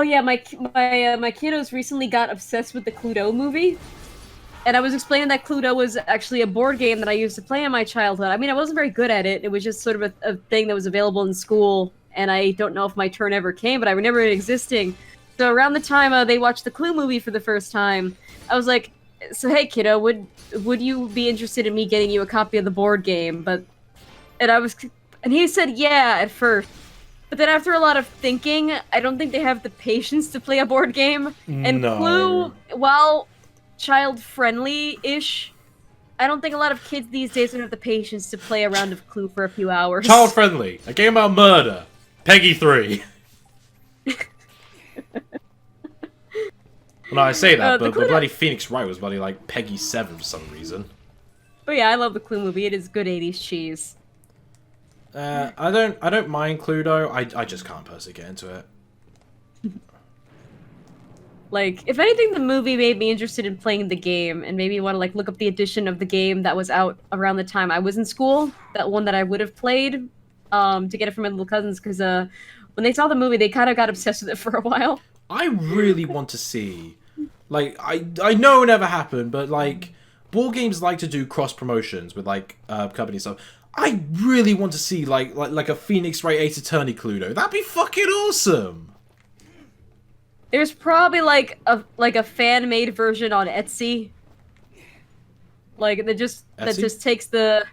yeah, my kiddos recently got obsessed with the Cluedo movie. And I was explaining that Cluedo was actually a board game that I used to play in my childhood. I mean, I wasn't very good at it. It was just sort of a thing that was available in school, and I don't know if my turn ever came, but I remember it existing. So around the time they watched the Clue movie for the first time, I was like, so hey kiddo, would you be interested in me getting you a copy of the board game? And he said yeah at first. But then after a lot of thinking, I don't think they have the patience to play a board game. And No. Clue, while child-friendly-ish, I don't think a lot of kids these days would have the patience to play a round of Clue for a few hours. Child friendly. A game about murder. PEGI 3. Well, no, I say that, but bloody Phoenix Wright was bloody like PEGI 7 for some reason. But yeah, I love the Clue movie. It is good 80s cheese. I don't mind Cluedo. I just can't personally get into it. Like, if anything, the movie made me interested in playing the game, and made me want to like look up the edition of the game that was out around the time I was in school. That one that I would have played, to get it from my little cousins, because when they saw the movie, they kind of got obsessed with it for a while. I really want to see, like, I know it never happened, but like, board games like to do cross promotions with like company stuff. I really want to see like a Phoenix Wright Ace Attorney Cluedo. That'd be fucking awesome. There's probably like a fan made version on Etsy. Like that just takes the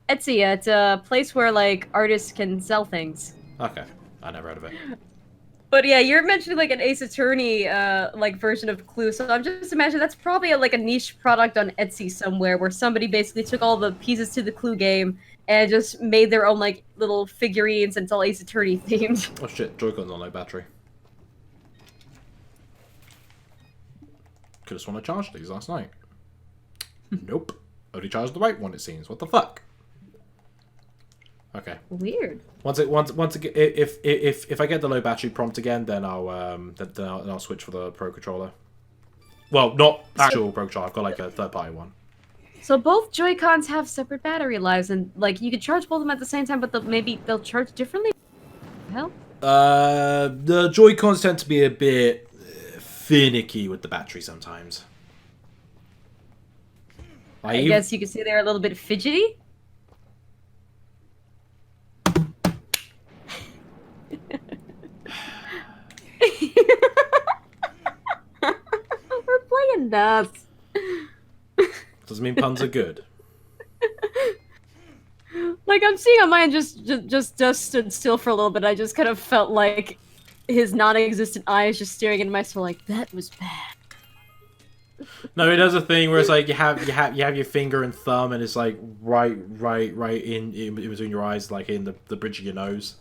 Etsy. Yeah, it's a place where like artists can sell things. Okay, I never heard of it. But yeah, you're mentioning like an Ace Attorney like version of Clue, so I'm just imagining that's probably like a niche product on Etsy somewhere where somebody basically took all the pieces to the Clue game and just made their own like little figurines and it's all Ace Attorney themed. Oh shit, Joy-Con's on low battery. Could've sworn I charged these last night. Nope. Only charged the right one, it seems. What the fuck? Okay. Weird. If I get the low battery prompt again, then I'll switch for the Pro Controller. Well, not actual Pro Controller. I've got like a third-party one. So both Joy-Cons have separate battery lives, and like you could charge both of them at the same time, but maybe they'll charge differently. Hell. The Joy-Cons tend to be a bit finicky with the battery sometimes. I guess you could say they're a little bit fidgety. We're playing dust. Doesn't mean puns are good. Like I'm seeing on mine just dust stood still for a little bit. I just kind of felt like his non-existent eyes just staring into my soul like that was bad. No, it does a thing where it's like you have your finger and thumb and it's like right in between your eyes, like in the bridge of your nose.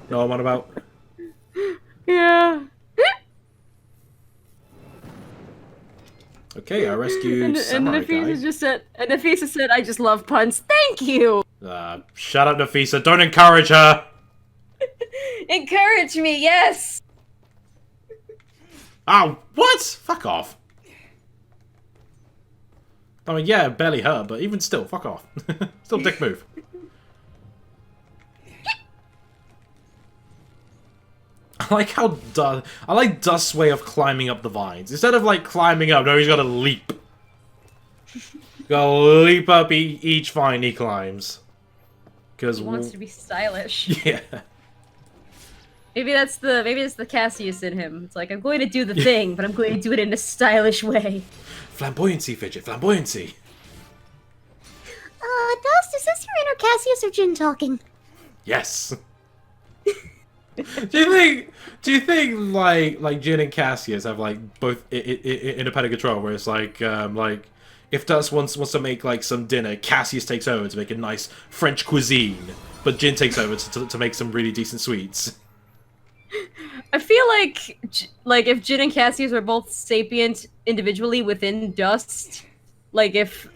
Know what I'm on about? Yeah. Okay, I rescued And Samurai Guy. Nafisa said, I just love puns. Thank you! Shut up, Nafisa. Don't encourage her! Encourage me, yes! Oh, what? Fuck off. I mean, yeah, barely hurt, but even still, fuck off. Still dick move. I like how I like Dust's way of climbing up the vines. Instead of like climbing up, no, he's got to leap. Gotta leap up each vine he climbs. Because He wants to be stylish. Yeah. Maybe that's the Cassius in him. It's like, I'm going to do the thing, but I'm going to do it in a stylish way. Flamboyancy, Fidget, flamboyancy. Dust, is this your inner Cassius or Jin talking? Yes. Do you think like Jin and Cassius have like both independent control, where it's like if Dust wants to make like some dinner, Cassius takes over to make a nice French cuisine, but Jin takes over to make some really decent sweets. I feel like if Jin and Cassius were both sapient individually within Dust, like if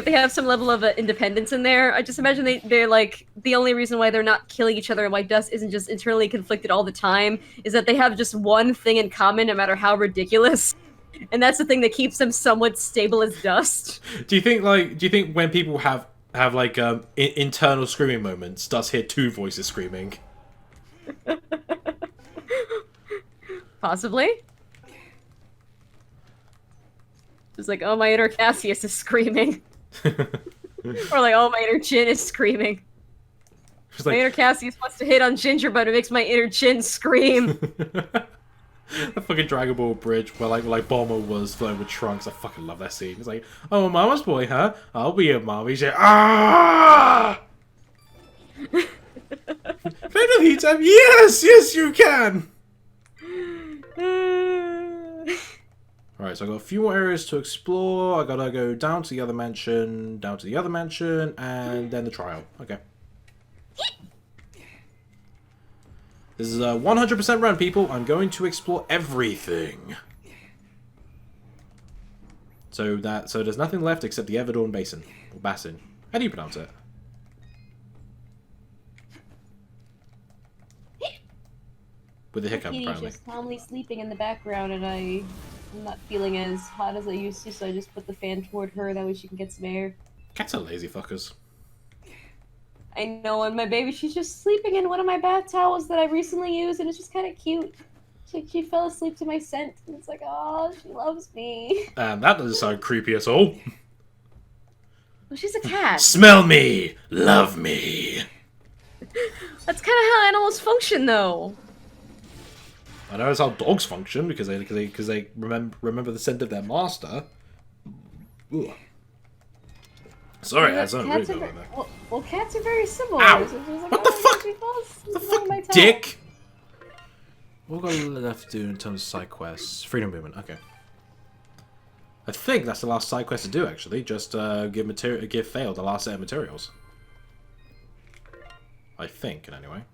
they have some level of independence in there, I just imagine they're like the only reason why they're not killing each other and why Dust isn't just internally conflicted all the time is that they have just one thing in common, no matter how ridiculous, and that's the thing that keeps them somewhat stable as Dust. Do you think when people have like internal screaming moments, Dust hear two voices screaming? Possibly. It's like, oh, my inner Cassius is screaming. Or like, oh, my inner Jin is screaming. It's like, My inner Cassius wants to hit on Ginger, but it makes my inner Jin scream. The fucking Dragon Ball bridge where like Bomber was flown with Trunks. I fucking love that scene. It's like, oh, mama's boy, huh? I'll be your mom. He's like, ah! Venom heat time? Yes, yes, you can. Alright, so I got a few more areas to explore. I gotta go down to the other mansion, and then the trial. Okay. This is a 100% run, people. I'm going to explore everything. So there's nothing left except the Everdorn Basin. Or Basin. How do you pronounce it? With a hiccup, Kitty's apparently. just calmly sleeping in the background, and I'm not feeling as hot as I used to, so I just put the fan toward her, that way she can get some air. Cats are lazy fuckers. I know, and my baby, she's just sleeping in one of my bath towels that I recently used, and it's just kind of cute. She fell asleep to my scent, and it's like, oh, she loves me. And that doesn't sound creepy at all. Well, she's a cat. Smell me! Love me! That's kind of how animals function, though. I know it's how dogs function because they remember the scent of their master. Ooh. Sorry, I don't really know that. Well, cats are very similar. Ow! So like, What the fuck? What The fuck, dick? What got left to do in terms of side quests? Freedom movement. Okay. I think that's the last side quest to do. Actually, just give Fail the last set of materials. I think, anyway.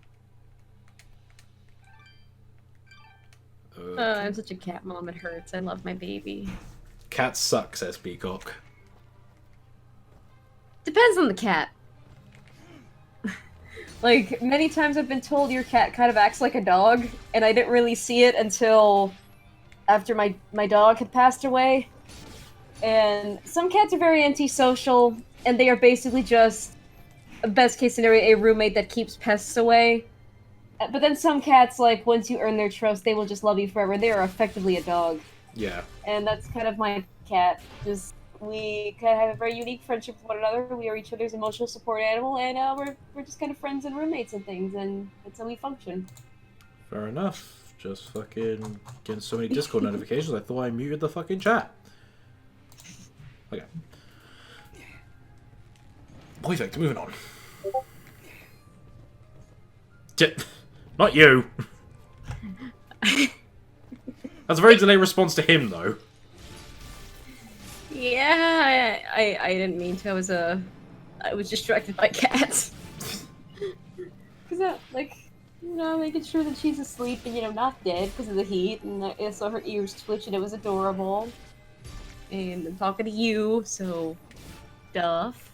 I'm such a cat mom. It hurts. I love my baby. Cat suck, says Peacock. Depends on the cat. Like, many times I've been told your cat kind of acts like a dog, and I didn't really see it until after my dog had passed away. And some cats are very antisocial, and they are basically just, best case scenario, a roommate that keeps pests away. But then some cats, like, once you earn their trust, they will just love you forever. They are effectively a dog. Yeah. And that's kind of my cat. Just, we kind of have a very unique friendship with one another. We are each other's emotional support animal, and we're just kind of friends and roommates and things, and that's how we function. Fair enough. Just fucking getting so many Discord notifications, I thought I muted the fucking chat. Okay. Perfect, moving on. Not you! That's a very delayed response to him, though. Yeah, I didn't mean to. I was distracted by cats. Cause like, you know, making sure that she's asleep and, you know, not dead because of the heat, and I saw her ears twitch and it was adorable. And I'm talking to you, so duff.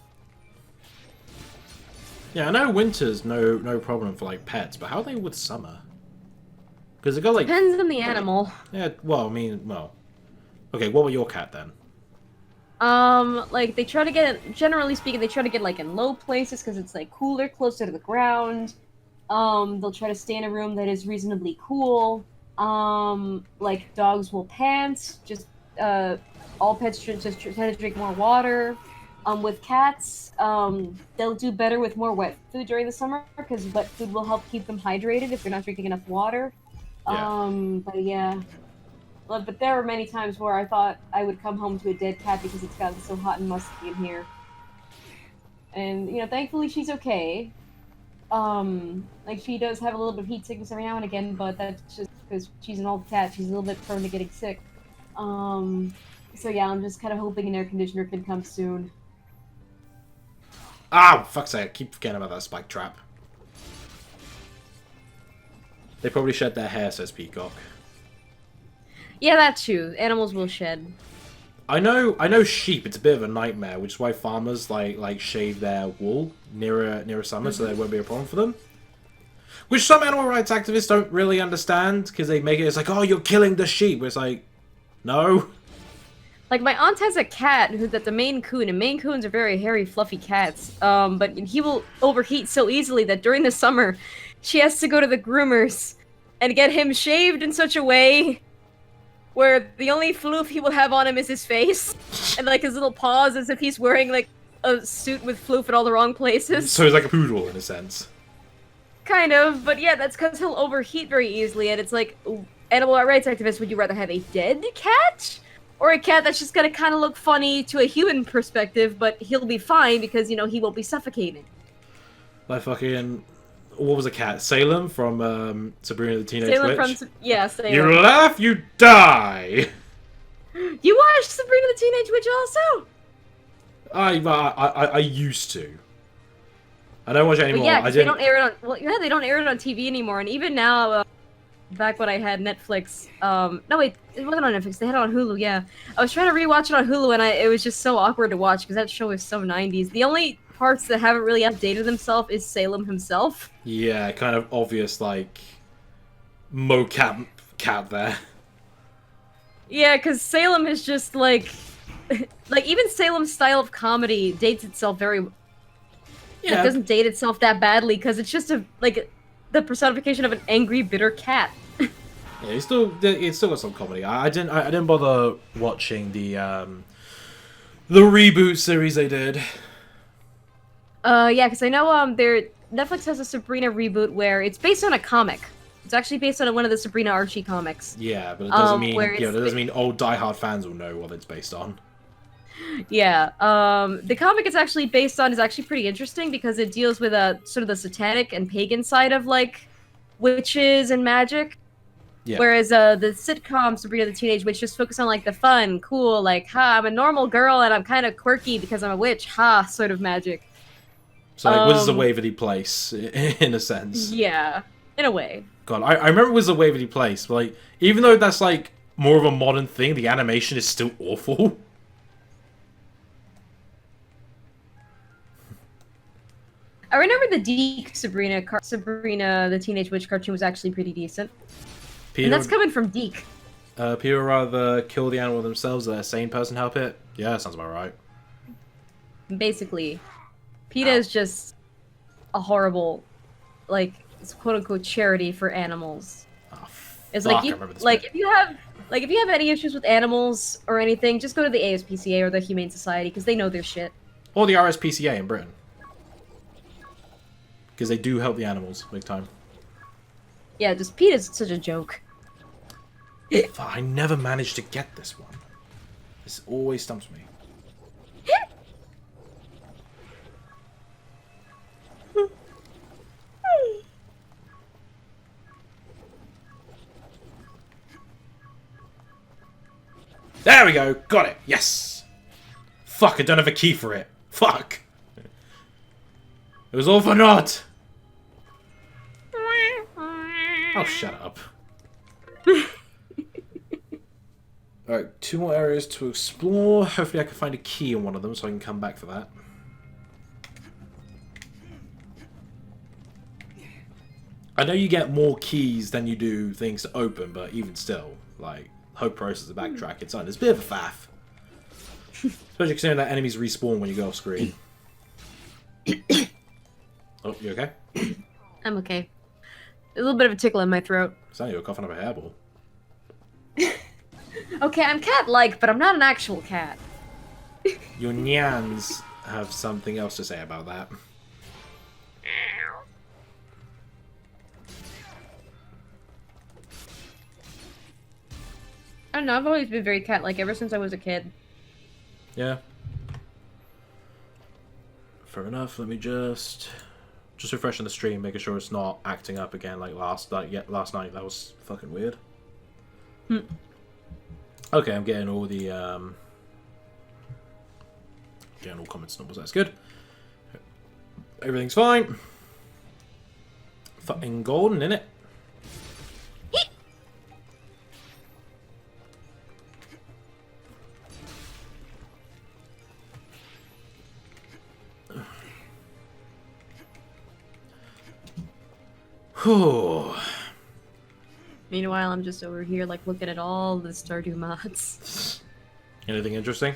Yeah, I know winter's no problem for like pets, but how are they with summer? Because they got like Depends on the animal. yeah. Well, I mean, well, okay. What were your cat then? Like they try to get, generally speaking, they try to get like in low places because it's like cooler, closer to the ground. They'll try to stay in a room that is reasonably cool. Like dogs will pant. Just all pets should just try to drink more water. With cats, they'll do better with more wet food during the summer because wet food will help keep them hydrated if they're not drinking enough water. Yeah. But yeah. But there were many times where I thought I would come home to a dead cat because it's gotten so hot and musky in here. And, you know, thankfully she's okay. Like, she does have a little bit of heat sickness every now and again, but that's just because she's an old cat. She's a little bit prone to getting sick. So yeah, I'm just kind of hoping an air conditioner can come soon. Ah, fuck's sake! I keep forgetting about that spike trap. They probably shed their hair, says Peacock. Yeah, that's true. Animals will shed. I know sheep. It's a bit of a nightmare, which is why farmers like shave their wool nearer summer, so there won't be a problem for them. Which some animal rights activists don't really understand because they make it it's like, oh, you're killing the sheep. It's like, no. Like, my aunt has a cat that's a Maine Coon, and Maine Coons are very hairy, fluffy cats. But he will overheat so easily that during the summer, she has to go to the groomers and get him shaved in such a way where the only floof he will have on him is his face, and, like, his little paws as if he's wearing, like, a suit with floof in all the wrong places. So he's like a poodle in a sense. Kind of, but yeah, that's because he'll overheat very easily, and it's like, animal rights activist, would you rather have a dead cat? Or a cat that's just gonna kind of look funny to a human perspective, but he'll be fine because, you know, he won't be suffocating. Like fucking... What was a cat? Salem from Sabrina the Teenage Salem Witch? yeah, Salem. You laugh, you die! You watched Sabrina the Teenage Witch also? I used to. I don't watch it anymore. But yeah, I 'cause didn't... they don't air it on. Well, yeah, they don't air it on TV anymore. And even now, back when I had Netflix, no wait, it wasn't on Netflix. They had it on Hulu. Yeah, I was trying to rewatch it on Hulu, and it was just so awkward to watch because that show is so 90s. The only parts that haven't really updated themselves is Salem himself. Yeah, kind of obvious, like... mocap cat there. Yeah, because Salem is just like, like even Salem's style of comedy dates itself very. Yeah. It doesn't date itself that badly because it's just the personification of an angry, bitter cat. Yeah, it's still got some comedy. I didn't bother watching the reboot series they did. Yeah, because I know Netflix has a Sabrina reboot where it's based on a comic. It's actually based on one of the Sabrina Archie comics. Yeah, but it doesn't mean where that doesn't mean old diehard fans will know what it's based on. Yeah, the comic it's actually based on is actually pretty interesting because it deals with sort of the satanic and pagan side of like witches and magic. Yeah. Whereas the sitcom Sabrina the Teenage Witch just focus on like the fun, cool, like ha, I'm a normal girl and I'm kind of quirky because I'm a witch, ha, sort of magic. So like Wizards of Waverly Place, in a sense. Yeah, in a way. God, I remember Wizards of Waverly Place, but like even though that's like more of a modern thing, the animation is still awful. I remember the Deke Sabrina the Teenage Witch cartoon was actually pretty decent. Peter, And that's coming from Deke. People rather kill the animal themselves than a sane person help it? Yeah, that sounds about right. Basically. PETA is just a horrible, like, it's quote-unquote charity for animals. Oh, It's fuck, like I you remember this like bit. if you have any issues with animals or anything, just go to the ASPCA or the Humane Society because they know their shit. Or the RSPCA in Britain. Because they do help the animals, big time. Yeah, just PETA's such a joke. Fuck, I never managed to get this one. This always stumps me. There we go! Got it! Yes! Fuck, I don't have a key for it. Fuck! It was all for naught! Oh, shut up. Alright, 2 more areas to explore. Hopefully I can find a key in one of them so I can come back for that. I know you get more keys than you do things to open, but even still, like, whole process of backtrack, it's a bit of a faff. Especially considering that enemies respawn when you go off screen. Oh, you okay? I'm okay. A little bit of a tickle in my throat. Sound you were coughing up a hairball. Okay, I'm cat-like, but I'm not an actual cat. Your nyans have something else to say about that. I don't know, I've always been very cat-like ever since I was a kid. Yeah. Fair enough. Let me just refreshing the stream, making sure it's not acting up again like last night. That was fucking weird. Okay, I'm getting all the getting all comments and numbers. That's good. Everything's fine. Fucking golden, innit? Whew. Meanwhile, I'm just over here, like, looking at all the Stardew mods. Anything interesting?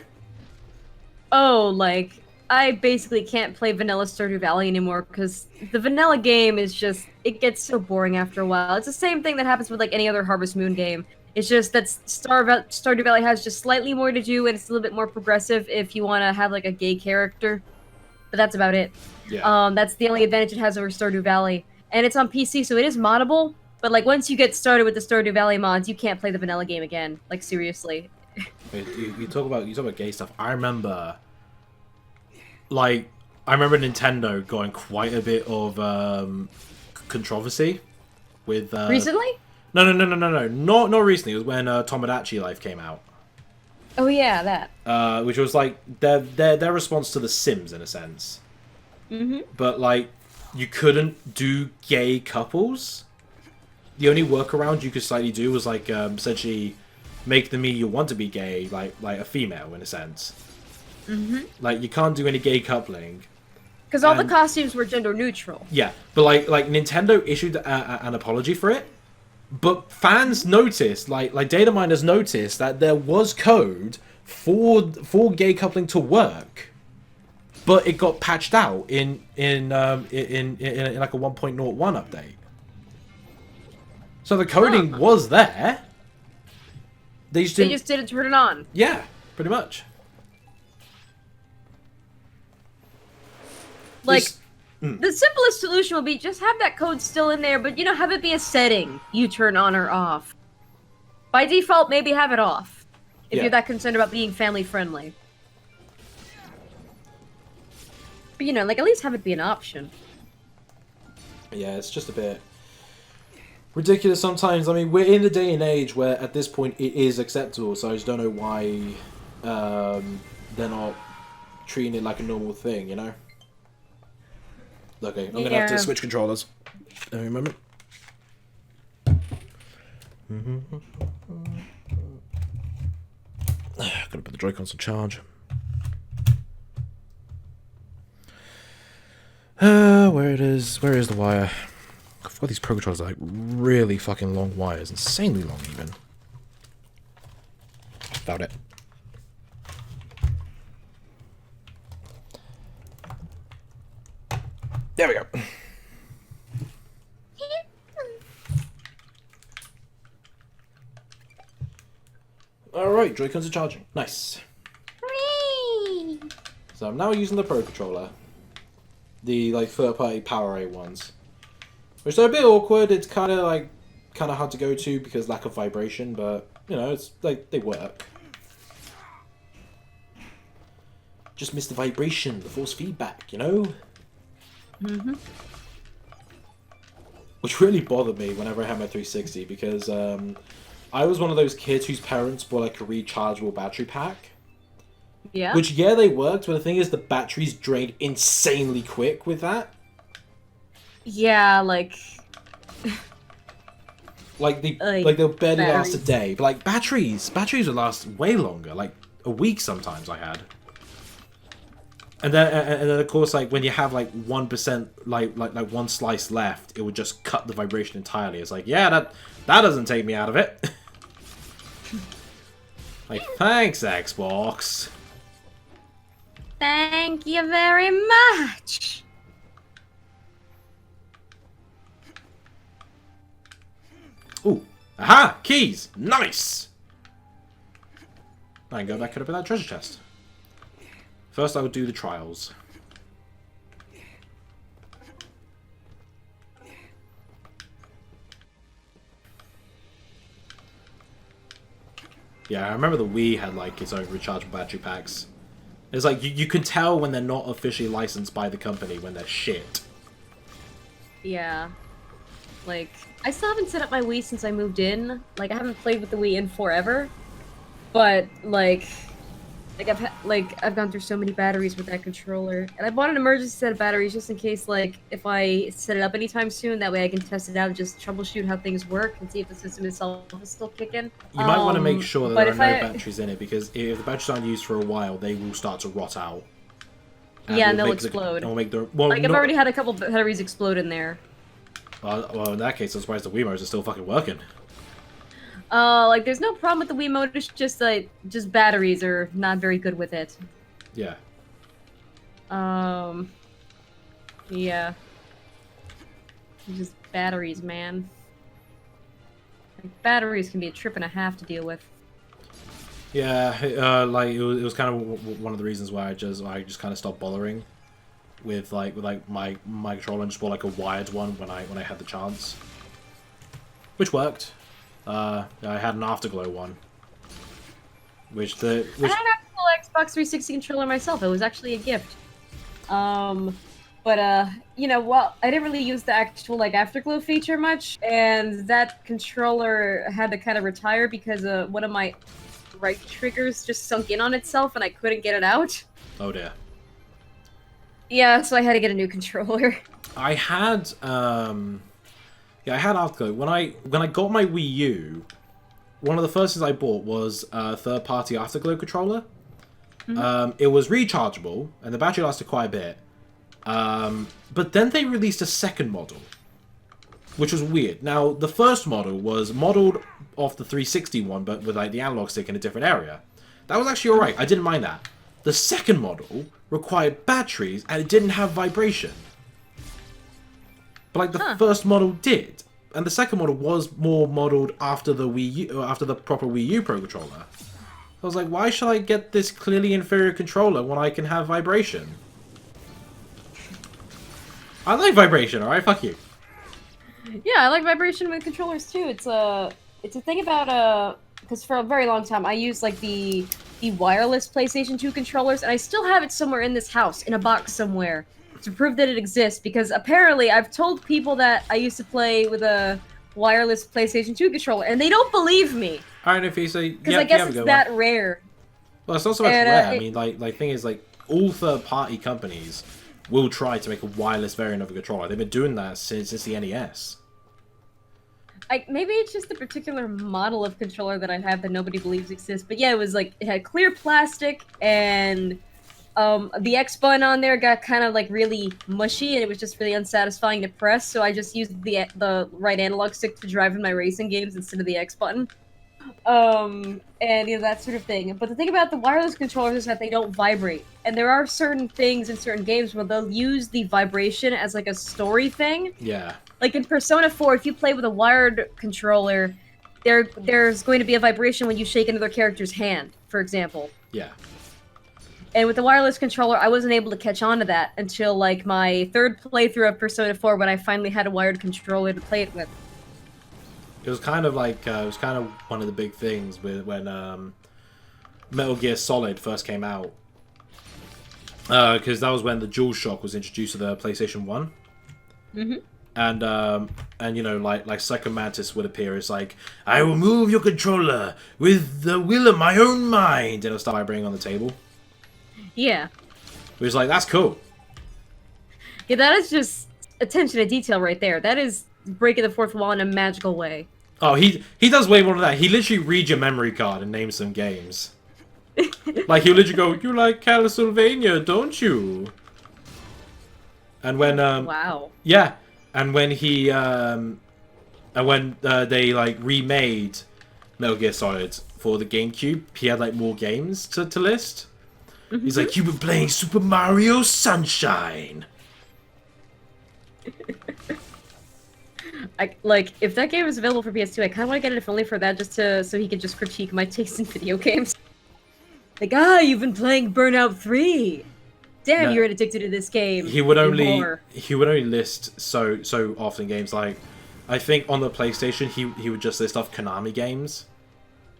Oh, like, I basically can't play vanilla Stardew Valley anymore because the vanilla game is just, it gets so boring after a while. It's the same thing that happens with, like, any other Harvest Moon game. It's just that Stardew Valley has just slightly more to do and it's a little bit more progressive if you want to have, like, a gay character. But that's about it. Yeah. That's the only advantage it has over Stardew Valley. And it's on PC, so it is moddable, But like once you get started with the Stardew Valley mods, you can't play the vanilla game again. Like seriously. Wait, you talk about gay stuff. I remember, like, Nintendo going quite a bit of controversy with. Recently? No, not recently. It was when Tomodachi Life came out. Oh yeah, that. Which was like their response to The Sims in a sense. Mm-hmm. But like, you couldn't do gay couples. The only workaround you could slightly do was like essentially make the me you want to be gay like a female in a sense. Mm-hmm. Like you can't do any gay coupling. Because all the costumes were gender neutral. Yeah, but like Nintendo issued an apology for it, but fans noticed, like data miners noticed that there was code for gay coupling to work, but it got patched out in like a 1.01 update. So the coding was there. They just didn't turn it on. Yeah, pretty much. Like, the simplest solution would be just have that code still in there, but, you know, have it be a setting you turn on or off. By default, maybe have it off. If you're that concerned about being family friendly. But, you know, like, at least have it be an option. Yeah, it's just a bit ridiculous sometimes. I mean, we're in the day and age where at this point it is acceptable, so I just don't know why they're not treating it like a normal thing, you know? Okay, I'm gonna have to switch controllers. Give me a moment. Gotta put the Joy-Cons on charge. Where is the wire? I forgot these Pro Controllers are like really fucking long wires, insanely long even. Found it. There we go. Alright, Joy-Cons are charging. Nice. Whee! So I'm now using the Pro Controller. The like third-party PowerA ones. Which are a bit awkward. It's kind of hard to go to because lack of vibration, but you know, it's like they work. Just miss the vibration, the force feedback, you know? Mm-hmm. Which really bothered me whenever I had my 360 because I was one of those kids whose parents bought like a rechargeable battery pack. Yeah. Which, yeah, they worked, but the thing is the batteries drained insanely quick with that. Yeah, like... Like they'll barely last a day. But like batteries would last way longer, like a week sometimes I had. And then of course like when you have like 1% like one slice left, it would just cut the vibration entirely. It's like, yeah, that doesn't take me out of it. Like, thanks, Xbox. Thank you very much. Ooh, aha, keys, nice. I can go back and open that treasure chest. First, I would do the trials. Yeah, I remember the Wii had like its own rechargeable battery packs. It's like you can tell when they're not officially licensed by the company when they're shit. Yeah. Like, I still haven't set up my Wii since I moved in. Like, I haven't played with the Wii in forever. But, I've gone through so many batteries with that controller. And I bought an emergency set of batteries just in case, like, if I set it up anytime soon, that way I can test it out and just troubleshoot how things work and see if the system itself is still kicking. You might want to make sure that there are no batteries in it, because if the batteries aren't used for a while, they will start to rot out. Yeah, and they'll explode. I've already had a couple batteries explode in there. Well, in that case, I'm surprised the Wiimotes are still fucking working. There's no problem with the Wiimote, it's just batteries are not very good with it. Yeah. Yeah. Just batteries, man. Like, batteries can be a trip and a half to deal with. Yeah, it was kind of one of the reasons why I just kind of stopped bothering with my controller and just bought like a wired one when I had the chance. which worked. I had an Afterglow one, I had an actual Xbox 360 controller myself. It was actually a gift. You know, well, I didn't really use the actual like Afterglow feature much, and that controller had to kind of retire because one of my right triggers just sunk in on itself, and I couldn't get it out. Oh dear. Yeah, so I had to get a new controller. I had I had Afterglow when I got my Wii U. One of the first things I bought was a third-party Afterglow controller. It was rechargeable, and the battery lasted quite a bit. But then they released a second model, which was weird. Now, the first model was modeled off the 360 one, but with like the analog stick in a different area. That was actually alright. I didn't mind that. The second model required batteries, and it didn't have vibration. But like the first model did. And the second model was more modeled after the Wii U, after the proper Wii U Pro controller. I was like, why should I get this clearly inferior controller when I can have vibration? I like vibration, alright? Fuck you. Yeah, I like vibration with controllers too. It's a thing about because for a very long time I used like the wireless PlayStation 2 controllers, and I still have it somewhere in this house in a box somewhere to prove that it exists, because apparently I've told people that I used to play with a wireless PlayStation 2 controller, and they don't believe me. Alright, if you say, because I guess it's that rare. Well, it's not so much rare. I mean, like thing is, like, all third-party companies will try to make a wireless variant of a controller. They've been doing that since the NES. Maybe it's just the particular model of controller that I have that nobody believes exists. But yeah, it was like, it had clear plastic, and the X button on there got kind of like really mushy, and it was just really unsatisfying to press. So I just used the right analog stick to drive in my racing games instead of the X button. And you know, that sort of thing. But the thing about the wireless controllers is that they don't vibrate, and there are certain things in certain games where they'll use the vibration as like a story thing. Yeah. Like in Persona 4, if you play with a wired controller, there's going to be a vibration when you shake another character's hand, for example. Yeah. And with the wireless controller, I wasn't able to catch on to that until like my third playthrough of Persona 4, when I finally had a wired controller to play it with. It was kind of like, it was kind of one of the big things when Metal Gear Solid first came out. Because that was when the DualShock was introduced to the PlayStation 1. Mm-hmm. And you know, like Psycho Mantis would appear as like, I will move your controller with the will of my own mind, and it'll start vibrating on the table. Yeah. It was like, that's cool. Yeah, that is just attention to detail right there. That is breaking the fourth wall in a magical way. Oh, he does way more than that. He literally reads your memory card and names some games. Like, he'll literally go, you like Castlevania, don't you? And when, Wow. Yeah. And when he, and when they, like, remade Metal Gear Solid for the GameCube, he had, like, more games to list. Mm-hmm. He's like, you've been playing Super Mario Sunshine. Like, if that game is available for PS2, I kind of want to get it, if only for that, just so he could just critique my taste in video games. Like, you've been playing Burnout 3. Damn, No. you're addicted to this game. He would only list so often games, like, I think on the PlayStation he would just list off Konami games,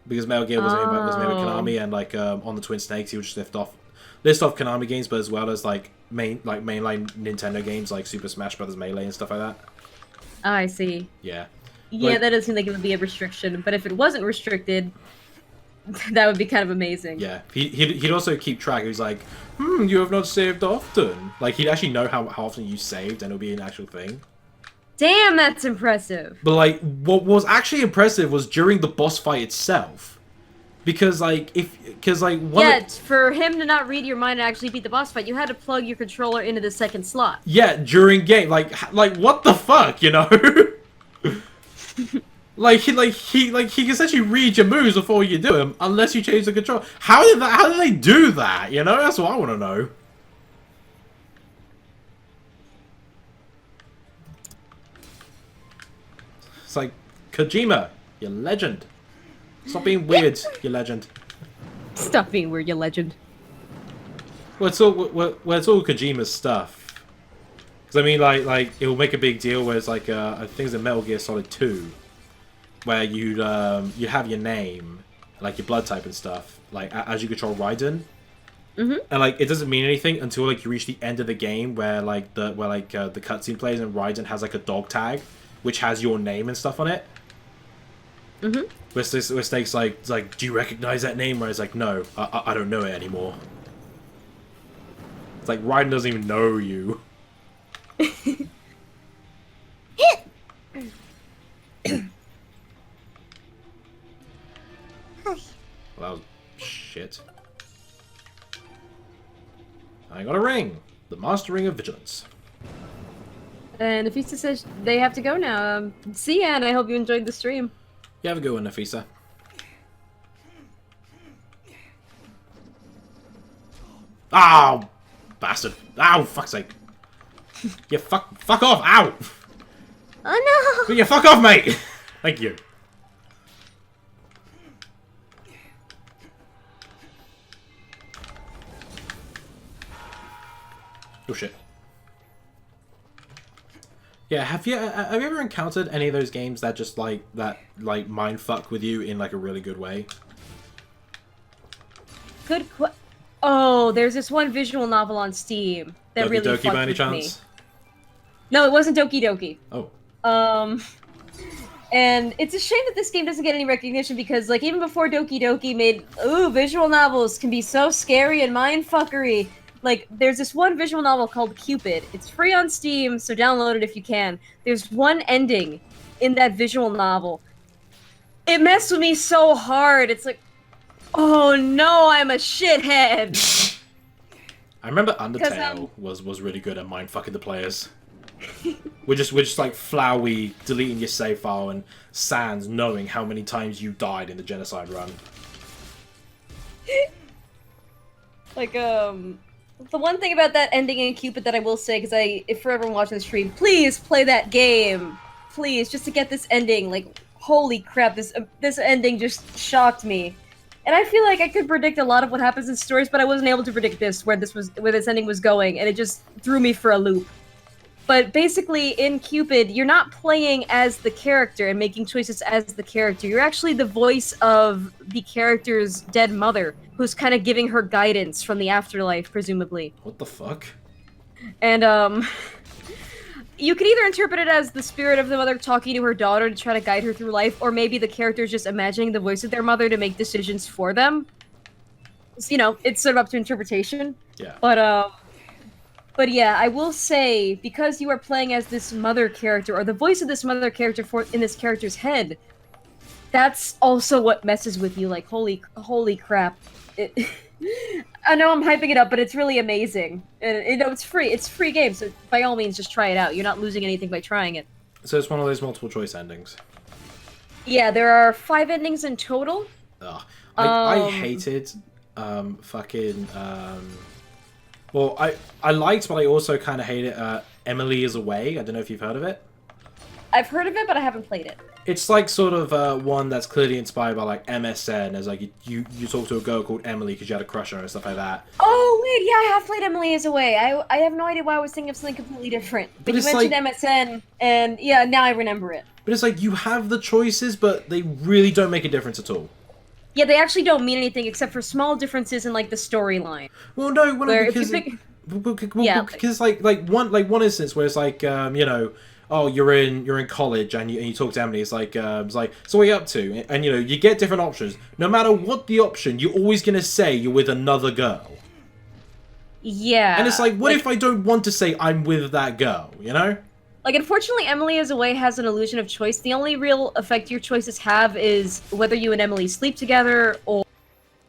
because Metal Gear was made by Konami, and like on the Twin Snakes he would just list off Konami games, but as well as like mainline Nintendo games like Super Smash Bros. Melee and stuff like that. I see. Yeah. Yeah, Like, that does seem like it would be a restriction, but if it wasn't restricted, that would be kind of amazing. yeah. He'd also keep track. He's like, you have not saved often. Like, he'd actually know how often you saved, and it'll be an actual thing. Damn, that's impressive. But like, what was actually impressive was during the boss fight itself. Because like, For him to not read your mind and actually beat the boss fight, you had to plug your controller into the second slot. Yeah, during game, like what the fuck, you know? Like he can essentially read your moves before you do them, unless you change the control. How did they do that? You know, that's what I want to know. It's like, Kojima, you're legend. Stop being weird, you legend. Stop being weird, you legend. Well, it's all Kojima's stuff. Because I mean, like it will make a big deal where it's like, I think it's in Metal Gear Solid 2. where you have your name, like your blood type and stuff, like as you control Raiden. Mm-hmm. And like it doesn't mean anything until like you reach the end of the game where the cutscene plays and Raiden has like a dog tag, which has your name and stuff on it. Mm-hmm. Where Snake's like, do you recognize that name? Where it's like, no, I don't know it anymore. It's like Raiden doesn't even know you. Well, that was shit. I got a ring. The Master Ring of Vigilance. And Nafisa says they have to go now. See ya, and I hope you enjoyed the stream. You have a good one, Nafisa. Ow! Bastard. Ow, fuck's sake. Yeah, fuck off, ow! Oh no! Yeah, fuck off, mate! Thank you. Oh shit. Yeah, have you ever encountered any of those games that just like mind fuck with you in like a really good way? Oh, there's this one visual novel on Steam that Doki really Doki fucked by any with me. chance? No, it wasn't Doki Doki. Oh. And it's a shame that this game doesn't get any recognition because, like, even before Doki Doki made, visual novels can be so scary and mindfuckery. Like, there's this one visual novel called Cupid. It's free on Steam, so download it if you can. There's one ending in that visual novel. It messed with me so hard. It's like, oh no, I'm a shithead. I remember Undertale was really good at mindfucking the players. we're just like Flowey deleting your save file and Sans knowing how many times you died in the genocide run. Like, the one thing about that ending in Cupid that I will say, because if for everyone watching the stream, please play that game. Please, just to get this ending. Like, holy crap, this ending just shocked me. And I feel like I could predict a lot of what happens in stories, but I wasn't able to predict where this ending was going, and it just threw me for a loop. But basically, in Cupid, you're not playing as the character and making choices as the character. You're actually the voice of the character's dead mother, who's kind of giving her guidance from the afterlife, presumably. What the fuck? And, you can either interpret it as the spirit of the mother talking to her daughter to try to guide her through life, or maybe the character's just imagining the voice of their mother to make decisions for them. So, you know, it's sort of up to interpretation. Yeah. But yeah, I will say, because you are playing as this mother character, or the voice of this mother character in this character's head, that's also what messes with you, like, holy crap. I know I'm hyping it up, but it's really amazing. And, you know, it's free. It's a free game, so by all means, just try it out. You're not losing anything by trying it. So it's one of those multiple choice endings. Yeah, there are 5 endings in total. Ugh. I hated well, I liked, but I also kind of hated Emily is Away. I don't know if you've heard of it. I've heard of it, but I haven't played it. It's like sort of one that's clearly inspired by like MSN. As like you talk to a girl called Emily because you had a crush on her and stuff like that. Oh wait, yeah, I have played Emily is Away. I have no idea why I was thinking of something completely different. But you mentioned MSN, and yeah, now I remember it. But it's like you have the choices, but they really don't make a difference at all. Yeah, they actually don't mean anything except for small differences in like the storyline. Well, no, because like one instance where it's like you know, oh, you're in college and you talk to Emily. It's like so what are you up to? And you know, you get different options. No matter what the option, you're always gonna say you're with another girl. Yeah. And it's like, what if I don't want to say I'm with that girl? You know? Like, unfortunately, Emily is Away has an illusion of choice. The only real effect your choices have is whether you and Emily sleep together or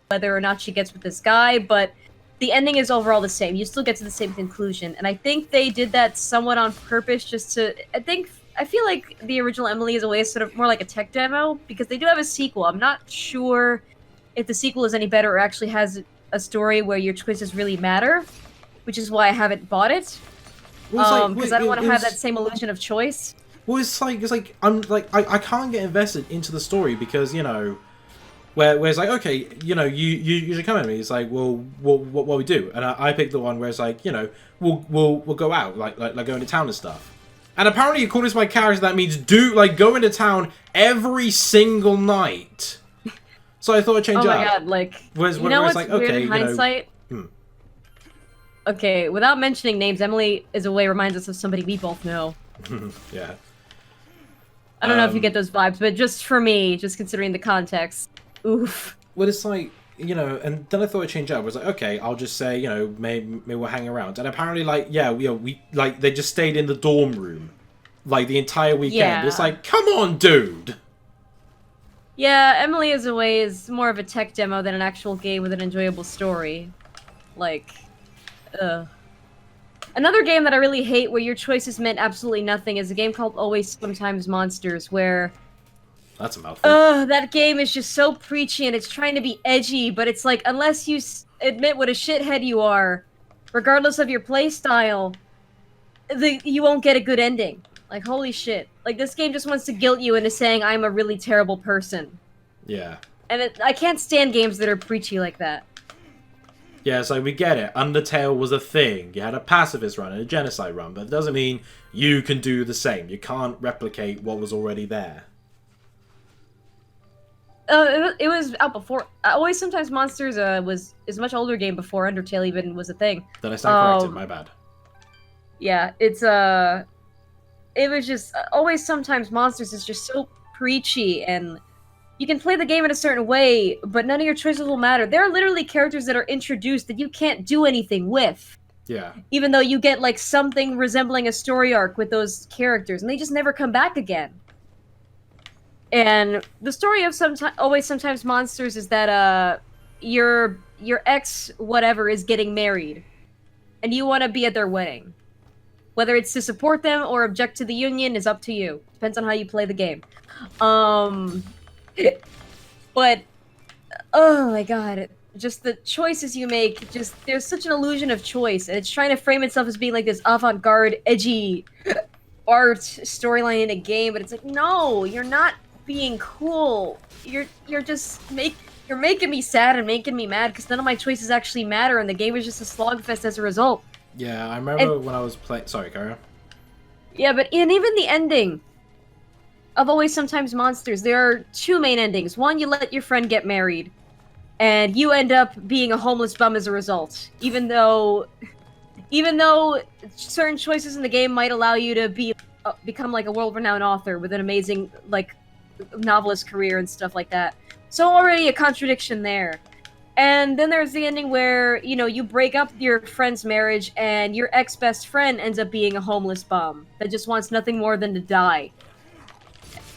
whether or not she gets with this guy, but the ending is overall the same. You still get to the same conclusion. And I think they did that somewhat on purpose just to... I feel like the original Emily is Away is sort of more like a tech demo, because they do have a sequel. I'm not sure if the sequel is any better or actually has a story where your choices really matter, which is why I haven't bought it. Because I don't want to have that same illusion of choice. Well, it's like I can't get invested into the story because, you know, where it's like, okay, you know, you should come at me. It's like, well, what we do? And I picked the one where it's like, you know, we'll go out, like go into town and stuff. And apparently, according to my character, that means go into town every single night. So I thought I'd change Oh it my up. god, like, Whereas, you know whereas what's like, weird okay, in hindsight? Okay, without mentioning names, Emily is a way reminds us of somebody we both know. Yeah. I don't know if you get those vibes, but just for me, just considering the context, oof. Well, it's like, you know, and then I thought I'd change it up. I was like, okay, I'll just say, you know, maybe we'll hang around. And apparently, like, yeah, we like, they just stayed in the dorm room, like, the entire weekend. Yeah. It's like, come on, dude! Yeah, Emily as a way is more of a tech demo than an actual game with an enjoyable story. Like, Another game that I really hate where your choices meant absolutely nothing is a game called Always Sometimes Monsters, where... That's a mouthful. That game is just so preachy and it's trying to be edgy, but it's like, unless you admit what a shithead you are, regardless of your playstyle, you won't get a good ending. Like, holy shit. Like, this game just wants to guilt you into saying, I'm a really terrible person. Yeah. And I can't stand games that are preachy like that. Yeah, so we get it. Undertale was a thing. You had a pacifist run and a genocide run, but it doesn't mean you can do the same. You can't replicate what was already there. It was out before. Always Sometimes Monsters is a much older game before Undertale even was a thing. Then I stand corrected, my bad. Yeah, it was just Always Sometimes Monsters is just so preachy, and you can play the game in a certain way, but none of your choices will matter. There are literally characters that are introduced that you can't do anything with. Yeah. Even though you get like something resembling a story arc with those characters, and they just never come back again. And the story of Always Sometimes Monsters is that your ex whatever is getting married, and you want to be at their wedding. Whether it's to support them or object to the union is up to you. Depends on how you play the game. But oh my god, just the choices you make, just there's such an illusion of choice, and it's trying to frame itself as being like this avant-garde, edgy art storyline in a game, but it's like, no, you're not being cool. You're making me sad and making me mad because none of my choices actually matter, and the game is just a slogfest as a result. Yeah, I remember when I was playing... Sorry, carry on. Yeah, but even the ending of Always Sometimes Monsters, there are two main endings. One, you let your friend get married, and you end up being a homeless bum as a result. Even though certain choices in the game might allow you to become like a world-renowned author with an amazing like novelist career and stuff like that. So already a contradiction there. And then there's the ending where, you know, you break up your friend's marriage and your ex-best friend ends up being a homeless bum that just wants nothing more than to die.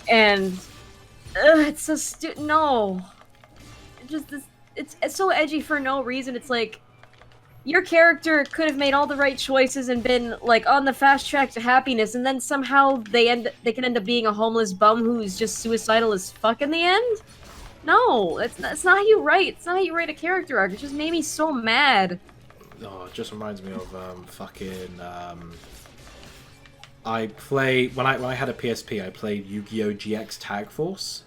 And it's so no. It's so edgy for no reason. It's like your character could have made all the right choices and been like on the fast track to happiness, and then somehow they can end up being a homeless bum who's just suicidal as fuck in the end. No, that's not how you write. It's not how you write a character arc. It just made me so mad. Oh, it just reminds me of I play when I had a PSP. I played Yu-Gi-Oh! GX Tag Force.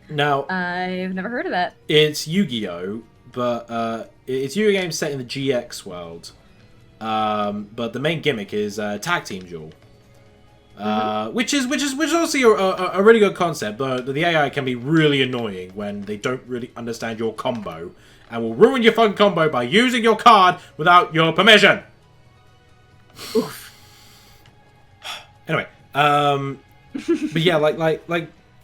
Now I've never heard of that. It's Yu-Gi-Oh, but it's Yu-Gi-Oh game set in the GX world. But the main gimmick is tag team duel. Which is obviously a really good concept, but the AI can be really annoying when they don't really understand your combo and will ruin your fun combo by using your card without your permission. Oof. Anyway, but yeah,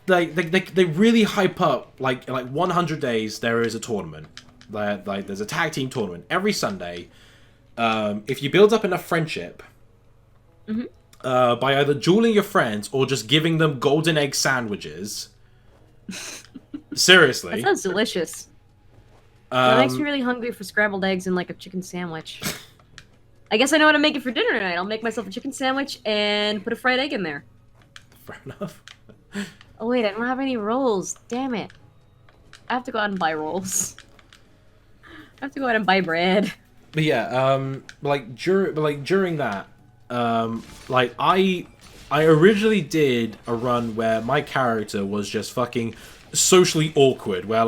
they really hype up like 100 days there is a tournament. Like there's a tag team tournament every Sunday. If you build up enough friendship. By either dueling your friends or just giving them golden egg sandwiches. Seriously. That sounds delicious. That makes me really hungry for scrambled eggs and like a chicken sandwich. I guess I know how to make it for dinner tonight. I'll make myself a chicken sandwich and put a fried egg in there. Fair enough. Oh wait, I don't have any rolls. Damn it. I have to go out and buy rolls. I have to go out and buy bread. But yeah, during that, I originally did a run where my character was just fucking socially awkward, where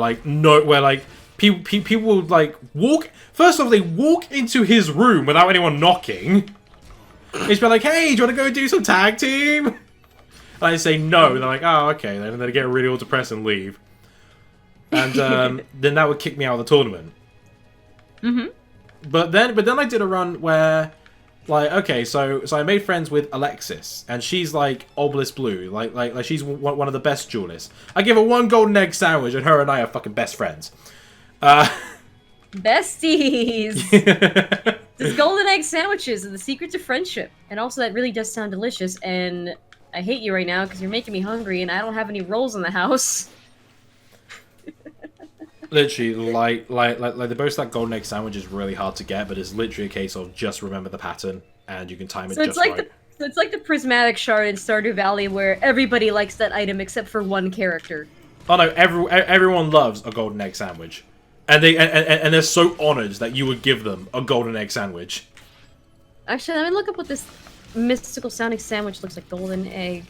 people would like walk. First off, they walk into his room without anyone knocking. It's been like, hey, do you want to go do some tag team? And I say no, and they're like, oh, okay, then they get really all depressed and leave. And then that would kick me out of the tournament. Mm-hmm. But then I did a run where, like, okay, so I made friends with Alexis, and she's like Obelisk Blue, like she's one of the best duelists. I give her one golden egg sandwich, and her and I are fucking best friends. Besties. These golden egg sandwiches are the secret to friendship, and also that really does sound delicious. And I hate you right now because you're making me hungry, and I don't have any rolls in the house. Literally, like the boast that golden egg sandwich is really hard to get, but it's literally a case of just remember the patton and you can time it just right. So it's like the prismatic shard in Stardew Valley where everybody likes that item except for one character. Oh no, everyone loves a golden egg sandwich, and they're so honored that you would give them a golden egg sandwich. Actually, let me look up what this mystical sounding sandwich looks like. Golden egg.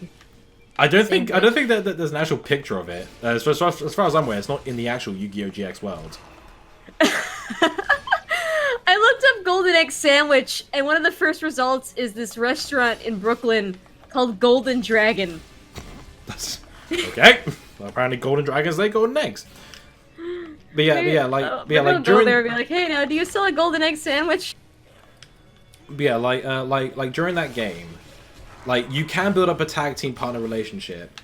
I don't think that there's an actual picture of it. As far as I'm aware, it's not in the actual Yu-Gi-Oh! GX world. I looked up golden egg sandwich, and one of the first results is this restaurant in Brooklyn called Golden Dragon. That's okay. Well, apparently, golden dragons lay golden eggs. But yeah, like go during there and be like, hey, now, do you sell a golden egg sandwich? But yeah, like during that game. Like, you can build up a tag team partner relationship,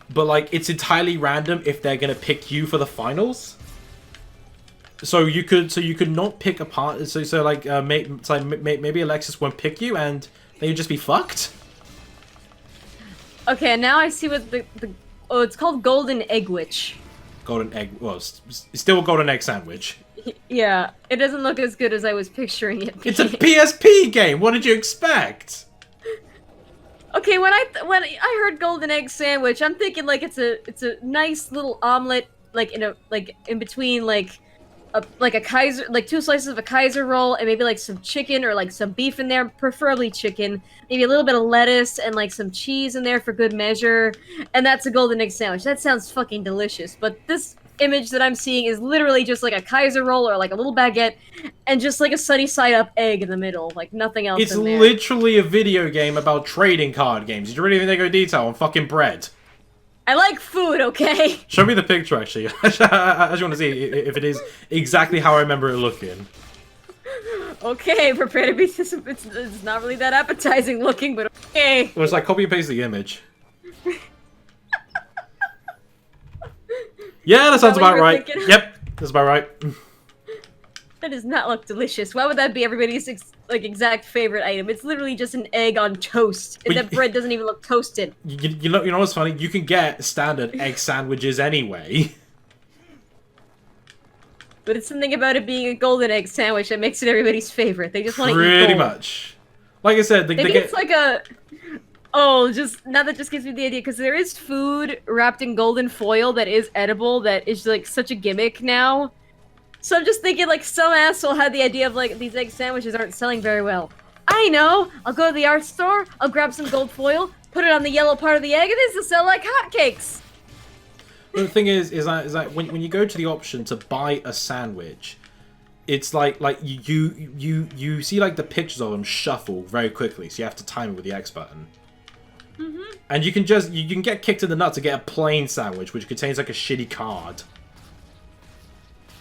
but, like, it's entirely random if they're gonna pick you for the finals. So you could not pick a partner, maybe Alexis won't pick you, and then you'd just be fucked. Okay, now I see what oh, it's called Golden Egg Witch. Golden egg, well, it's still a golden egg sandwich. Yeah, it doesn't look as good as I was picturing it. It's a PSP game, what did you expect? Okay, when I heard golden egg sandwich, I'm thinking like it's a nice little omelet, like in between like a Kaiser, like 2 slices of a Kaiser roll and maybe like some chicken or like some beef in there, preferably chicken, maybe a little bit of lettuce and like some cheese in there for good measure, and that's a golden egg sandwich. That sounds fucking delicious. But this image that I'm seeing is literally just like a Kaiser roll or like a little baguette and just like a sunny side up egg in the middle, like nothing else. It's literally a video game about trading card games. Did you really think they go detail on fucking bread? I like food, okay? Show me the picture, actually. I just want to see if it is exactly how I remember it looking. Okay, prepare to be it's not really that appetizing looking, but okay. Well, it's like copy and paste the image. Yeah, that sounds about right. Thinking? Yep, that's about right. That does not look delicious. Why would that be everybody's exact favorite item? It's literally just an egg on toast, and that bread doesn't even look toasted. You know what's funny? You can get standard egg sandwiches anyway. But it's something about it being a golden egg sandwich that makes it everybody's favorite. They just want to eat Pretty gold. much. Like I said, they Maybe get... it's like a... Oh, just now that just gives me the idea, because there is food wrapped in golden foil that is edible, that is like such a gimmick now. So I'm just thinking like some asshole had the idea of like these egg sandwiches aren't selling very well. I know! I'll go to the art store, I'll grab some gold foil, put it on the yellow part of the egg, and this will sell like hotcakes! But the thing is that when you go to the option to buy a sandwich, it's like you see like the pictures of them shuffle very quickly, so you have to time it with the X button. Mm-hmm. And you can get kicked in the nuts to get a plain sandwich, which contains like a shitty card.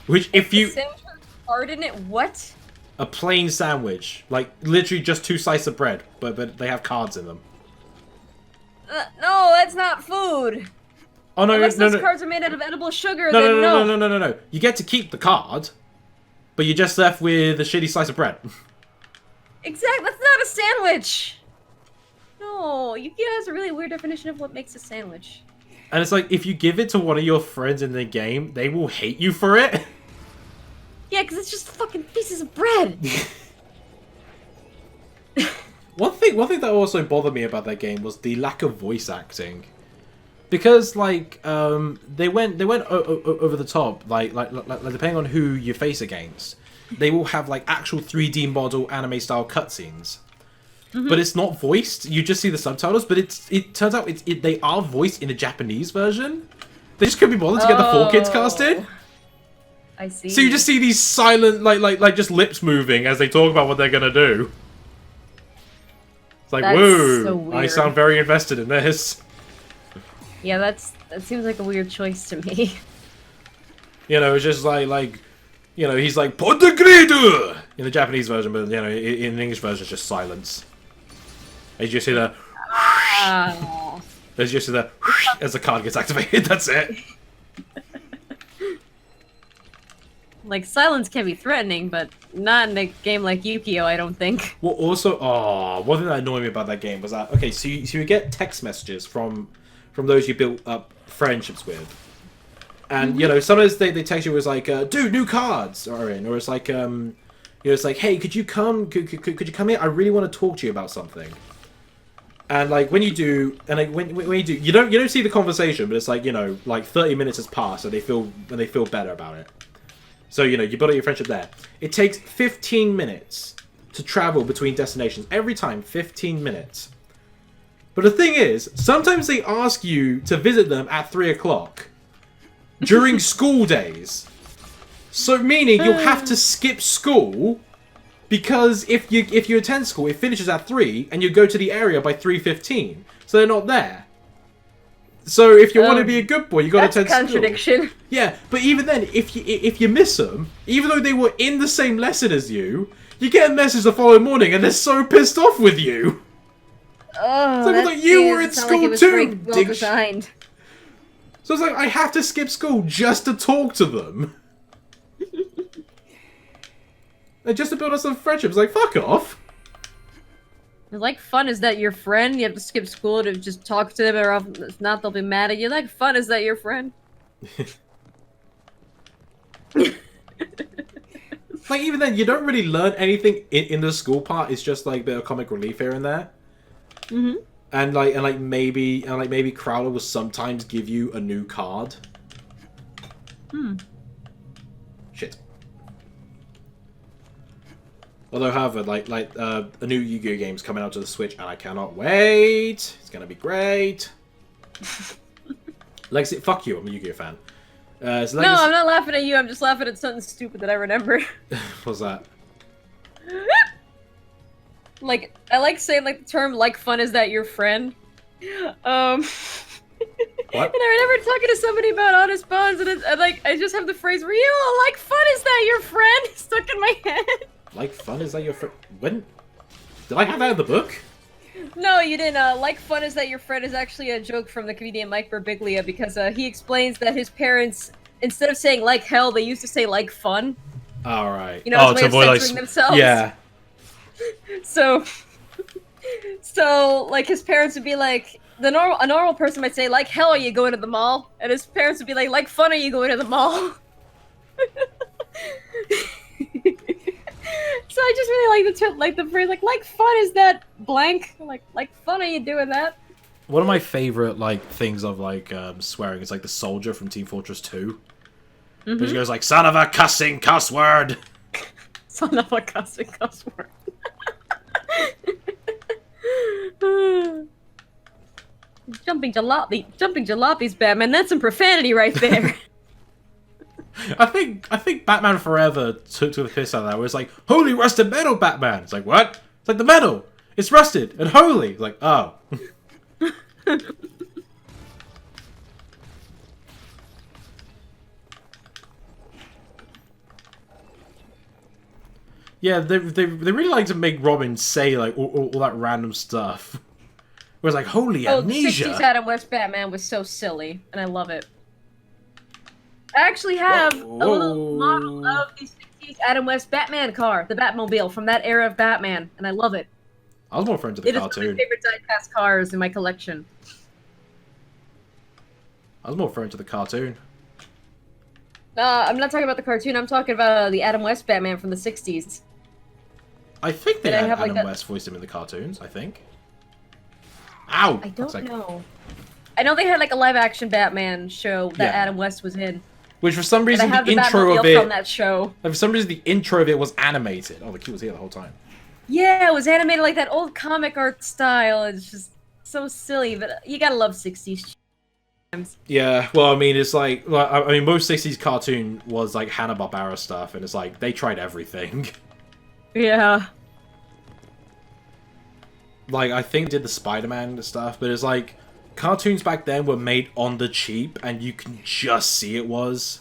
Which if you sandwich with a card in it, what? A plain sandwich, like literally just 2 slices of bread, but they have cards in them. No, that's not food. Oh no, Unless no, those no. cards are made out of edible sugar, No, then no. no. You get to keep the card, but you're just left with a shitty slice of bread. Exactly, that's not a sandwich. No, Yu-Gi-Oh has a really weird definition of what makes a sandwich. And it's like, if you give it to one of your friends in the game, they will hate you for it. Yeah, because it's just fucking pieces of bread. One thing that also bothered me about that game was the lack of voice acting. Because, like, they went over the top, like depending on who you face against, they will have, like, actual 3D model anime-style cutscenes. Mm-hmm. But it's not voiced. You just see the subtitles. But it turns out they are voiced in a Japanese version. They just couldn't be bothered to get the 4Kids cast in. I see. So you just see these silent, like just lips moving as they talk about what they're gonna do. It's like, That's whoa, so I weird. sound very invested in this. Yeah, that seems like a weird choice to me. You know, it's just like, you know, he's like, Podegrido! In the Japanese version, but, you know, in the English version, it's just silence. And you just hear the... There's just the... as the card gets activated, that's it. Like, silence can be threatening, but not in a game like Yu-Gi-Oh, I don't think. Well, also, one thing that annoyed me about that game was that, okay, so you get text messages from those you built up friendships with. And, you know, sometimes they text you as like, dude, new cards are in. Or it's like, you know, it's like, hey, could you come, could you come here? I really want to talk to you about something. And, like, when you do, and like, when you do, you don't see the conversation, but it's like, you know, like 30 minutes has passed and they feel better about it. So, you know, you build up your friendship there. It takes 15 minutes to travel between destinations. Every time, 15 minutes. But the thing is, sometimes they ask you to visit them at 3 o'clock. During school days. So, meaning you'll have to skip school. Because if you attend school, it finishes at 3, and you go to the area by 3:15. So they're not there. So if you want to be a good boy, you got to attend That's contradiction. school. Yeah, but even then, if you miss them, even though they were in the same lesson as you get a message the following morning, and they're so pissed off with you. Oh, So that like, you were at sound school like it was too, very well dig- designed. So it's like I have to skip school just to talk to them, and just to build up some friendships. Like, fuck off. Like, fun is that your friend? You have to skip school to just talk to them, or if not, they'll be mad at you. Like, fun is that your friend? Like, even then, you don't really learn anything in the school part. It's just like a bit of comic relief here and there. Mm-hmm. And maybe Crowler will sometimes give you a new card. Shit. Although, however, a new Yu-Gi-Oh game's coming out to the Switch, and I cannot wait. It's gonna be great. Legacy, fuck you. I'm a Yu-Gi-Oh fan. So No, I'm not laughing at you. I'm just laughing at something stupid that I remember. What's that? Like, I like saying like the term "like fun is that your friend." What? And I remember talking to somebody about honest bonds, and I just have the phrase "real like fun is that your friend" stuck in my head. Like fun is that your friend? When? Did I have that in the book? No, you didn't. Like fun is that your friend is actually a joke from the comedian Mike Birbiglia, because he explains that his parents, instead of saying like hell, they used to say like fun. All right. You know, as a way of censoring themselves. Yeah. So like his parents would be like, a normal person might say like hell are you going to the mall, and his parents would be like fun are you going to the mall. So I just really like the phrase like fun is that blank, like fun are you doing that. One of my favorite things of swearing is like the soldier from Team Fortress 2. Mm-hmm. He goes like, son of a cussing cuss word. Son of a cussing cuss word. Jumping jalopies, Batman. That's some profanity right there. I think Batman Forever took the piss out of that, where it's like, holy rusted metal, Batman. It's like, what? It's like the metal. It's rusted and holy. It's like, oh. Yeah, they really like to make Robin say like all that random stuff. Where it's like, holy amnesia. The 60s Adam West Batman was so silly, and I love it. I actually have a little model of the 60s Adam West Batman car, the Batmobile from that era of Batman, and I love it. I was more referring to the cartoon. It is one of my favorite die-cast cars in my collection. I was more referring to the cartoon. I'm not talking about the cartoon, I'm talking about the Adam West Batman from the 60s. I think they Did I had have, like, Adam that- West voiced him in the cartoons, I think. Ow! I don't That's like- know. I know they had like a live-action Batman show that Yeah. Adam West was in. Which for some And I reason have the the intro Batmobile of it, from that show. for some reason the intro of it was animated. Oh, the kid was here the whole time. Yeah, it was animated like that old comic art style. It's just so silly, but you gotta love 60s. Yeah, well, I mean, it's like, I mean, most 60s cartoon was like Hanna-Barbera stuff, and it's like, they tried everything. Yeah. like, I think they did the Spider-Man stuff, but it's like, cartoons back then were made on the cheap, and you can just see it was.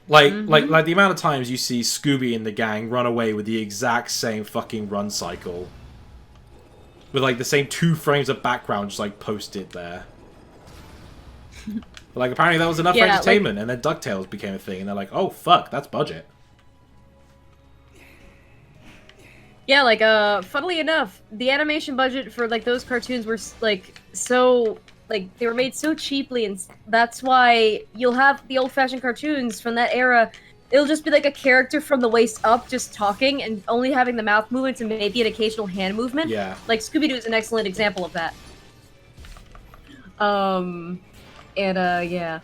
Like, like the amount of times you see Scooby and the gang run away with the exact same fucking run cycle. With, like, the same 2 frames of background just, like, posted there. But, like, apparently that was enough for entertainment, and then DuckTales became a thing, and they're like, oh, fuck, that's budget. Yeah, like, funnily enough, the animation budget for, like, those cartoons were, like, so... Like, they were made so cheaply, and that's why you'll have the old-fashioned cartoons from that era. It'll just be, like, a character from the waist up just talking and only having the mouth movements and maybe an occasional hand movement. Yeah. Like, Scooby-Doo is an excellent example of that. Yeah.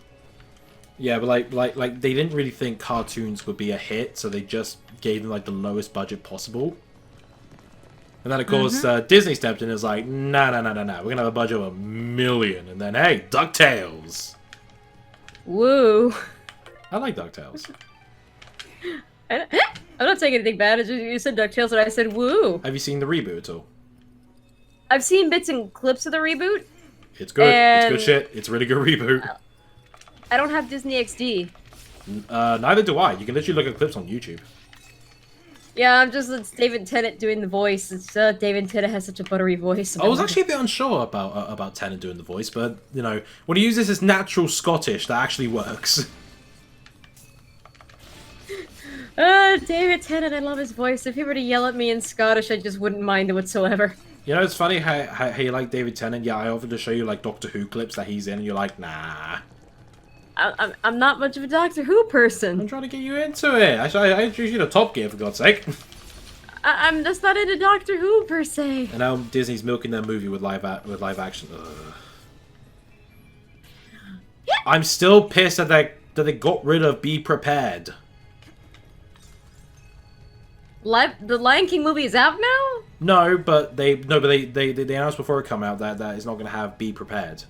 Yeah, but, like, they didn't really think cartoons would be a hit, so they just gave them, like, the lowest budget possible. And then, of course, Disney stepped in and was like, nah, we're gonna have a budget of $1 million. And then, hey, DuckTales! Woo! I like DuckTales. I'm not saying anything bad, it's just, you said DuckTales and I said woo! Have you seen the reboot at all? I've seen bits and clips of the reboot. It's good. It's good shit. It's a really good reboot. I don't have Disney XD. Neither do I. You can literally look at clips on YouTube. Yeah, it's David Tennant doing the voice. It's David Tennant has such a buttery voice. I was actually a bit unsure about Tennant doing the voice, but, you know, when he uses his natural Scottish, that actually works. David Tennant, I love his voice. If he were to yell at me in Scottish, I just wouldn't mind it whatsoever. You know, it's funny how you like David Tennant. Yeah, I offered to show you, like, Doctor Who clips that he's in, and you're like, nah. I'm not much of a Doctor Who person. I'm trying to get you into it. I introduced you to Top Gear, for God's sake. I'm just not into Doctor Who, per se. And now Disney's milking their movie with live action. Ugh. I'm still pissed that they got rid of Be Prepared. The Lion King movie is out now? No, but they announced before it come out that it's not going to have Be Prepared.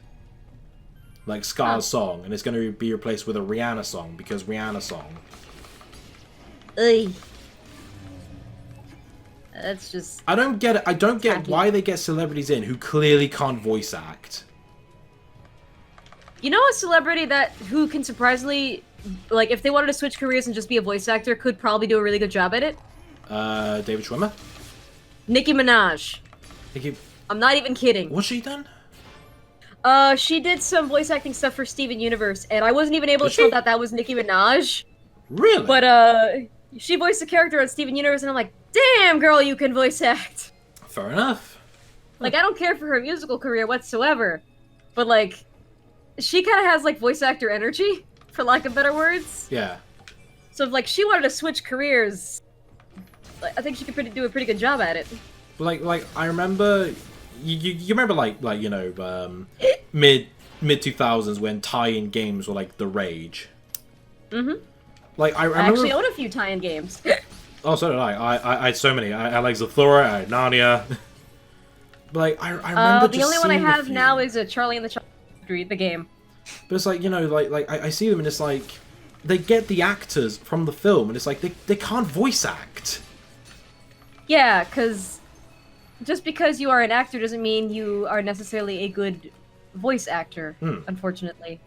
Like Scar's song, and it's going to be replaced with a Rihanna song, because Rihanna song. Ugh. That's just... I don't get it. I don't get why they get celebrities in who clearly can't voice act. You know a celebrity who can surprisingly, like, if they wanted to switch careers and just be a voice actor, could probably do a really good job at it? David Schwimmer? Nicki Minaj. I'm not even kidding. What's she done? She did some voice acting stuff for Steven Universe, and I wasn't even able to tell that was Nicki Minaj. Really? But, she voiced a character on Steven Universe, and I'm like, damn, girl, you can voice act. Fair enough. Like, I don't care for her musical career whatsoever, but, like, she kind of has, like, voice actor energy, for lack of better words. Yeah. So if, like, she wanted to switch careers, I think she could do a pretty good job at it. Like I remember... You remember, like you know, mid 2000s when tie-in games were like the rage. Mm-hmm. Like I remember. I actually own a few tie-in games. Oh, so did I. I had so many. I had like Zathura, I had Narnia. But like I remember. The only one I have now is a Charlie and the Chocolate Factory, the game. But it's like, you know, like I see them and it's like they get the actors from the film and it's like they can't voice act. Yeah, because just because you are an actor doesn't mean you are necessarily a good voice actor, unfortunately.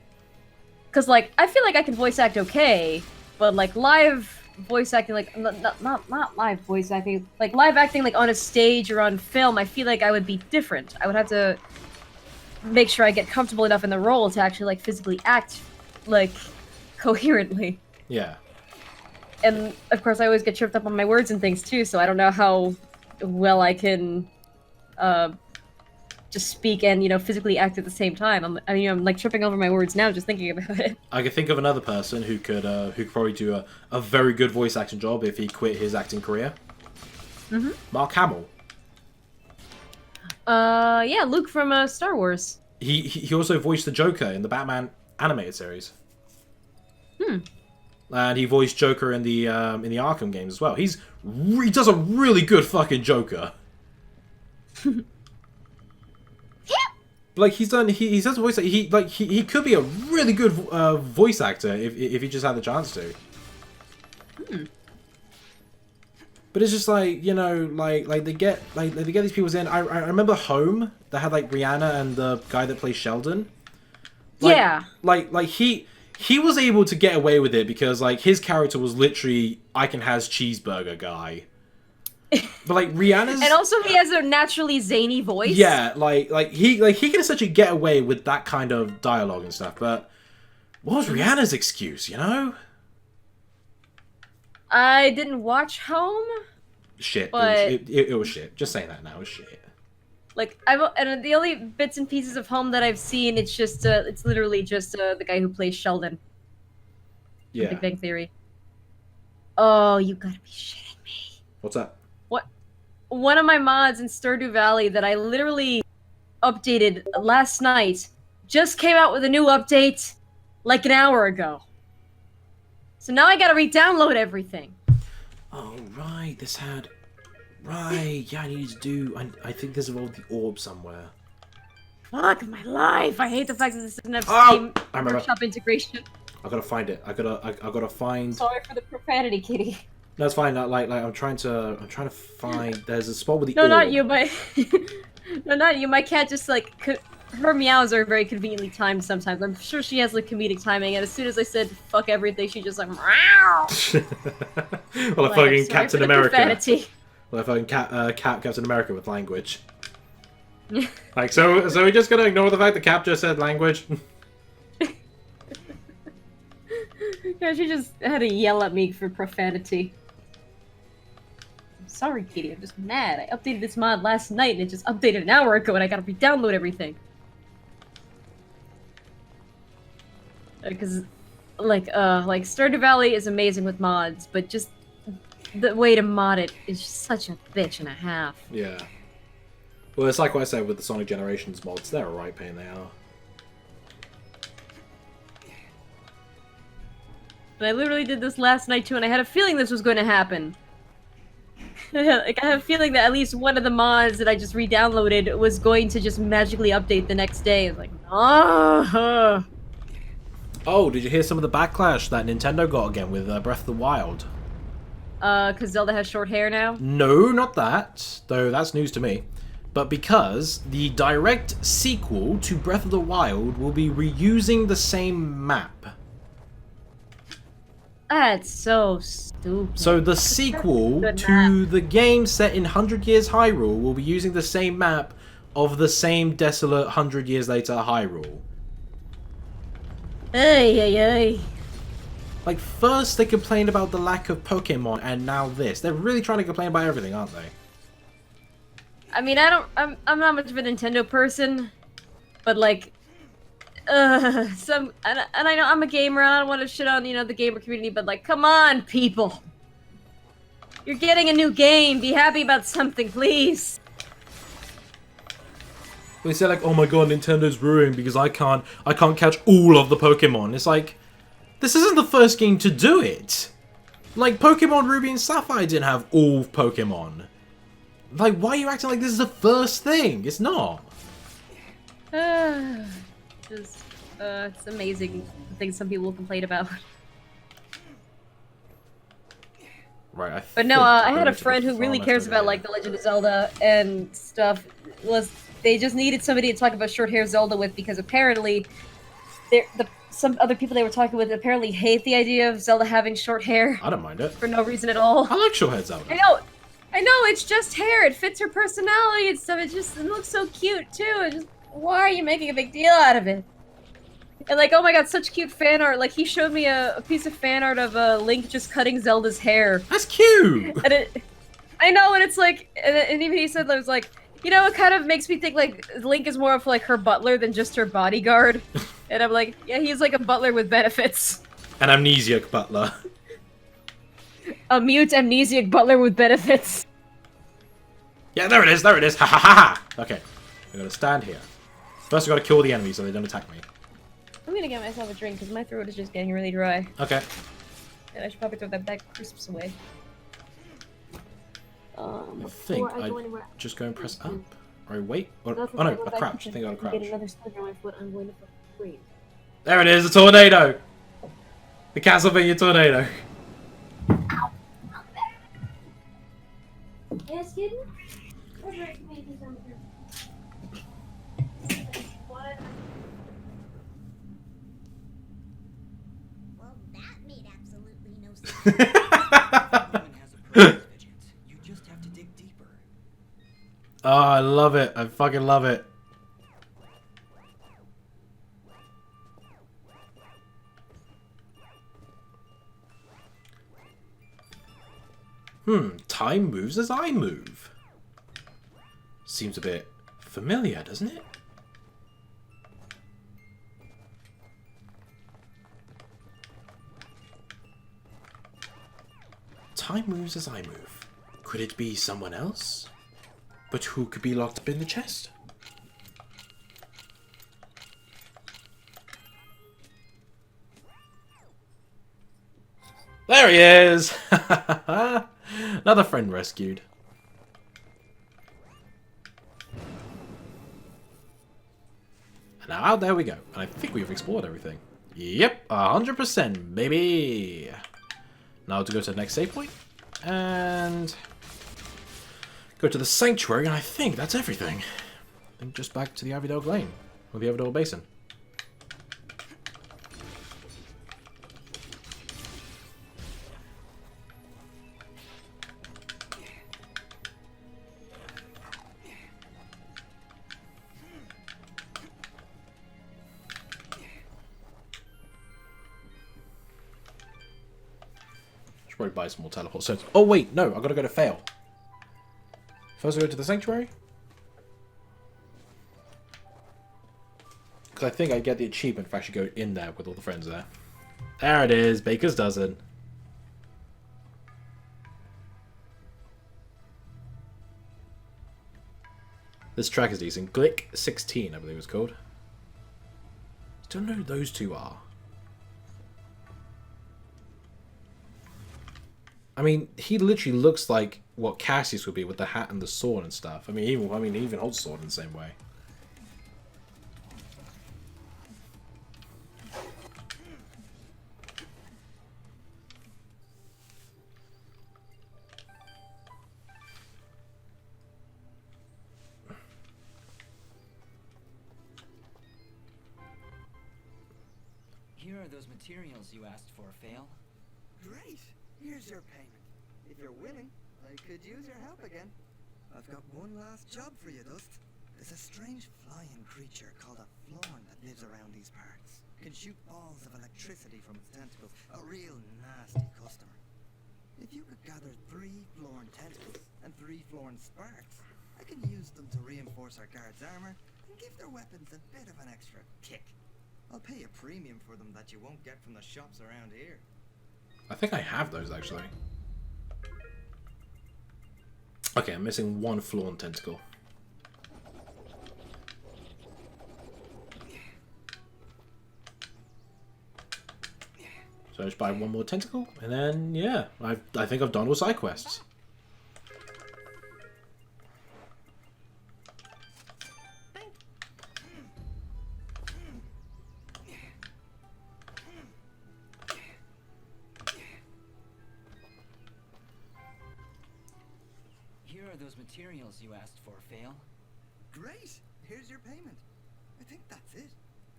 Because, like, I feel like I can voice act okay, but, like, live voice acting, like, not live voice acting, like, live acting, like, on a stage or on film, I feel like I would be different. I would have to make sure I get comfortable enough in the role to actually, like, physically act, like, coherently. Yeah. And, of course, I always get tripped up on my words and things, too, so I don't know how well I can, just speak and, you know, physically act at the same time. I'm like tripping over my words now just thinking about it. I could think of another person who could probably do a very good voice acting job if he quit his acting career. Mm-hmm. Mark Hamill. Yeah, Luke from Star Wars. He also voiced the Joker in the Batman animated series. And he voiced Joker in the Arkham games as well. He does a really good fucking Joker. Like he does voice. He could be a really good voice actor if he just had the chance to. But it's just like, you know, like they get these people in. I remember Home that had like Rihanna and the guy that plays Sheldon. Like, Yeah. Like he was able to get away with it because like his character was literally I can has cheeseburger guy. But like Rihanna's, And also he has a naturally zany voice. yeah, like he can essentially get away with that kind of dialogue and stuff. But what was Rihanna's excuse? You know, I didn't watch Home. shit. But it was shit. Just saying that now, it was shit. like and the only bits and pieces of Home that I've seen, it's just it's literally just the guy who plays Sheldon. From Yeah. Big Bang Theory. Oh, you gotta be shitting me. What's that? One of my mods in Stardew Valley that I literally updated last night just came out with a new update like an hour ago. So now I gotta re-download everything. Oh right, this had. Right, yeah, I needed to do. I think this involved the orb somewhere. Fuck my life! I hate the fact that this doesn't have Steam I remember. Workshop integration. I gotta find it. I gotta find. Sorry for the profanity, kitty. No, it's fine. Like I'm trying to find. There's a spot with the No, orb. not you, my. No, not you. My cat just like her meows are very conveniently timed sometimes. I'm sure she has like comedic timing, and as soon as I said "fuck everything," she just like meow. Well, a fucking Captain America. Profanity. Well, a fucking Captain America with language. Like so we're just gonna ignore the fact that Cap just said language. Yeah, she just had to yell at me for profanity. I'm sorry, kitty. I'm just mad. I updated this mod last night, and it just updated an hour ago, and I gotta re-download everything. Because, like Stardew Valley is amazing with mods, but just the way to mod it is just such a bitch and a half. Yeah. Well, it's like what I said with the Sonic Generations mods. They're a right pain they are. But I literally did this last night too, and I had a feeling this was going to happen. Like, I have a feeling that at least one of the mods that I just re-downloaded was going to just magically update the next day. It's like, oh. Oh, did you hear some of the backlash that Nintendo got again with Breath of the Wild? Because Zelda has short hair now? No, not that. Though that's news to me. But because the direct sequel to Breath of the Wild will be reusing the same map. That's so stupid. So the sequel Good to map. the game set in 100 Years Hyrule will be using the same map of the same desolate 100 Years Later Hyrule. Ay, ay, ay. Like, first they complained about the lack of Pokemon, and now this. They're really trying to complain about everything, aren't they? I mean, I'm not much of a Nintendo person, but like, and I know I'm a gamer, and I don't want to shit on, you know, the gamer community, but like, come on, people. You're getting a new game. Be happy about something, please. They say like, oh my god, Nintendo's ruined because I can't catch all of the Pokemon. It's like, this isn't the first game to do it. Like, Pokemon Ruby and Sapphire didn't have all Pokemon. Like, why are you acting like this is the first thing? It's not. It's amazing the things some people complain about. Right, But no, I had a friend who really cares about like The Legend of Zelda and stuff. They just needed somebody to talk about short hair Zelda with because apparently, some other people they were talking with apparently hate the idea of Zelda having short hair I don't mind it. for no reason at all. I like short-haired Zelda. I know, it's just hair. It fits her personality and stuff. It looks so cute too. Why are you making a big deal out of it? And like, oh my god, such cute fan art. Like, he showed me a piece of fan art of Link just cutting Zelda's hair. That's cute! And I know, and it's like, and even he said, that was like, you know, it kind of makes me think like Link is more of like her butler than just her bodyguard. And I'm like, yeah, he's like a butler with benefits. An amnesiac butler. A mute amnesiac butler with benefits. Yeah, there it is, ha ha ha ha! Okay, I gotta stand here. First I gotta kill the enemies so they don't attack me. I'm gonna get myself a drink because my throat is just getting really dry. Okay. And I should probably throw that bag of crisps away. I think I just go and press up. Or wait. Oh no, I crouch. I think I gotta crouch. Get another splinter on my foot. I'm going to wait. There it is, a tornado! The Castlevania tornado. Yes, kitten? Right, maybe down here. What? Well, that made absolutely no sense. Everyone has approaches, Pigeons. You just have to dig deeper. Oh, I love it. I fucking love it. Time moves as I move. Seems a bit familiar, doesn't it? Time moves as I move. Could it be someone else? But who could be locked up in the chest? There he is! Another friend rescued. And now out there we go. And I think we've explored everything. Yep, 100%, baby! Now to go to the next save point. And go to the sanctuary, and I think that's everything. And just back to the Avidel Lane, or the Avidel Basin. Should probably buy some more teleport stones. Oh wait, no, I gotta go to fail. First I go to the sanctuary. Because I think I get the achievement if I actually go in there with all the friends there. There it is, Baker's Dozen. This track is decent. Glick 16, I believe it's called. Don't know who those two are. I mean, he literally looks like what Cassius would be with the hat and the sword and stuff. I mean, he even holds sword in the same way. Here are those materials you asked for, Fail. Great! Here's your payment. If you're willing, I could use your help again. I've got one last job for you, Dust. There's a strange flying creature called a Florn that lives around these parts. Can shoot balls of electricity from its tentacles. A real nasty customer. If you could gather 3 Florn tentacles and 3 Florn sparks, I can use them to reinforce our guards' armor and give their weapons a bit of an extra kick. I'll pay a premium for them that you won't get from the shops around here. I think I have those, actually. Okay, I'm missing one Florn tentacle. So I just buy one more tentacle, and then, yeah, I think I've done all side quests. Here are those materials you asked for, Fail. Great! Here's your payment. I think that's it.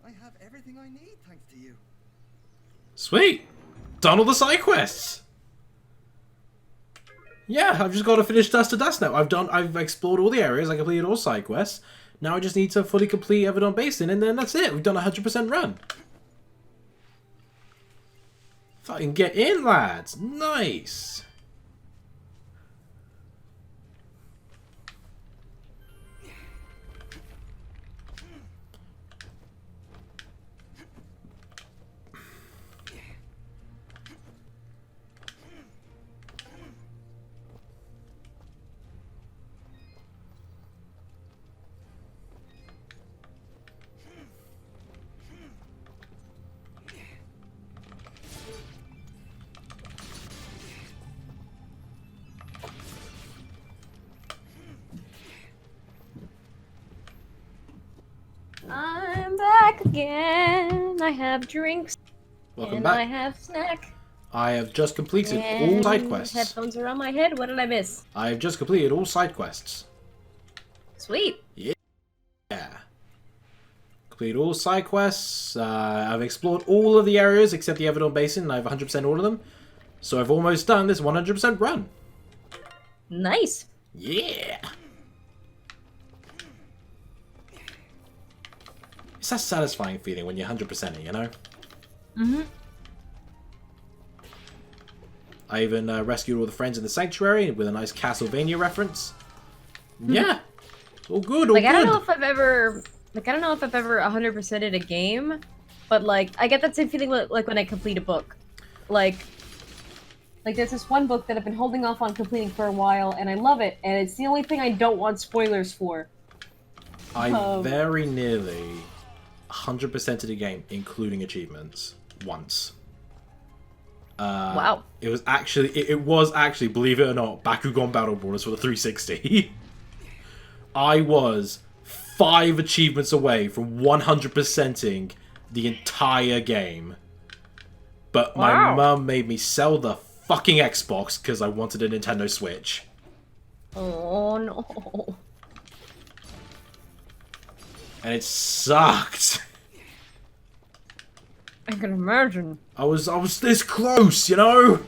I have everything I need thanks to you. Sweet! Done all the side quests! Yeah, I've just got to finish Dust to Dust now. I've explored all the areas, I completed all side quests. Now I just need to fully complete Avedon Basin, and then that's it. We've done a 100% run. Fucking get in, lads! Nice! I'm back again. I have drinks. Welcome and back. I have snack. I have just completed all side quests. Headphones are on my head. What did I miss? I have just completed all side quests. Sweet. Yeah. Completed all side quests. I've explored all of the areas except the Everdon Basin. And I've 100% all of them. So I've almost done this 100% run. Nice. Yeah. It's that satisfying feeling when you're 100% it, you know? Mm-hmm. I even rescued all the friends in the sanctuary with a nice Castlevania reference. Yeah, all good, all Like, good. I don't know if I've ever 100%ed a game, but like, I get that same feeling like when I complete a book. Like there's this one book that I've been holding off on completing for a while, and I love it, and it's the only thing I don't want spoilers for. I very nearly 100%ed a game, including achievements, once. Wow. It was actually, believe it or not, Bakugan Battle Brawlers for the 360. I was 5 achievements away from 100%ing the entire game. But my mum made me sell the fucking Xbox because I wanted a Nintendo Switch. Oh no. And it sucked. I can imagine. I was this close, you know?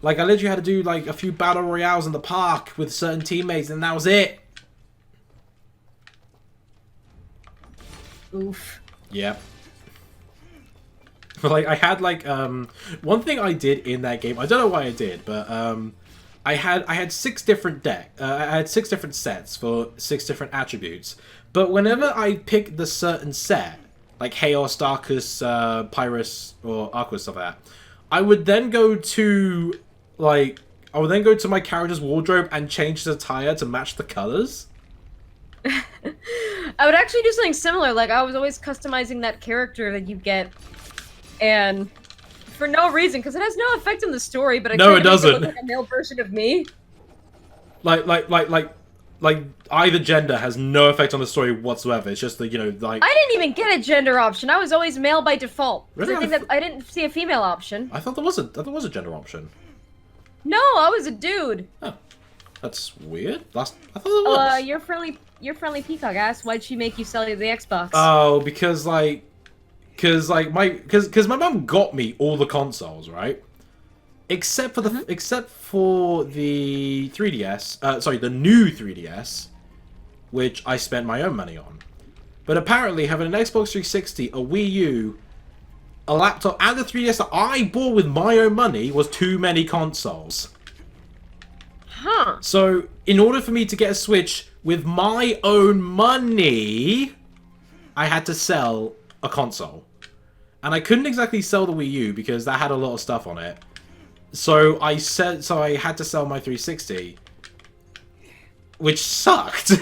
Like, I literally had to do, like, a few battle royales in the park with certain teammates, and that was it. Oof. Yep. But, like, I had, like, one thing I did in that game, I don't know why I did, but, I had 6 different I had 6 different sets for 6 different attributes. But whenever I picked the certain set, like Chaos, Darkus, Pyrus, or Arquus, stuff like that, I would then go to my character's wardrobe and change his attire to match the colors. I would actually do something similar. Like, I was always customizing that character that you get, and for no reason, because it has no effect on the story. But No, it doesn't. Look like a male version of me. Like either gender has no effect on the story whatsoever. It's just that, you know, like, I didn't even get a gender option. I was always male by default. Really? I think that I didn't see a female option. I thought there was a gender option. No, I was a dude. Oh, that's weird. I thought there was. Your friendly peacock asked, why'd she make you sell the Xbox? Oh, because my mum got me all the consoles, right? Except for the 3DS, sorry, the new 3DS, which I spent my own money on. But apparently, having an Xbox 360, a Wii U, a laptop, and the 3DS that I bought with my own money was too many consoles. Huh. So, in order for me to get a Switch with my own money, I had to sell a console. And I couldn't exactly sell the Wii U because that had a lot of stuff on it. So I had to sell my 360, which sucked.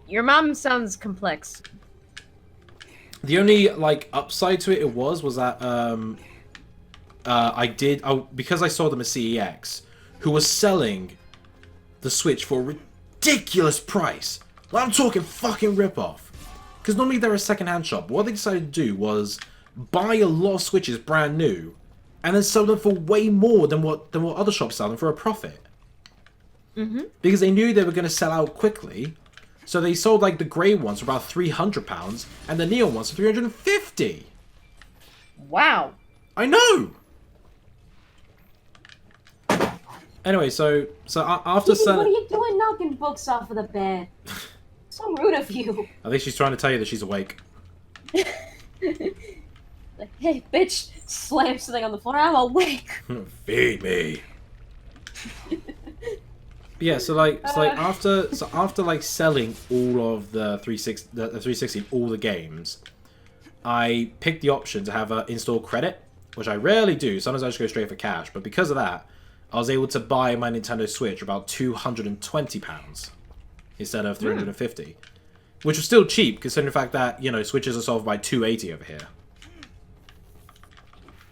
Your mom sounds complex. The only, like, upside to it was that because I saw them at CEX, who was selling the Switch for a ridiculous price. Like, I'm talking fucking rip-off. Because normally they're a second-hand shop. What they decided to do was buy a lot of Switches brand new, and then sell them for way more than what other shops sell them for a profit. Mm-hmm. Because they knew they were going to sell out quickly, so they sold, like, the grey ones for about £300, and the neon ones for $350. Wow. I know. Anyway, so after What selling, are you doing knocking books off of the bed? So rude of you. I think she's trying to tell you that she's awake. Like, hey, bitch, slam something on the floor. I'm awake. Feed me. Yeah, so after like selling all of the 360, all the games, I picked the option to have install credit, which I rarely do. Sometimes I just go straight for cash, but because of that, I was able to buy my Nintendo Switch for about £220 instead of $350, which was still cheap considering the fact that, you know, Switches are sold by $280 over here.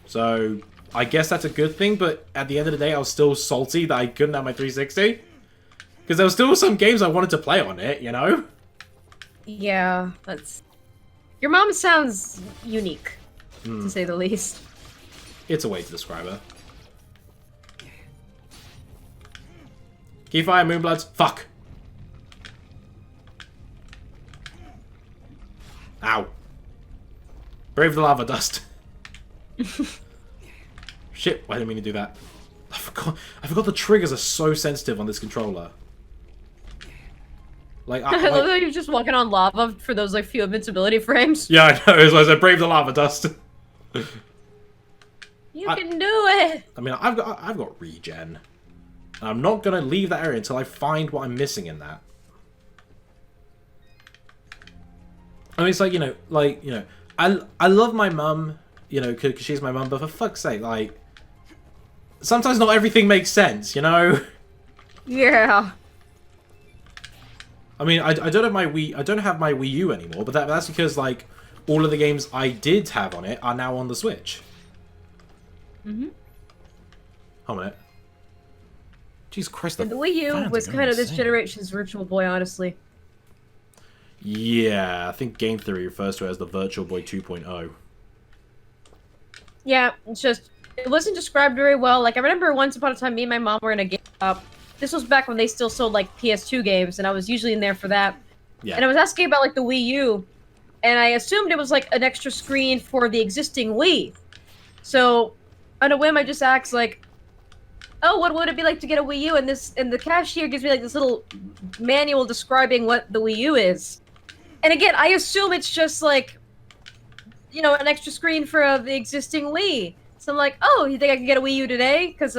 So I guess that's a good thing, but at the end of the day, I was still salty that I couldn't have my 360. Because there were still some games I wanted to play on it, you know? Yeah, that's... Your mom sounds unique. to say the least. It's a way to describe her. Keep fire, Moonbloods. Fuck. Ow. Brave the lava dust. Shit, I didn't mean to do that. I forgot the triggers are so sensitive on this controller. Like, I love that you're just walking on lava for those like few invincibility frames. Yeah, I know. As I said, brave the lava dust. You can do it. I mean, I've got regen. I'm not gonna leave that area until I find what I'm missing in that. I mean, it's like, I love my mum, because she's my mum, but for fuck's sake, like, sometimes not everything makes sense, you know? Yeah. I mean, I don't have my Wii U anymore, but that's because, like, all of the games I did have on it are now on the Switch. Mm-hmm. Hold on a minute. Jesus Christ, And the Wii U was kind of this generation's Virtual Boy, honestly. Yeah, I think game theory refers to it as the Virtual Boy 2.0. Yeah, it's just, it wasn't described very well. Like, I remember once upon a time, me and my mom were in a game shop. This was back when they still sold, like, PS2 games, and I was usually in there for that. Yeah. And I was asking about, like, the Wii U, and I assumed it was, like, an extra screen for the existing Wii. So, on a whim, I just asked, like, oh, what would it be like to get a Wii U? And the cashier gives me, like, this little manual describing what the Wii U is. And again, I assume it's just, like, an extra screen for the existing Wii. So I'm like, oh, you think I can get a Wii U today? Because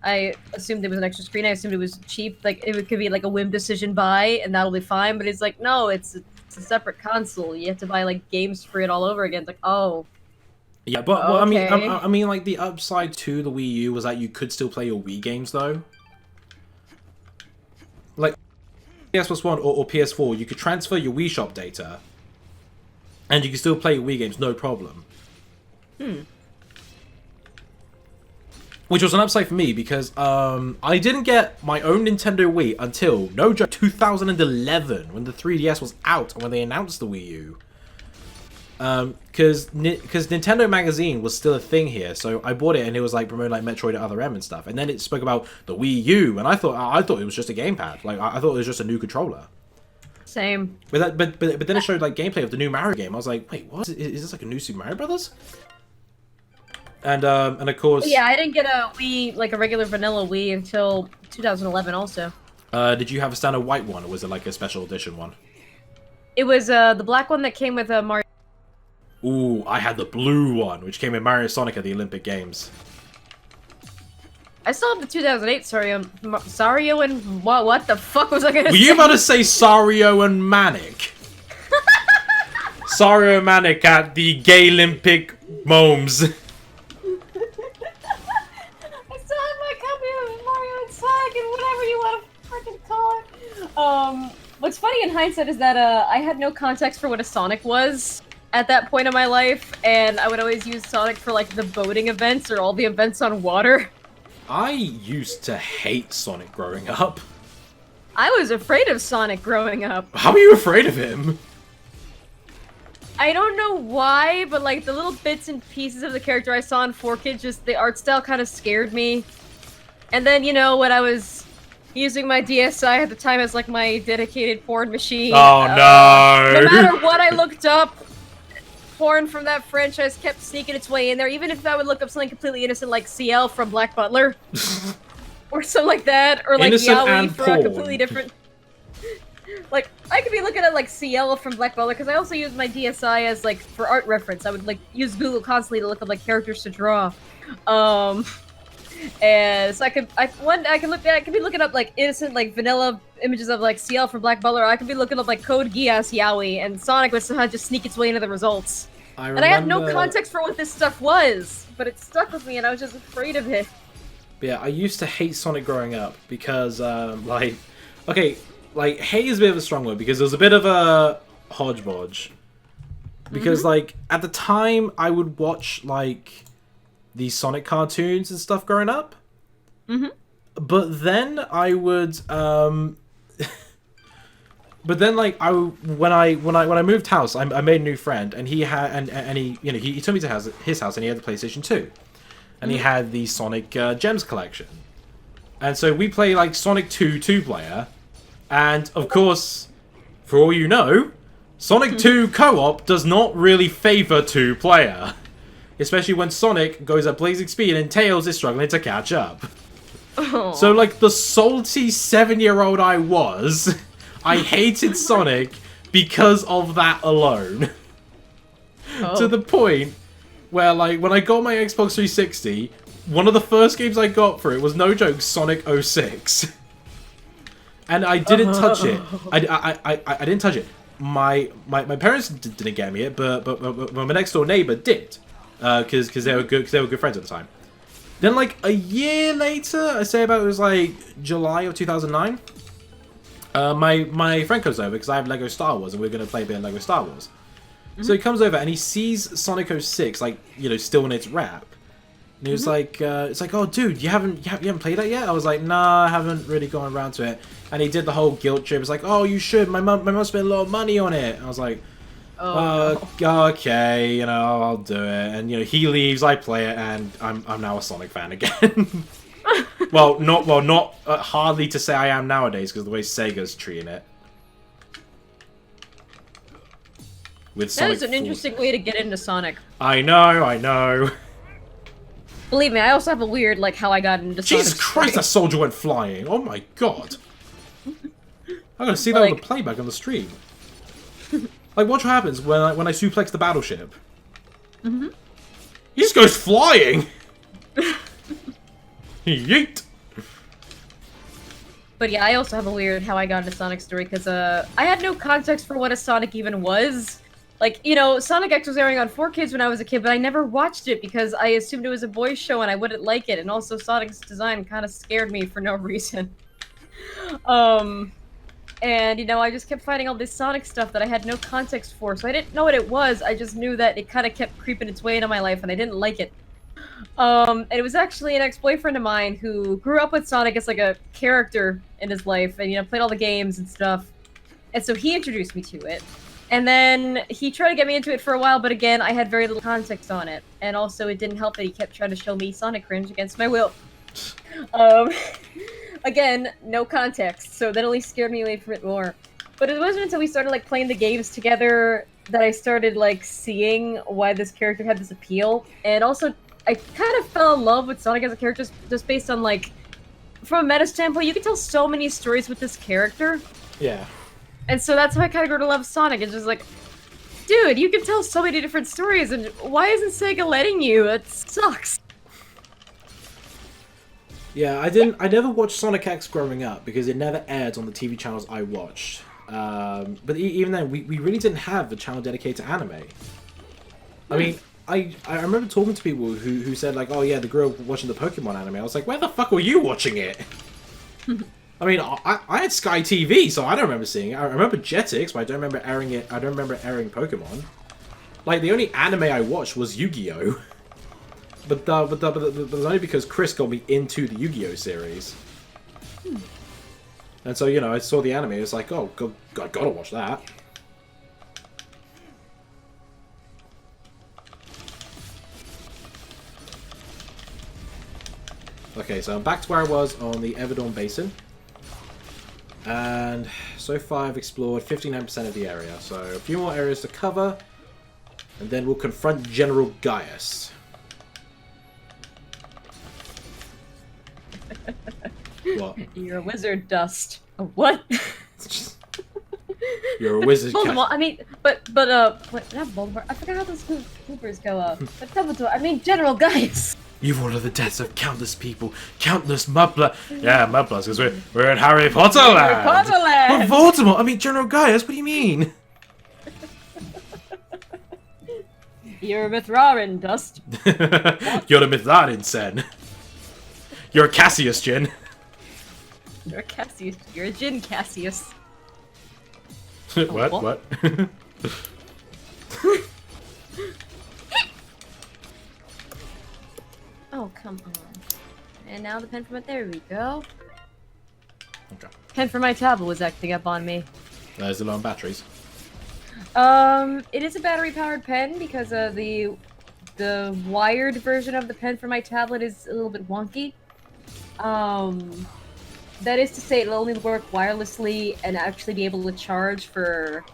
I assumed it was an extra screen. I assumed it was cheap. Like, it could be, like, a whim decision buy, and that'll be fine. But it's like, no, it's a separate console. You have to buy, like, games for it all over again. It's like, oh. Yeah, but okay. I mean, like, the upside to the Wii U was that you could still play your Wii games, though. Like, PS1 or PS4, you could transfer your Wii Shop data, and you can still play your Wii games, no problem. Which was an upside for me, because I didn't get my own Nintendo Wii until, no joke, 2011, when the 3DS was out, and when they announced the Wii U. Because Nintendo Magazine was still a thing here, so I bought it and it was like promoting like Metroid and Other M and stuff, and then it spoke about the Wii U, and I thought it was just a gamepad, like I thought it was just a new controller. Same. But then it showed like gameplay of the new Mario game. I was like, wait, what? Is this like a new Super Mario Brothers? And of course. Yeah, I didn't get a Wii, like a regular vanilla Wii, until 2011. Also. Did you have a standard white one, or was it like a special edition one? It was the black one that came with Mario. Ooh, I had the blue one, which came with Mario Sonic at the Olympic Games. I still have the 2008 Sario and what the fuck was I gonna say? Were you about to say Sario and Manic? Sario and Manic at the Gay Olympic Momes. I still have my copy of Mario and Sonic and whatever you want to freaking call it. What's funny in hindsight is that I had no context for what a Sonic was at that point in my life, and I would always use Sonic for like the boating events or all the events on water. I used to hate Sonic growing up. I was afraid of Sonic growing up. How are you afraid of him? I don't know why, but like the little bits and pieces of the character I saw in 4Kids, just the art style kind of scared me. And then, when I was using my DSi at the time as like my dedicated porn machine. Oh no! No matter what I looked up, porn from that franchise kept sneaking its way in there, even if I would look up something completely innocent like CL from Black Butler. Or something like that, or like Innocent Yaoi and for porn. a completely different... Like, I could be looking at like CL from Black Butler, because I also use my DSi as like, for art reference. I would like use Google constantly to look up like characters to draw. And so I could be looking up like innocent, like vanilla images of like CL from Black Butler. Or I could be looking up like Code Geass Yaoi, and Sonic would somehow just sneak its way into the results. And I had no context for what this stuff was, but it stuck with me, and I was just afraid of it. But yeah, I used to hate Sonic growing up because, hate is a bit of a strong word, because there was a bit of a hodgepodge. Because, like, at the time, I would watch, like, the Sonic cartoons and stuff growing up. But then I would, But then, like, when I moved house, I made a new friend, and he had and he he took me to his house, and he had the PlayStation 2, and he had the Sonic Gems collection, and so we play like Sonic 2 2-player, and of course, for all you know, Sonic 2 co-op does not really favor 2-player, especially when Sonic goes at blazing speed and Tails is struggling to catch up. Oh. So, like, the salty 7-year-old I was, I hated Sonic because of that alone. Oh. To the point where, like, when I got my Xbox 360, one of the first games I got for it was, no joke, Sonic 06. And I didn't touch it. I didn't touch it. My parents didn't get me it, but my next door neighbor did, because they were good friends at the time. Then, like, a year later, I say about it was like July of 2009. My friend comes over because I have Lego Star Wars and we're gonna play a bit of Lego Star Wars. So he comes over and he sees Sonic 06, like, still in its wrap. And he was like, it's like, oh dude, you haven't played that yet? I was like, nah, I haven't really gone around to it. And he did the whole guilt trip. It's like, oh, you should. My mum spent a lot of money on it. And I was like, okay, I'll do it. And he leaves, I play it, and I'm now a Sonic fan again. well, not hardly to say I am nowadays because the way Sega's treating it. With That Sonic is an 4. interesting way to get into Sonic. I know. Believe me, I also have a weird, like, how I got into Sonic. Jesus Christ, that soldier went flying. Oh my god. I'm gonna see that on the playback on the stream. Like, watch what happens when I suplex the battleship. He just goes flying. Yeet. But yeah, I also have a weird how I got into Sonic story, because I had no context for what a Sonic even was. Like, Sonic X was airing on 4Kids when I was a kid, but I never watched it because I assumed it was a boys' show and I wouldn't like it, and also Sonic's design kind of scared me for no reason. And, I just kept finding all this Sonic stuff that I had no context for, so I didn't know what it was, I just knew that it kind of kept creeping its way into my life and I didn't like it. And it was actually an ex-boyfriend of mine who grew up with Sonic as, like, a character in his life and, played all the games and stuff. And so he introduced me to it. And then he tried to get me into it for a while, but again, I had very little context on it. And also, it didn't help that he kept trying to show me Sonic cringe against my will. Again, no context, so that only scared me away from it more. But it wasn't until we started, like, playing the games together that I started, like, seeing why this character had this appeal. And also, I kind of fell in love with Sonic as a character just based on, like, from a meta standpoint, you can tell so many stories with this character. Yeah. And so that's how I kind of grew to love Sonic. It's just like, dude, you can tell so many different stories, and why isn't Sega letting you? It sucks. Yeah, I never watched Sonic X growing up because it never aired on the TV channels I watched. But even then, we really didn't have a channel dedicated to anime. I mean, I remember talking to people who said, like, oh yeah, they grew up watching the Pokemon anime. I was like, where the fuck were you watching it? I mean, I had Sky TV, so I don't remember seeing it. I remember Jetix, but I don't remember airing it. I don't remember airing Pokemon. Like, the only anime I watched was Yu-Gi-Oh! But that's only because Chris got me into the Yu-Gi-Oh! Series. And so, I saw the anime, it was like, oh, I gotta watch that. Okay, so I'm back to where I was on the Everdorn Basin. And so far I've explored 59% of the area, so a few more areas to cover, and then we'll confront General Gaius. What? You're a wizard, Dust. What? You're a wizard, Voldemort, I mean, but, what, not Voldemort, I forgot how those Coopers go up. But Dumbledore, I mean, General Gaius! You've ordered the deaths of countless people, countless Mubbler. Yeah, Mubblers, because we're in Harry Potter land. Harry Potter land! But Voldemort, I mean General Gaius, what do you mean? You're a Mithrarin, Dust. You're the Mithrarin, Sen. You're a Cassius, Jin. You're a Cassius. You're a Jin Cassius. What? Oh, come on. And now the pen for my... There we go. Okay. Pen for my tablet was acting up on me. Is it on batteries? It is a battery-powered pen because the wired version of the pen for my tablet is a little bit wonky. That is to say, it'll only work wirelessly and actually be able to charge for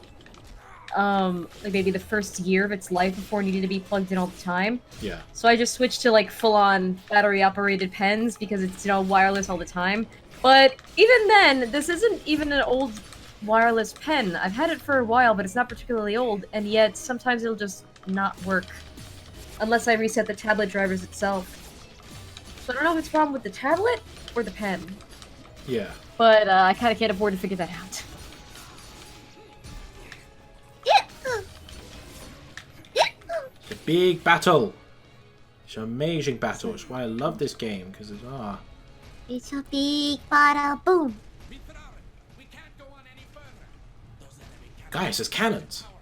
like maybe the first year of its life before needing to be plugged in all the time. Yeah. So I just switched to like full-on battery-operated pens because it's, you know, wireless all the time. But even then, this isn't even an old wireless pen. I've had it for a while, but it's not particularly old, and yet sometimes it'll just not work unless I reset the tablet drivers itself. So I don't know if it's a problem with the tablet or the pen, Yeah. but I kind of can't afford to figure that out. It's a big battle. It's an amazing battle. It's why I love this game, because it's It's a big bada boom. We can't go on any further. Those enemy cannons guys, there's cannons. are powerful.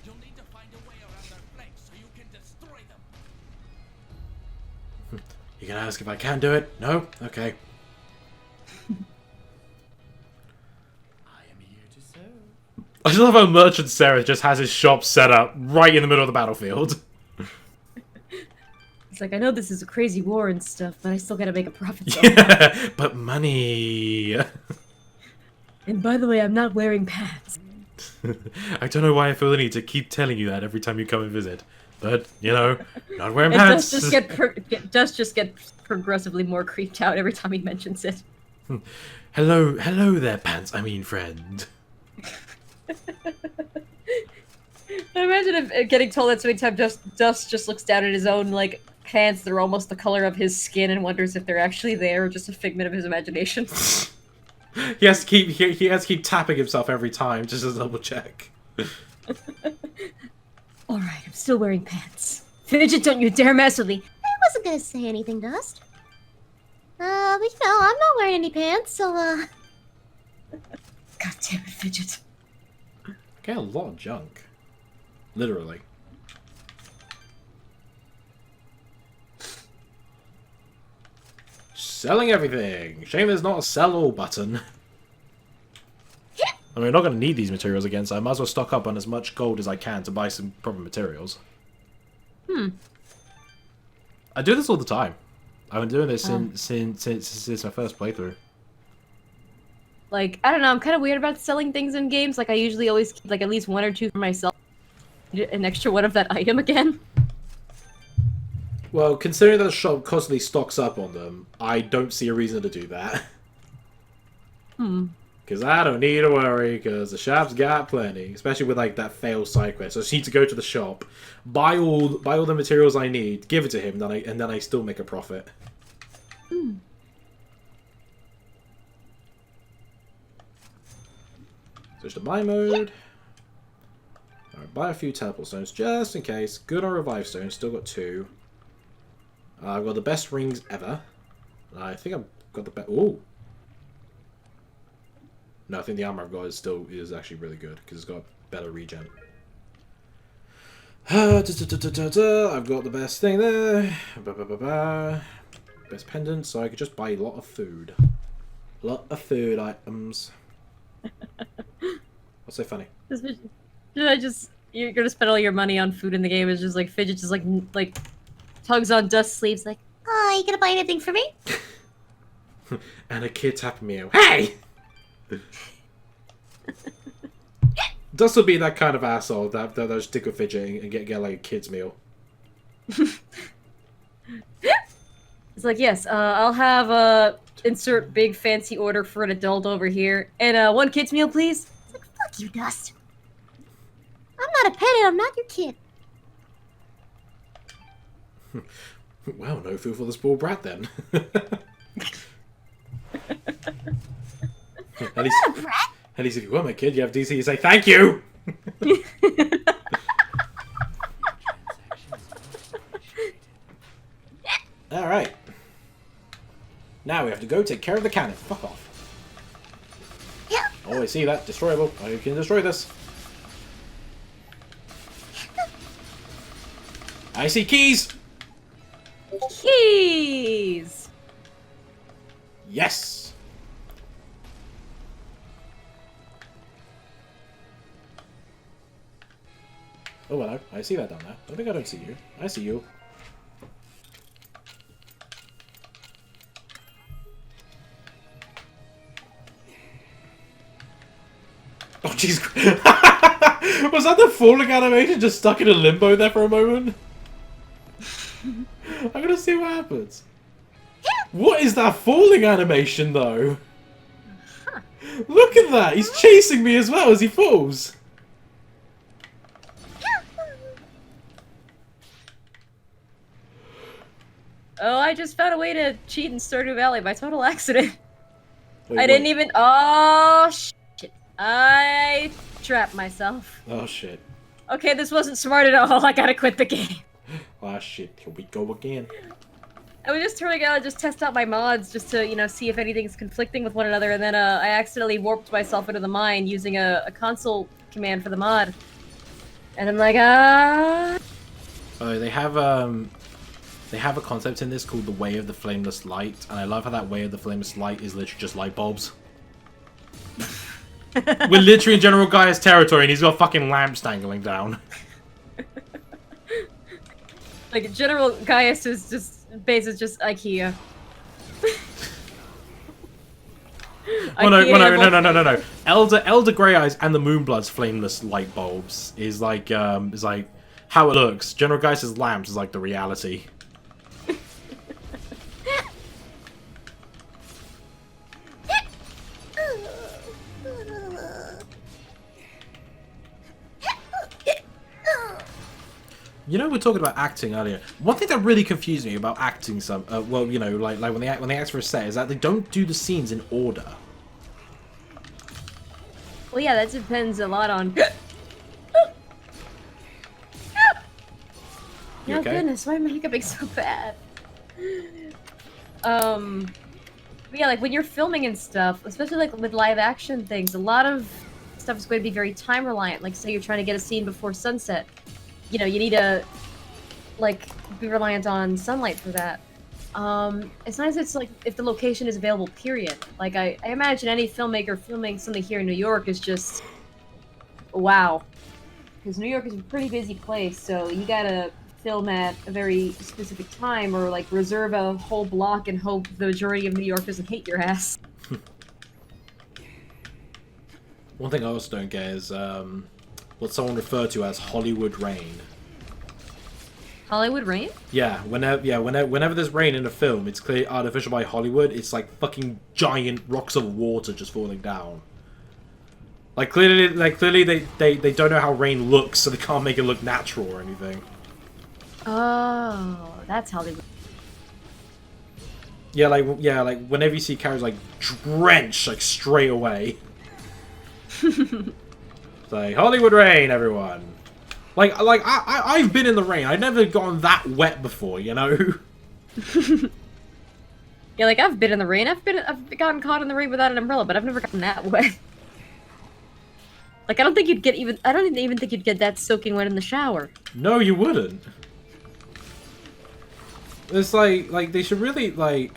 You'll need to find a way around their flanks so you can destroy them. You gonna ask if I can do it? No? Okay. I am here to serve. I just love how Merchant Sarah just has his shop set up right in the middle of the battlefield. It's like, I know this is a crazy war and stuff, but I still gotta make a profit. Yeah, but money. And by the way, I'm not wearing pants. I don't know why I feel the need to keep telling you that every time you come and visit. But, you know, not wearing It pants. does just get progressively more creeped out every time he mentions it. Hello there, pants. I mean, friend. Imagine if getting told that so many times, Dust just looks down at his own, like, pants that are almost the color of his skin and wonders if they're actually there or just a figment of his imagination. He has to keep tapping himself every time just to double check. Alright, I'm still wearing pants. Fidget, don't you dare mess with me! I wasn't gonna say anything, Dust. But you know, I'm not wearing any pants, so, God damn it, Fidget. Get a lot of junk. Literally. Selling everything! Shame there's not a sell all button. I mean, I'm not going to need these materials again, so I might as well stock up on as much gold as I can to buy some proper materials. I do this all the time. I've been doing this since my first playthrough. Like, I don't know, I'm kind of weird about selling things in games. Like, I usually always keep, like, at least one or two for myself. An extra one of that item again. Well, considering that the shop constantly stocks up on them, I don't see a reason to do that. Because I don't need to worry, because the shop's got plenty. Especially with, like, that failed side quest. So I just need to go to the shop, buy all the materials I need, give it to him, and then I still make a profit. Switch to buy mode. Alright, buy a few teleport stones, just in case. Good on revive stones, still got 2. I've got the best rings ever. I think I've got the best... Ooh! No, I think the armor I've got is actually really good, because it's got better regen. I've got the best thing there. Best pendant, so I could just buy a lot of food. A lot of food items. What's so funny? You're gonna spend all your money on food in the game. It's just like Fidget just like tugs on Dust's sleeves like, oh, you gonna buy anything for me? And a kid tapping me out. Hey! Dust will be that kind of asshole that'll just stick with Fidget and get like a kid's meal. It's like, yes, I'll have insert big fancy order for an adult over here. And one kid's meal, please. It's like, fuck you, Dust. I'm not a pet and I'm not your kid. Well, no food for the spoiled brat then. At least if you were my kid, you have DC to say thank you. All right. Now we have to go take care of the cannon. Fuck off. Yeah. Oh, I see that. Destroyable. I can destroy this. I see keys. Keys! Yes. Oh, hello. I see that down there. I think I don't see you. I see you. Oh, jeez. Was that the falling animation just stuck in a limbo there for a moment? I'm gonna see what happens. What is that falling animation, though? Look at that! He's chasing me as well as he falls. Oh, I just found a way to cheat in Stardew Valley by total accident. Wait, I didn't even. Oh shit! I trapped myself. Oh shit. Okay, this wasn't smart at all. I gotta quit the game. Ah shit. Here we go again. I was just turning out just test out my mods just to, you know, see if anything's conflicting with one another, and then I accidentally warped myself into the mine using a console command for the mod. And I'm like, Oh, they have a concept in this called the Way of the Flameless Light, and I love how that Way of the Flameless Light is literally just light bulbs. We're literally in General Gaia's territory, and he's got fucking lamps dangling down. Like, General Gaius is just, base is just IKEA. Oh no. Elder Grey Eyes and the Moonblood's flameless light bulbs is like how it looks. General Gaius' lamps is like the reality. You know, we were talking about acting earlier. One thing that really confused me about acting well, you know, like when they act for a set is that they don't do the scenes in order. Well, yeah, that depends a lot on... You Oh okay? goodness, why am I hiccuping so bad? But yeah, like when you're filming and stuff, especially like with live action things, a lot of stuff is going to be very time reliant. Like say you're trying to get a scene before sunset. You know, you need to like be reliant on sunlight for that. It's nice it's like if the location is available, period. Like I imagine any filmmaker filming something here in New York is just wow. Because New York is a pretty busy place, so you gotta film at a very specific time or like reserve a whole block and hope the majority of New York doesn't hate your ass. One thing I also don't get is what someone referred to as Hollywood rain. Hollywood rain? Yeah, whenever there's rain in a film, it's clearly artificial by Hollywood. It's like fucking giant rocks of water just falling down. Like clearly they don't know how rain looks, so they can't make it look natural or anything. Oh, that's Hollywood. Yeah, like whenever you see characters like drenched like straight away. It's like Hollywood rain, everyone. Like I've been in the rain. I've never gotten that wet before, you know. Yeah, like I've been in the rain. I've gotten caught in the rain without an umbrella, but I've never gotten that wet. Like I don't think you'd get even. I don't even think you'd get that soaking wet in the shower. No, you wouldn't. It's like they should really like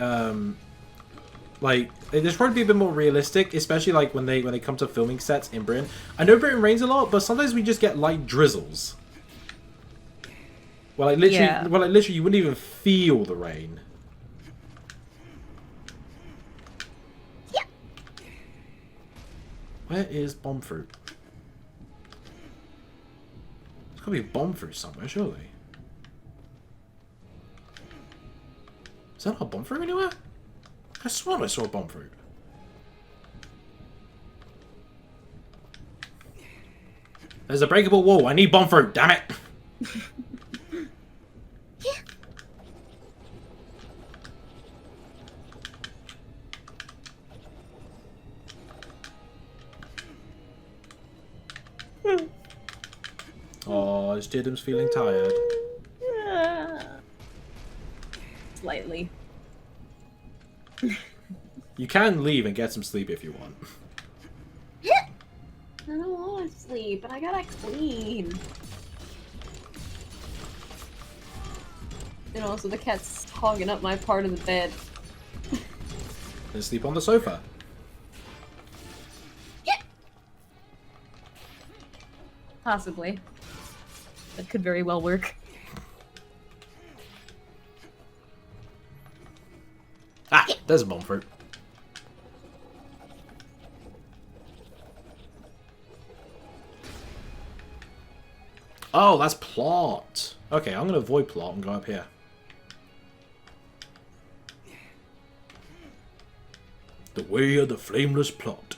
they should probably be a bit more realistic, especially like when they come to filming sets in Britain. I know Britain rains a lot, but sometimes we just get light drizzles. Well, like literally, you wouldn't even feel the rain. Yeah. Where is bomb fruit? There's gotta be a bomb fruit somewhere, surely. Is that not a bomb fruit anywhere? I swear I saw a bomb fruit. There's a breakable wall. I need bomb fruit, damn it! Oh, this Jidam's feeling tired. Slightly. You can leave and get some sleep if you want. I don't want to sleep, but I gotta clean. And also, the cat's hogging up my part of the bed. Then sleep on the sofa. Possibly. That could very well work. Ah, there's a bomb fruit. Oh, that's plot. Okay, I'm gonna avoid plot and go up here. The way of the flameless plot.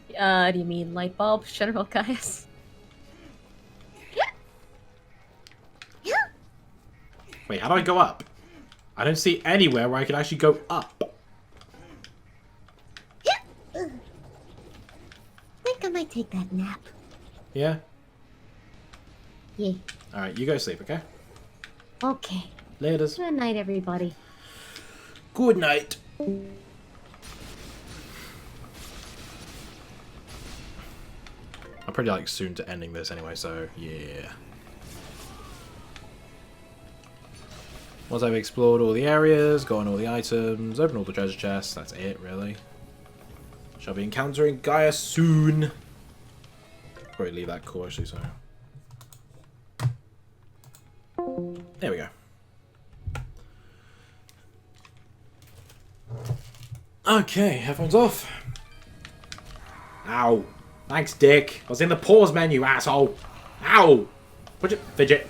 Do you mean light bulb, General Gaius? Wait, how do I go up? I don't see anywhere where I can actually go up. I think I might take that nap. Yeah? Yeah. Alright, you go sleep, okay? Okay. Laters. Good night, everybody. Good night. I'm pretty like soon to ending this anyway, so yeah. Once I've explored all the areas, gotten all the items, opened all the treasure chests, that's it really. Shall be encountering Gaia soon. Probably leave that cautiously, so. There we go. Okay, headphones off. Ow. Thanks, Dick. I was in the pause menu, asshole. Ow. Put it, fidget.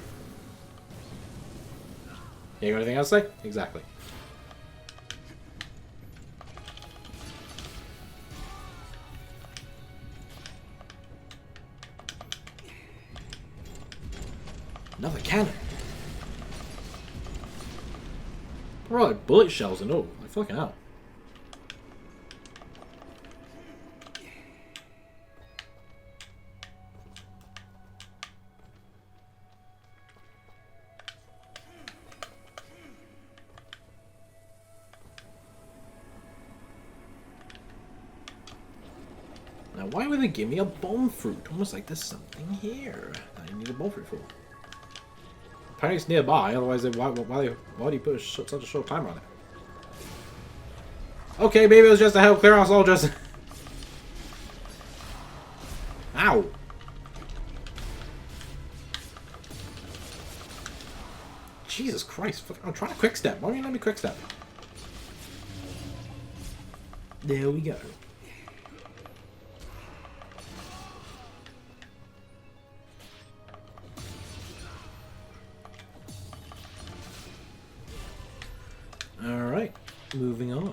You got anything else to say? Exactly. Another cannon. They're all like bullet shells and all. Like fucking hell. Now, why would they give me a bomb fruit? Almost like there's something here that I need a bomb fruit for. Apparently it's nearby, otherwise why do you put such a short timer on it? Okay, maybe it was just to help clear our soldiers. Ow! Jesus Christ, I'm trying to quick step. Why don't you let me quick step? There we go. Alright, moving on.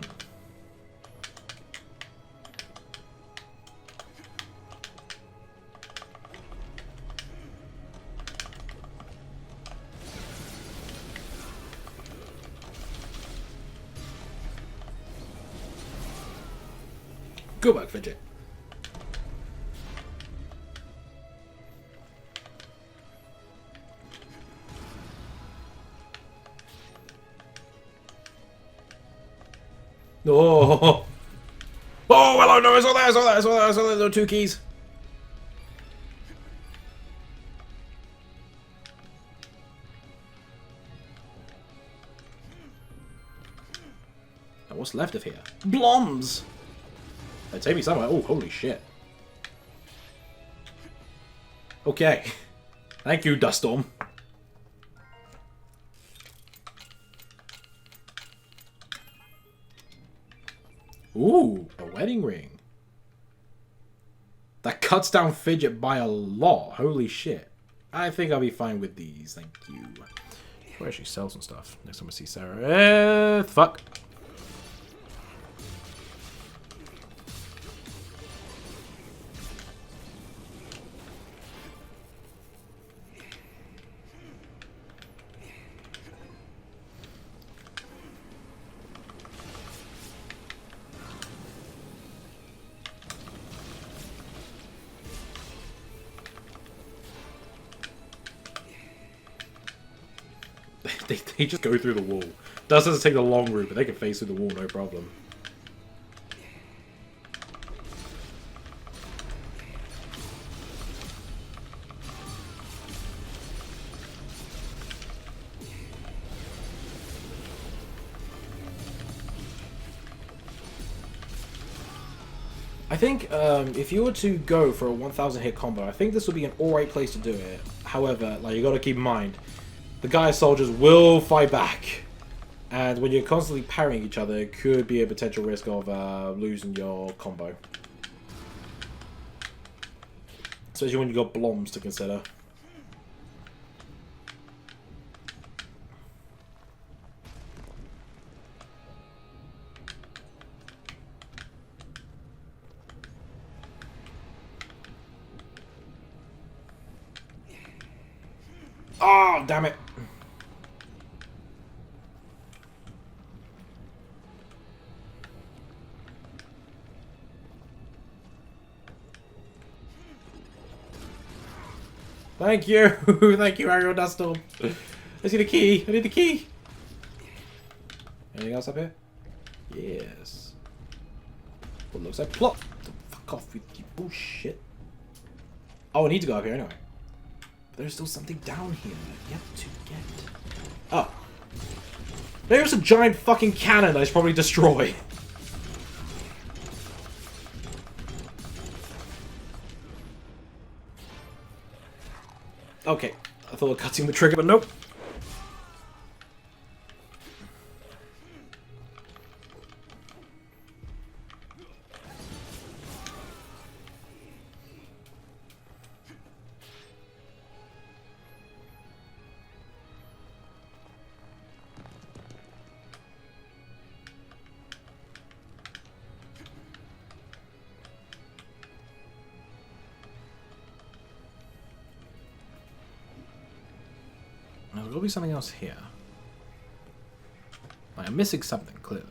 Good work, Fidget. Oh! Oh, hello, no, I saw that, I saw that, I saw that, I saw that, there were two keys. Now, what's left of here? Bloms! They take me somewhere. Oh, holy shit. Okay. Thank you, Duststorm. Ooh, a wedding ring. That cuts down Fidget by a lot. Holy shit. I think I'll be fine with these. Thank you. Where actually sells some stuff. Next time I see Sarah. Fuck. They just go through the wall. Dust doesn't take the long route, but they can face through the wall, no problem. I think if you were to go for a 1000 hit combo, I think this would be an alright place to do it. However, like, you gotta keep in mind, the Gaia soldiers will fight back. And when you're constantly parrying each other, it could be a potential risk of losing your combo. Especially when you've got bloms to consider. Oh, damn it. Thank you. Thank you, Ariel Dustle. I see the key. I need the key. Anything else up here? Yes. What looks like plot. Fuck off with your bullshit. Oh, I need to go up here anyway. But there's still something down here yet to get. Oh. There's a giant fucking cannon I should probably destroy. Okay. I thought of cutting the trigger, but nope. There's got to be something else here. Like, I'm missing something, clearly.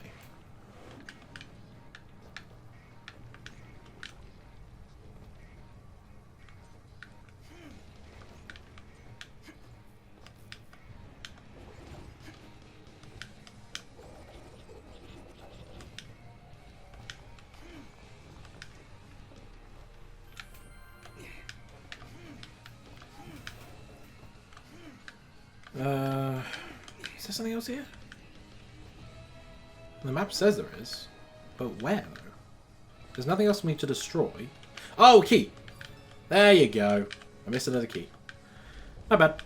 Is there something else here? The map says there is, but where? There's nothing else for me to destroy. Oh, key! There you go. I missed another key. Not bad.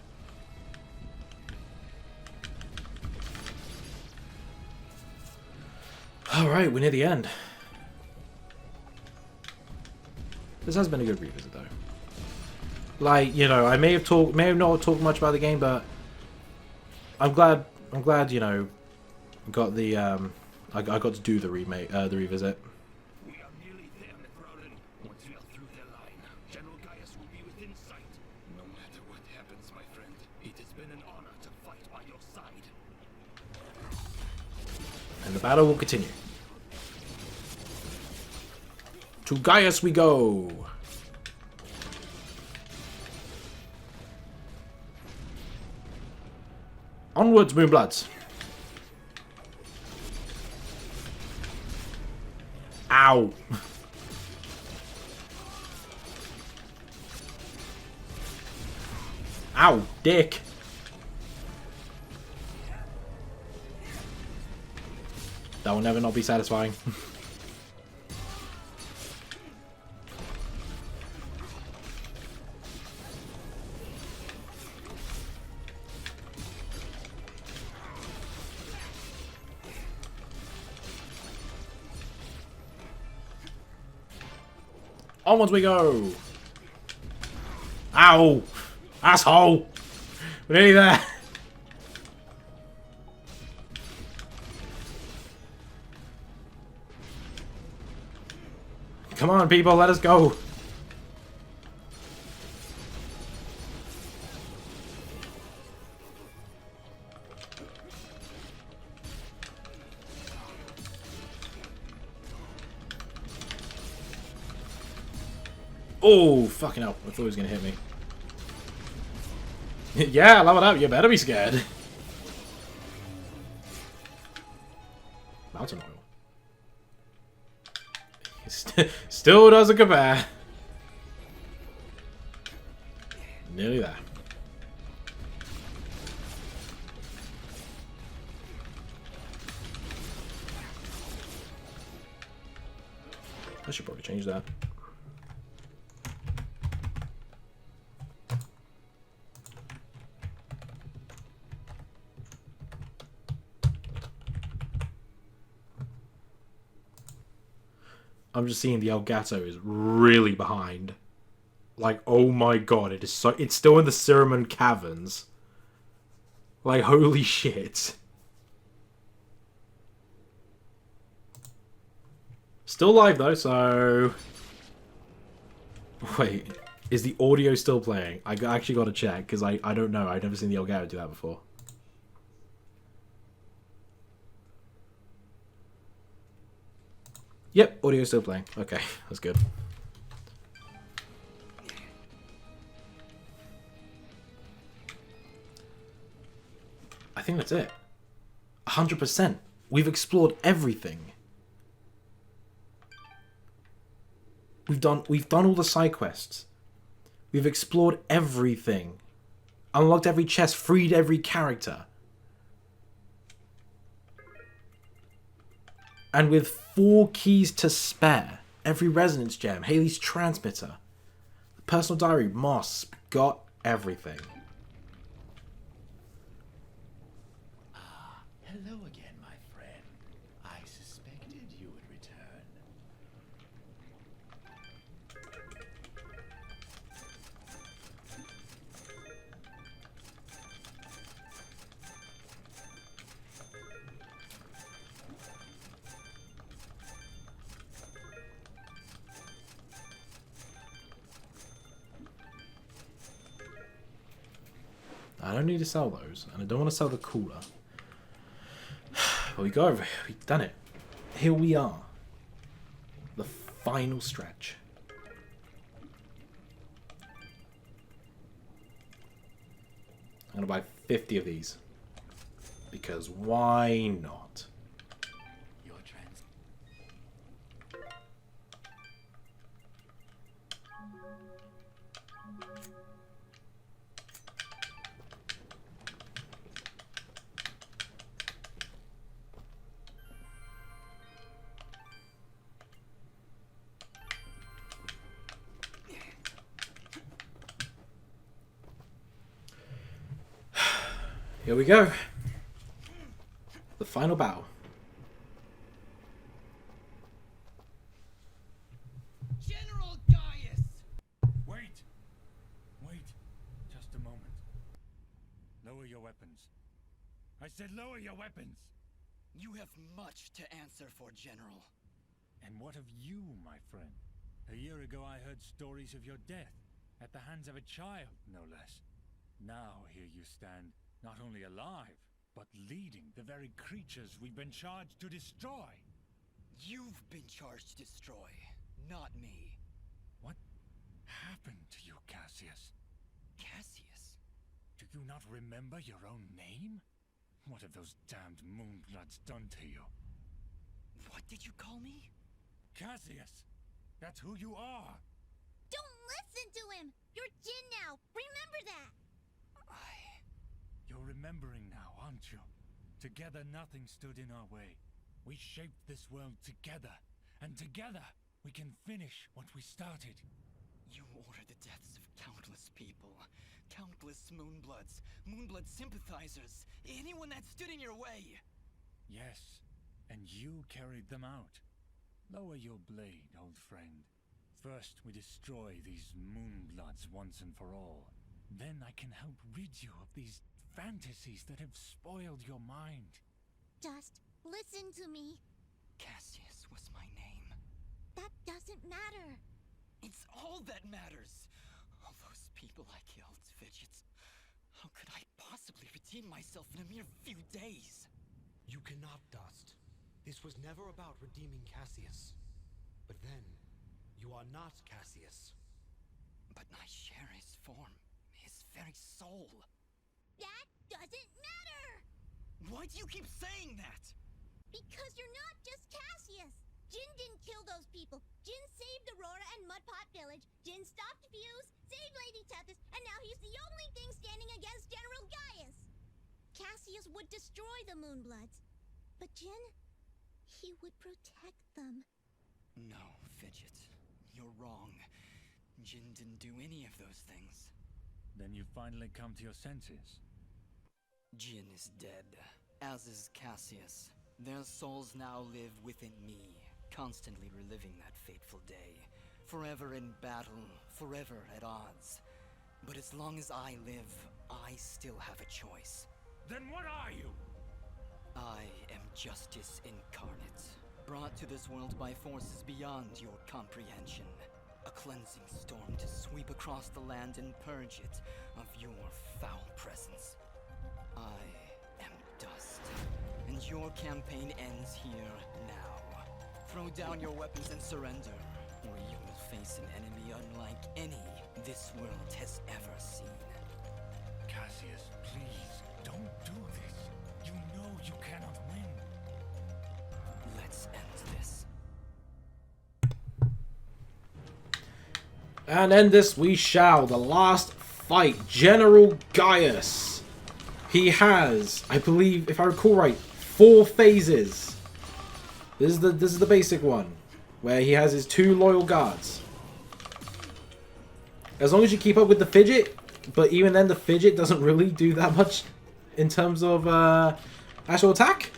Alright, we're near the end. This has been a good revisit, though. Like, you know, I may have not talked much about the game, but I'm glad, you know, got the I got to do the remake, the revisit. We are nearly there, Mithrarin. Once we are through their line, General Gaius will be within sight. No matter what happens, my friend, it has been an honor to fight by your side. And the battle will continue. To Gaius we go! Onwards, Moonbloods! Ow! Ow, dick! That will never not be satisfying. Onwards we go! Ow! Asshole! We're nearly there! Come on, people, let us go! Oh, fucking hell. I thought he was going to hit me. Yeah, level up. You better be scared. Mountain oil. Still doesn't compare. Nearly there. I should probably change that. I'm just seeing the Elgato is really behind. Like, oh my god, it is so... It's still in the Cyreman Caverns. Like, holy shit. Still live, though, so... Wait, is the audio still playing? I actually got to check, because I don't know. I've never seen the Elgato do that before. Yep, audio's still playing. Okay, that's good. I think that's it. 100%. We've explored everything. We've done all the side quests. We've explored everything. Unlocked every chest, freed every character. And with 4 keys to spare, every resonance gem, Haley's transmitter, the personal diary, Moss, got everything. Hello again, my friend. I suspected you would return. I don't need to sell those, and I don't want to sell the cooler. But we got over here. We've done it. Here we are. The final stretch. I'm gonna buy 50 of these. Because why not? Your trans. Here we go. The final battle. General Gaius! Wait! Wait. Just a moment. Lower your weapons. I said lower your weapons! You have much to answer for, General. And what of you, my friend? A year ago I heard stories of your death, at the hands of a child, no less. Now here you stand, not only alive, but leading the very creatures we've been charged to destroy. You've been charged to destroy, not me. What happened to you, Cassius? Cassius? Do you not remember your own name? What have those damned moonbloods done to you? What did you call me? Cassius! That's who you are! Don't listen to him! You're Jin now! Remember that! You're remembering now, aren't you? Together nothing stood in our way. We shaped this world together, and together we can finish what we started. You ordered the deaths of countless people. Countless Moonbloods. Moonblood sympathizers. Anyone that stood in your way. Yes, and you carried them out. Lower your blade, old friend. First we destroy these Moonbloods once and for all. Then I can help rid you of these fantasies that have spoiled your mind. Just listen to me. Cassius was my name. That doesn't matter. It's all that matters. All those people I killed, Fidgets. How could I possibly redeem myself in a mere few days? You cannot, Dust. This was never about redeeming Cassius. But then, you are not Cassius. But I share his form, his very soul. That doesn't matter! Why do you keep saying that? Because you're not just Cassius! Jin didn't kill those people. Jin saved Aurora and Mudpot Village. Jin stopped Fuse, saved Lady Tethys, and now he's the only thing standing against General Gaius. Cassius would destroy the Moonbloods. But Jin, he would protect them. No, Fidget. You're wrong. Jin didn't do any of those things. Then you finally come to your senses. Jin is dead, as is Cassius. Their souls now live within me, constantly reliving that fateful day. Forever in battle, forever at odds. But as long as I live, I still have a choice. Then what are you? I am justice incarnate, brought to this world by forces beyond your comprehension. A cleansing storm to sweep across the land and purge it of your foul presence. I am dust, and your campaign ends here now. Throw down your weapons and surrender, or you will face an enemy unlike any this world has ever seen. Cassius, please, don't do this. You know you cannot win. Let's end this. And end this we shall. The last fight, General Gaius. He has, I believe, if I recall right, 4 phases. This is the basic one, where he has his 2 loyal guards. As long as you keep up with the fidget, but even then the fidget doesn't really do that much in terms of actual attack.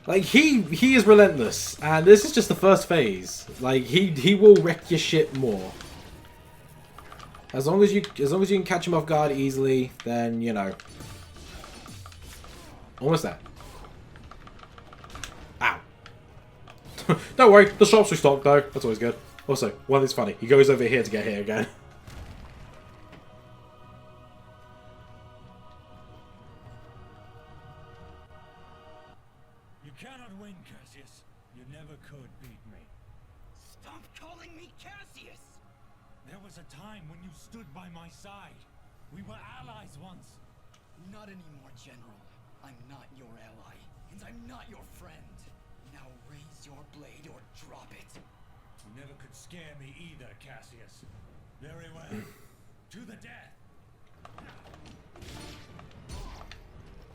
Like he is relentless, and this is just the first phase. Like he will wreck your shit more. As long as you can catch him off guard easily, then you know. Almost there. Ow. Don't worry, the shops restocked though. That's always good. Also, one thing's funny. He goes over here to get hit again. You cannot win, Cassius. You never could beat me. Stop calling me Cassius! There was a time when you stood by my side. We were allies once. Not anymore, General. I'm not your ally, and I'm not your friend. Now raise your blade or drop it. You never could scare me either, Cassius. Very well. To the death.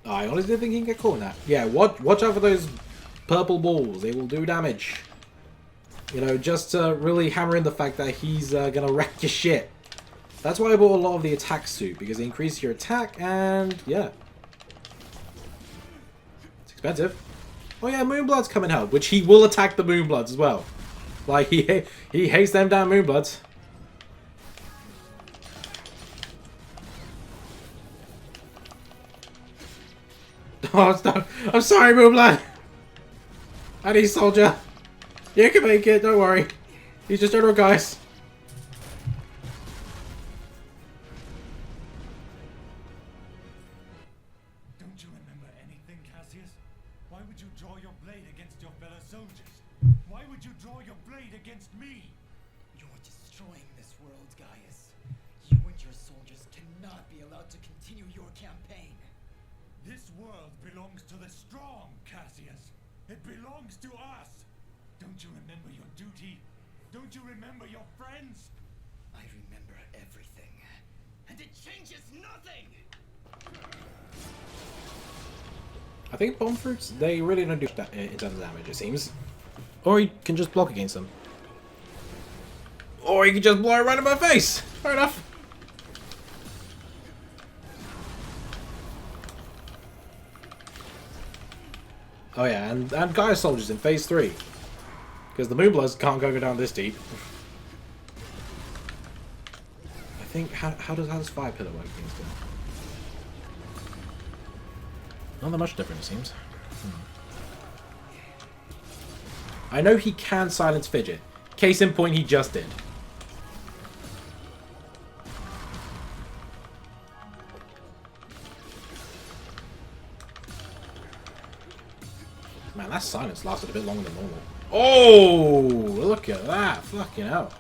I honestly think he can get caught in that. Yeah, watch out for those purple balls. They will do damage. You know, just to really hammer in the fact that he's gonna wreck your shit. That's why I bought a lot of the attack suit, because it increases your attack and yeah. It's expensive. Oh yeah, Moonblood's come in help, which he will attack the Moonbloods as well. Like he hates them damn Moonbloods. Oh, stop. I'm sorry, Moonblood. I need soldier. You can make it, don't worry. He's just General Gaius. Don't you remember anything, Cassius? Why would you draw your blade against your fellow soldiers? Why would you draw your blade against me? You're destroying this world, Gaius. You and your soldiers cannot be allowed to continue your campaign. This world belongs to the strong, Cassius. It belongs to us. Don't you remember your duty? Don't you remember your friends? I remember everything. And it changes nothing! I think bomb fruits, they really don't do that in terms of damage, it seems. Or you can just block against them. Or you can just blow it right in my face. Fair enough. Oh yeah, and Gaius soldiers in phase 3. Because the Moonbloods can't go down this deep. I think, how does Fire Pillar work against them? Not that much different, it seems. I know he can silence Fidget. Case in point, he just did. Man, that silence lasted a bit longer than normal. Oh, look at that. Fucking hell.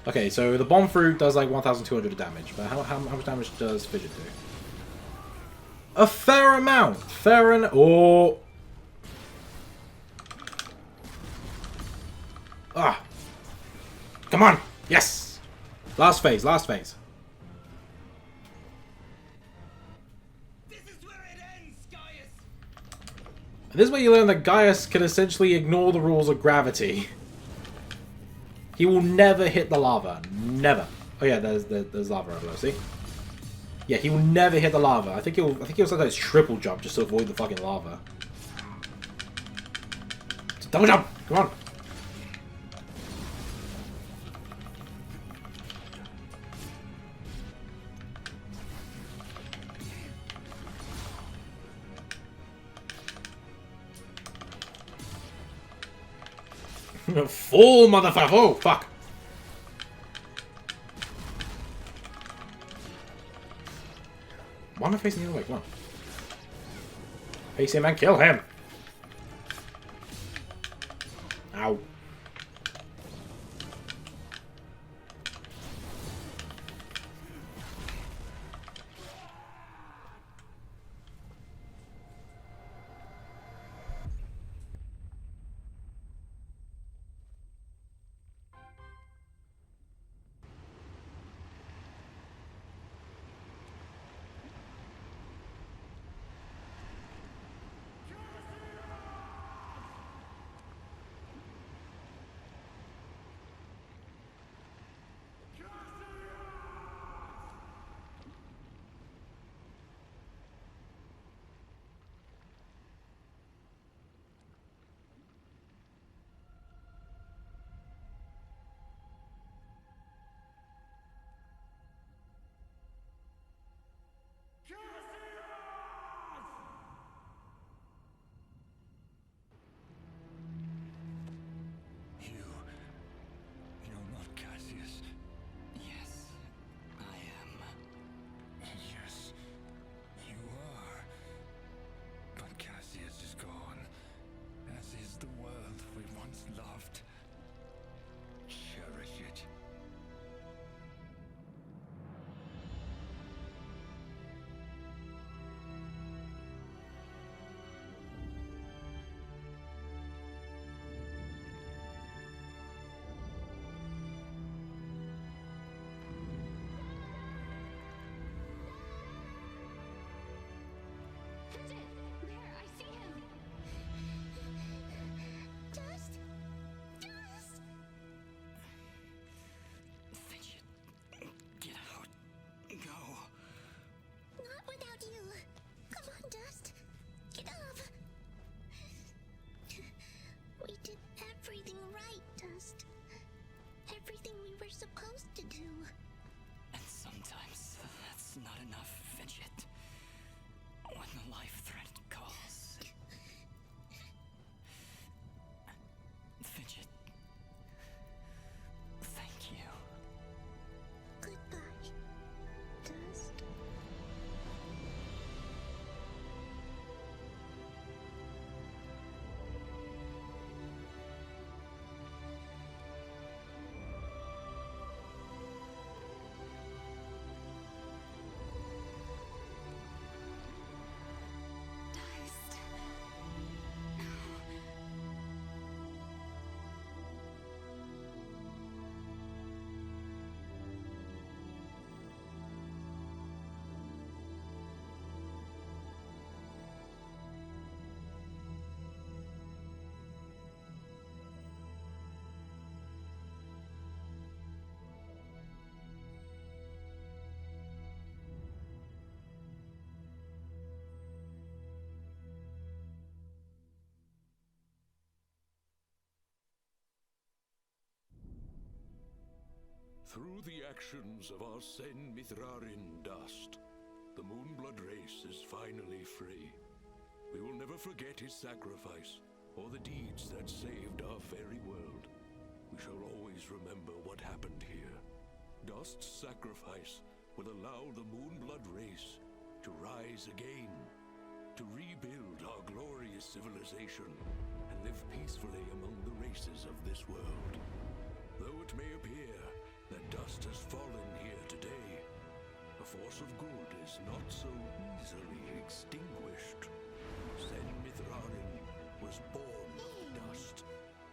Okay, so the bomb fruit does like 1,200 damage, but how much damage does Fidget do? A fair amount! Fair enough. Oh! Ah! Come on! Yes! Last phase, last phase. This is where it ends! And this is where you learn that Gaius can essentially ignore the rules of gravity. He will never hit the lava. Never. Oh yeah, there's lava over there, see? Yeah, he will never hit the lava. I think he'll sometimes triple jump just to avoid the fucking lava. Double jump! Come on! Full motherfucker! Oh, fuck! Why am I facing the other way? Come on. Face him and kill him! Ow. You're not Cassius. Yes, I am. Yes, you are. But Cassius is gone, as is the world we once loved. Cherish it. There, I see him. Dust? Dust! Fidget, get out. Go. Not without you. Come on, Dust. Get off. We did everything right, Dust. Everything we were supposed to do. And sometimes that's not enough, Fidget. When the life threat calls. Fidget. Thank you. Goodbye, Dust. Dust. Through the actions of our Sen Mithrarin Dust, the Moonblood race is finally free. We will never forget his sacrifice, or the deeds that saved our very world. We shall always remember what happened here. Dust's sacrifice will allow the Moonblood race to rise again, to rebuild our glorious civilization, and live peacefully among the races of this world. Though it may appear that Dust has fallen here today, the force of good is not so easily extinguished. Sen Mithrarin was born of dust,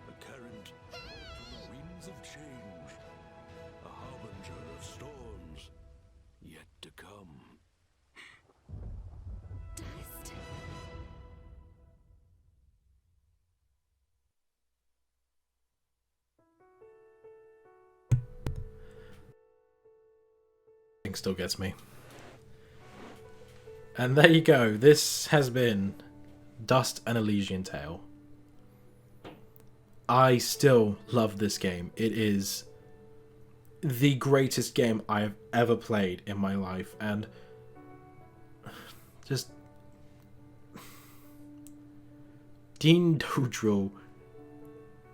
a current from the winds of change, a harbinger of storms yet to come. Dust. typing still gets me. And there you go. This has been Dust and Elysian Tale. I still love this game. It is the greatest game I've ever played in my life, and just Dean Dodrill,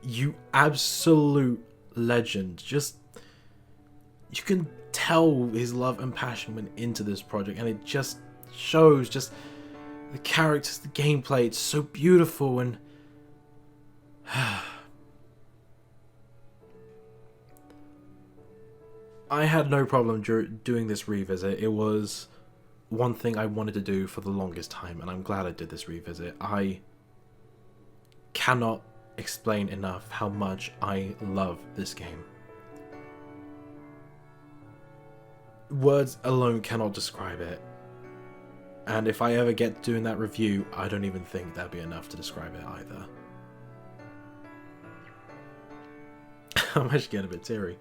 you absolute legend. Just, you can tell his love and passion went into this project, and it just shows. Just the characters, the gameplay, it's so beautiful. And I had no problem doing this revisit. It was one thing I wanted to do for the longest time, and I'm glad I did this revisit. I cannot explain enough how much I love this game. Words alone cannot describe it. And if I ever get doing that review, I don't even think that'd be enough to describe it either. I'm actually getting a bit teary.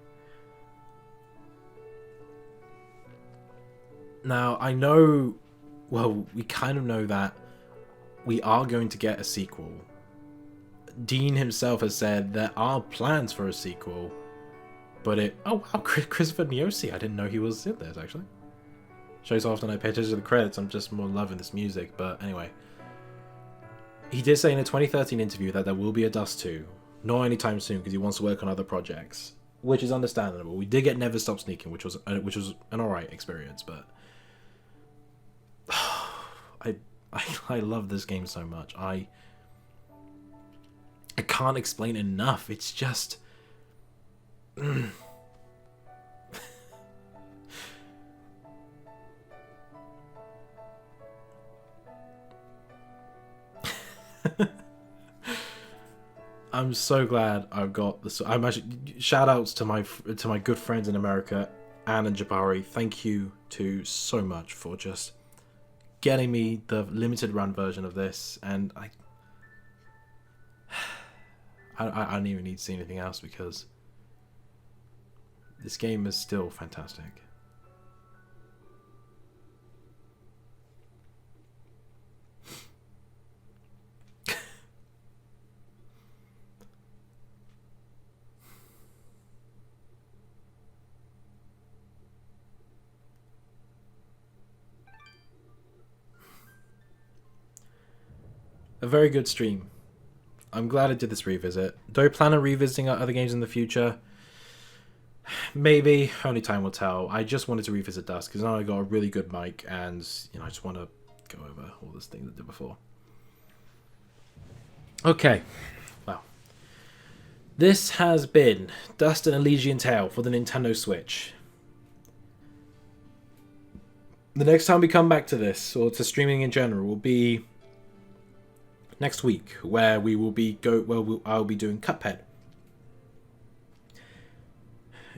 Now, I know, well, we kind of know that we are going to get a sequel. Dean himself has said there are plans for a sequel, but oh wow, Christopher Niosi, I didn't know he was in this, actually. Shows how often I pay attention to the credits, I'm just more loving this music, but anyway. He did say in a 2013 interview that there will be a Dust 2, not anytime soon, because he wants to work on other projects, which is understandable. We did get Never Stop Sneaking, which was an alright experience, but I love this game so much. I can't explain enough. It's just I'm so glad I've got this. I'm actually, shout outs to my good friends in America, Anne and Jabari. Thank you so much for just getting me the limited run version of this, and I don't even need to see anything else because this game is still fantastic. A very good stream. I'm glad I did this revisit. Do I plan on revisiting other games in the future? Maybe. Only time will tell. I just wanted to revisit Dust because now I got a really good mic, and I just want to go over all this thing that I did before. Okay. Well, this has been Dust and Elysian Tale for the Nintendo Switch. The next time we come back to this, or to streaming in general, will be next week, where we will be I'll be doing Cuphead.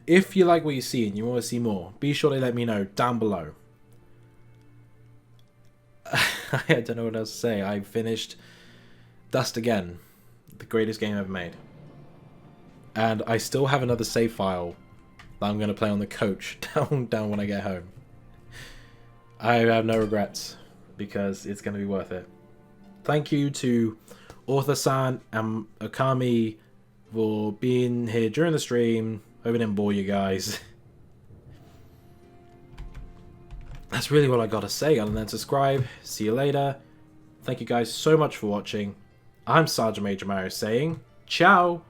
If you like what you see and you want to see more, be sure to let me know down below. I don't know what else to say. I finished Dust again, the greatest game ever made, and I still have another save file that I'm going to play on the coach down when I get home. I have no regrets because it's going to be worth it. Thank you to Author-san and Akami for being here during the stream. Hope I didn't bore you guys. That's really what I gotta say. Other than subscribe. See you later. Thank you guys so much for watching. I'm Sergeantmajormario saying ciao.